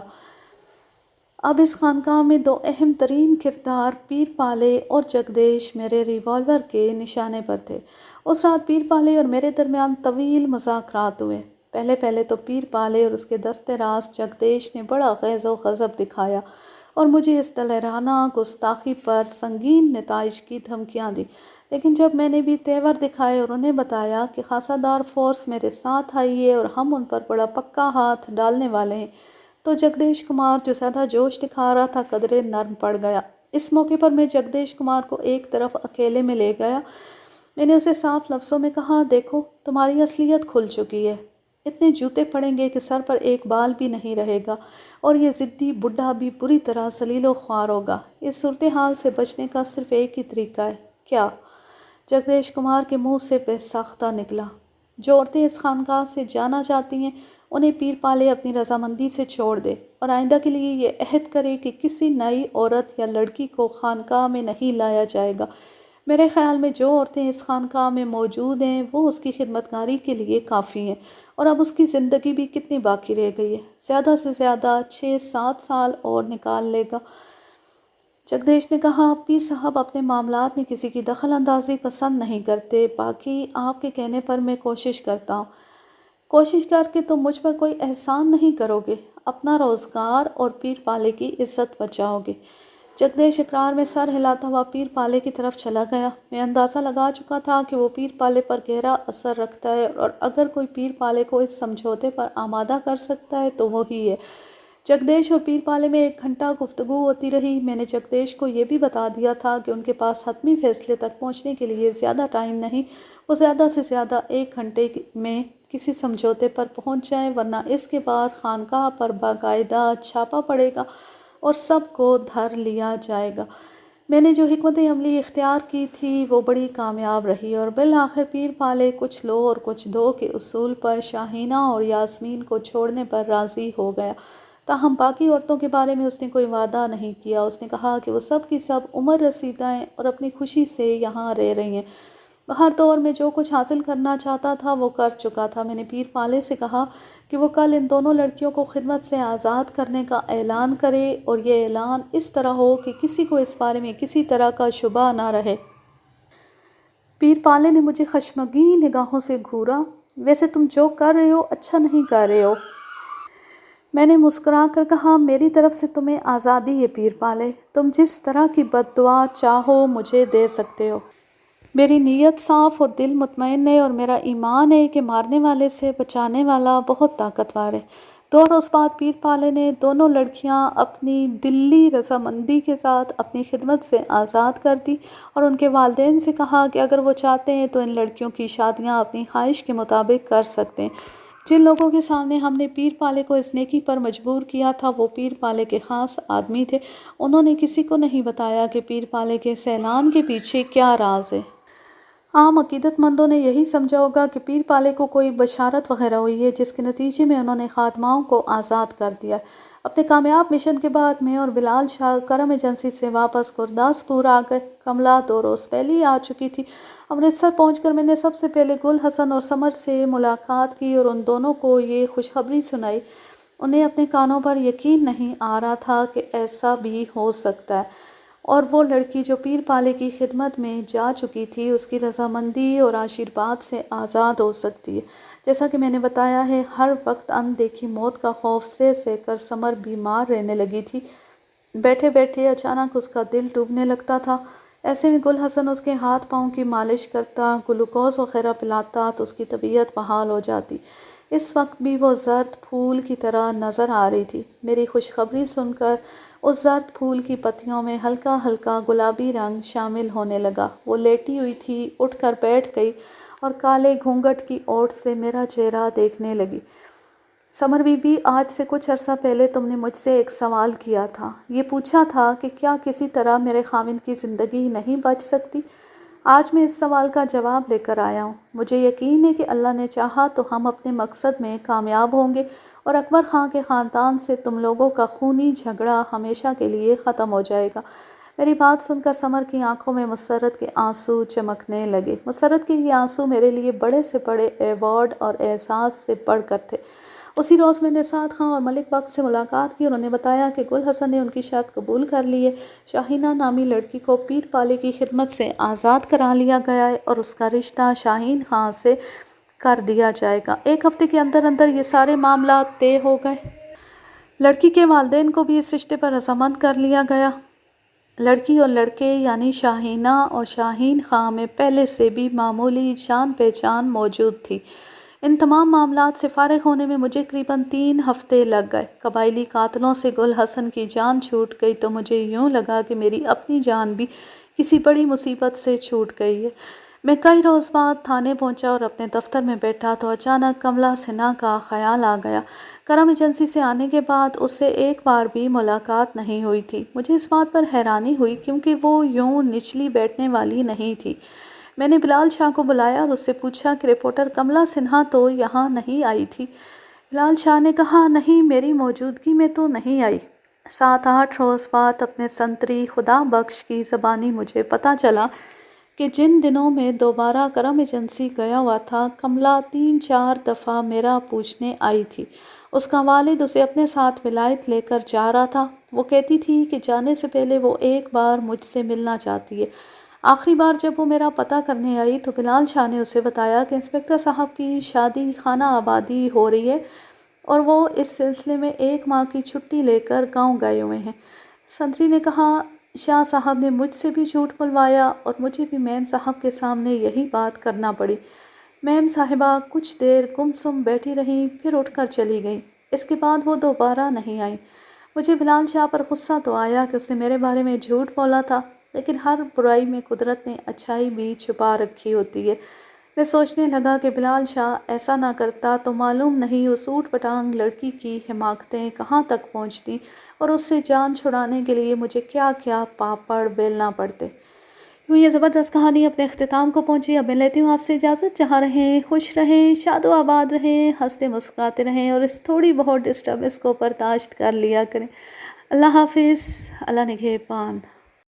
اب اس خانقاہ میں 2 اہم ترین کردار پیر پالے اور جگدیش میرے ریوالور کے نشانے پر تھے۔ اس رات پیر پالے اور میرے درمیان طویل مذاکرات ہوئے۔ پہلے تو پیر پالے اور اس کے دست راست جگدیش نے بڑا غیظ و غضب دکھایا اور مجھے اس دلیرانہ گستاخی پر سنگین نتائج کی دھمکیاں دی، لیکن جب میں نے بھی تیور دکھائے اور انہیں بتایا کہ خاصہ دار فورس میرے ساتھ آئی ہے اور ہم ان پر بڑا پکا ہاتھ ڈالنے والے ہیں، تو جگدیش کمار جو زیادہ جوش دکھا رہا تھا قدرے نرم پڑ گیا۔ اس موقع پر میں جگدیش کمار کو ایک طرف اکیلے میں لے گیا۔ میں نے اسے صاف لفظوں میں کہا، دیکھو تمہاری اصلیت کھل چکی ہے، اتنے جوتے پڑیں گے کہ سر پر ایک بال بھی نہیں رہے گا، اور یہ ضدی بڈھا بھی بری طرح ذلیل و خوار ہوگا۔ اس صورتحال سے بچنے کا صرف ایک ہی طریقہ ہے۔ کیا؟ جگدیش کمار کے منہ سے بے ساختہ نکلا۔ جو عورتیں اس خانقاہ سے جانا چاہتی ہیں انہیں پیر پالے اپنی رضامندی سے چھوڑ دے، اور آئندہ کے لیے یہ عہد کرے کہ کسی نئی عورت یا لڑکی کو خانقاہ میں نہیں لایا جائے گا۔ میرے خیال میں جو عورتیں اس خانقاہ میں موجود ہیں وہ اس کی خدمتگاری کے لیے کافی ہیں، اور اب اس کی زندگی بھی کتنی باقی رہ گئی ہے، زیادہ سے زیادہ 6-7 سال اور نکال لے گا۔ جگدیش نے کہا، پیر صاحب اپنے معاملات میں کسی کی دخل اندازی پسند نہیں کرتے، باقی آپ کے کہنے پر میں کوشش کرتا ہوں۔ کوشش کر کے تم مجھ پر کوئی احسان نہیں کرو گے، اپنا روزگار اور پیر پالے کی عزت بچاؤ گے۔ جگدیش اقرار میں سر ہلاتا ہوا پیر پالے کی طرف چلا گیا۔ میں اندازہ لگا چکا تھا کہ وہ پیر پالے پر گہرا اثر رکھتا ہے، اور اگر کوئی پیر پالے کو اس سمجھوتے پر آمادہ کر سکتا ہے تو وہی ہے۔ جگدیش اور پیر پالے میں 1 گھنٹہ گفتگو ہوتی رہی۔ میں نے جگدیش کو یہ بھی بتا دیا تھا کہ ان کے پاس حتمی فیصلے تک پہنچنے کے لیے زیادہ ٹائم نہیں، وہ زیادہ سے زیادہ 1 گھنٹے میں کسی سمجھوتے پر پہنچ جائیں، ورنہ اس کے بعد خانقاہ پر باقاعدہ چھاپا پڑے گا اور سب کو دھر لیا جائے گا۔ میں نے جو حکمت عملی اختیار کی تھی وہ بڑی کامیاب رہی، اور بالآخر پیر پالے کچھ لو اور کچھ دو کے اصول پر شاہینہ اور یاسمین کو چھوڑنے پر راضی ہو گیا۔ تاہم باقی عورتوں کے بارے میں اس نے کوئی وعدہ نہیں کیا۔ اس نے کہا کہ وہ سب کی سب عمر رسیدہ ہیں اور اپنی خوشی سے یہاں رہ رہی ہیں۔ ہر دور میں جو کچھ حاصل کرنا چاہتا تھا وہ کر چکا تھا۔ میں نے پیر پالے سے کہا کہ وہ کل ان دونوں لڑکیوں کو خدمت سے آزاد کرنے کا اعلان کرے، اور یہ اعلان اس طرح ہو کہ کسی کو اس بارے میں کسی طرح کا شبہ نہ رہے۔ پیر پالے نے مجھے خشمگین نگاہوں سے گھورا۔ ویسے تم جو کر رہے ہو اچھا نہیں کر رہے ہو۔ میں نے مسکرا کر کہا، میری طرف سے تمہیں آزادی ہے پیر پالے، تم جس طرح کی بد دعا چاہو مجھے دے سکتے ہو۔ میری نیت صاف اور دل مطمئن ہے، اور میرا ایمان ہے کہ مارنے والے سے بچانے والا بہت طاقتور ہے۔ 2 روز بعد پیر پالے نے دونوں لڑکیاں اپنی دلی رضامندی کے ساتھ اپنی خدمت سے آزاد کر دی، اور ان کے والدین سے کہا کہ اگر وہ چاہتے ہیں تو ان لڑکیوں کی شادیاں اپنی خواہش کے مطابق کر سکتے ہیں۔ جن لوگوں کے سامنے ہم نے پیر پالے کو اس نیکی پر مجبور کیا تھا وہ پیر پالے کے خاص آدمی تھے۔ انہوں نے کسی کو نہیں بتایا کہ پیر پالے کے اس اعلان کے پیچھے کیا راز ہے۔ عام عقیدت مندوں نے یہی سمجھا ہوگا کہ پیر پالے کو کوئی بشارت وغیرہ ہوئی ہے، جس کے نتیجے میں انہوں نے خادماؤں کو آزاد کر دیا۔ اپنے کامیاب مشن کے بعد میں اور بلال شاہ کرم ایجنسی سے واپس گرداسپور آ گئے۔ کملا 2 روز پہلے ہی آ چکی تھی۔ امرتسر پہنچ کر میں نے سب سے پہلے گل حسن اور سمر سے ملاقات کی اور ان دونوں کو یہ خوشخبری سنائی۔ انہیں اپنے کانوں پر یقین نہیں آ رہا تھا کہ ایسا بھی ہو سکتا ہے، اور وہ لڑکی جو پیر پالے کی خدمت میں جا چکی تھی اس کی رضامندی اور آشیرواد سے آزاد ہو سکتی ہے۔ جیسا کہ میں نے بتایا ہے، ہر وقت اندیکھی موت کا خوف سہ سہ کر سمر بیمار رہنے لگی تھی۔ بیٹھے بیٹھے اچانک اس کا دل ڈوبنے لگتا تھا۔ ایسے میں گل حسن اس کے ہاتھ پاؤں کی مالش کرتا، گلوکوز وغیرہ پلاتا تو اس کی طبیعت بحال ہو جاتی۔ اس وقت بھی وہ زرد پھول کی طرح نظر آ رہی تھی۔ میری خوشخبری سن کر اس زرد پھول کی پتیوں میں ہلکا ہلکا گلابی رنگ شامل ہونے لگا۔ وہ لیٹی ہوئی تھی، اٹھ کر بیٹھ گئی اور کالے گھونگھٹ کی اوٹ سے میرا چہرہ دیکھنے لگی۔ سمر بی بی، آج سے کچھ عرصہ پہلے تم نے مجھ سے ایک سوال کیا تھا۔ یہ پوچھا تھا کہ کیا کسی طرح میرے خاوند کی زندگی نہیں بچ سکتی؟ آج میں اس سوال کا جواب لے کر آیا ہوں۔ مجھے یقین ہے کہ اللہ نے چاہا تو ہم اپنے مقصد میں کامیاب ہوں گے، اور اکبر خاں کے خاندان سے تم لوگوں کا خونی جھگڑا ہمیشہ کے لیے ختم ہو جائے گا۔ میری بات سن کر سمر کی آنکھوں میں مسرت کے آنسو چمکنے لگے۔ مسرت کے یہ آنسو میرے لیے بڑے سے بڑے ایوارڈ اور اعزاز سے بڑھ کر تھے۔ اسی روز میں نے سعد خاں اور ملک بخش سے ملاقات کی اور انہیں بتایا کہ گل حسن نے ان کی شرط قبول کر لی ہے۔ شاہینہ نامی لڑکی کو پیر پالے کی خدمت سے آزاد کرا لیا گیا ہے، اور اس کا رشتہ شاہین خاں سے کر دیا جائے گا۔ 1 ہفتے کے اندر اندر یہ سارے معاملات طے ہو گئے۔ لڑکی کے والدین کو بھی اس رشتے پر رضامند کر لیا گیا۔ لڑکی اور لڑکے یعنی شاہینہ اور شاہین خاں میں پہلے سے بھی معمولی جان پہچان موجود تھی۔ ان تمام معاملات سے فارغ ہونے میں مجھے قریباً 3 ہفتے لگ گئے۔ قبائلی قاتلوں سے گل حسن کی جان چھوٹ گئی تو مجھے یوں لگا کہ میری اپنی جان بھی کسی بڑی مصیبت سے چھوٹ گئی ہے۔ میں کئی روز بعد تھانے پہنچا اور اپنے دفتر میں بیٹھا تو اچانک کملا سنہا کا خیال آ گیا۔ کرم ایجنسی سے آنے کے بعد اس سے ایک بار بھی ملاقات نہیں ہوئی تھی۔ مجھے اس بات پر حیرانی ہوئی کیونکہ وہ یوں نچلی بیٹھنے والی نہیں تھی۔ میں نے بلال شاہ کو بلایا اور اس سے پوچھا کہ رپورٹر کملا سنہا تو یہاں نہیں آئی تھی۔ بلال شاہ نے کہا، نہیں، میری موجودگی میں تو نہیں آئی۔ 7-8 روز بعد اپنے سنتری خدا بخش کی زبانی مجھے پتہ چلا کہ جن دنوں میں دوبارہ کرم ایجنسی گیا ہوا تھا، کملا 3-4 دفعہ میرا پوچھنے آئی تھی۔ اس کا والد اسے اپنے ساتھ ولایت لے کر جا رہا تھا۔ وہ کہتی تھی کہ جانے سے پہلے وہ ایک بار مجھ سے ملنا چاہتی ہے۔ آخری بار جب وہ میرا پتہ کرنے آئی تو بلال شاہ نے اسے بتایا کہ انسپکٹر صاحب کی شادی خانہ آبادی ہو رہی ہے اور وہ اس سلسلے میں 1 ماہ کی چھٹی لے کر گاؤں گئے ہوئے ہیں۔ سنتری نے کہا، شاہ صاحب نے مجھ سے بھی جھوٹ بلوایا اور مجھے بھی میم صاحب کے سامنے یہی بات کرنا پڑی۔ میم صاحبہ کچھ دیر گم سم بیٹھی رہیں، پھر اٹھ کر چلی گئیں۔ اس کے بعد وہ دوبارہ نہیں آئیں۔ مجھے بلال شاہ پر غصہ تو آیا کہ اس نے میرے بارے میں جھوٹ بولا تھا، لیکن ہر برائی میں قدرت نے اچھائی بھی چھپا رکھی ہوتی ہے۔ میں سوچنے لگا کہ بلال شاہ ایسا نہ کرتا تو معلوم نہیں اس اوٹ پٹانگ لڑکی کی حماقتیں کہاں تک پہنچتی اور اس سے جان چھڑانے کے لیے مجھے کیا کیا پاپڑ بیلنا پڑتے۔ یوں یہ زبردست کہانی اپنے اختتام کو پہنچی۔ اب میں لیتی ہوں آپ سے اجازت۔ جہاں رہیں خوش رہیں، شاد و آباد رہیں، ہنستے مسکراتے رہیں اور اس تھوڑی بہت ڈسٹربنس کو برداشت کر لیا کریں۔ اللہ حافظ، اللہ نگہبان۔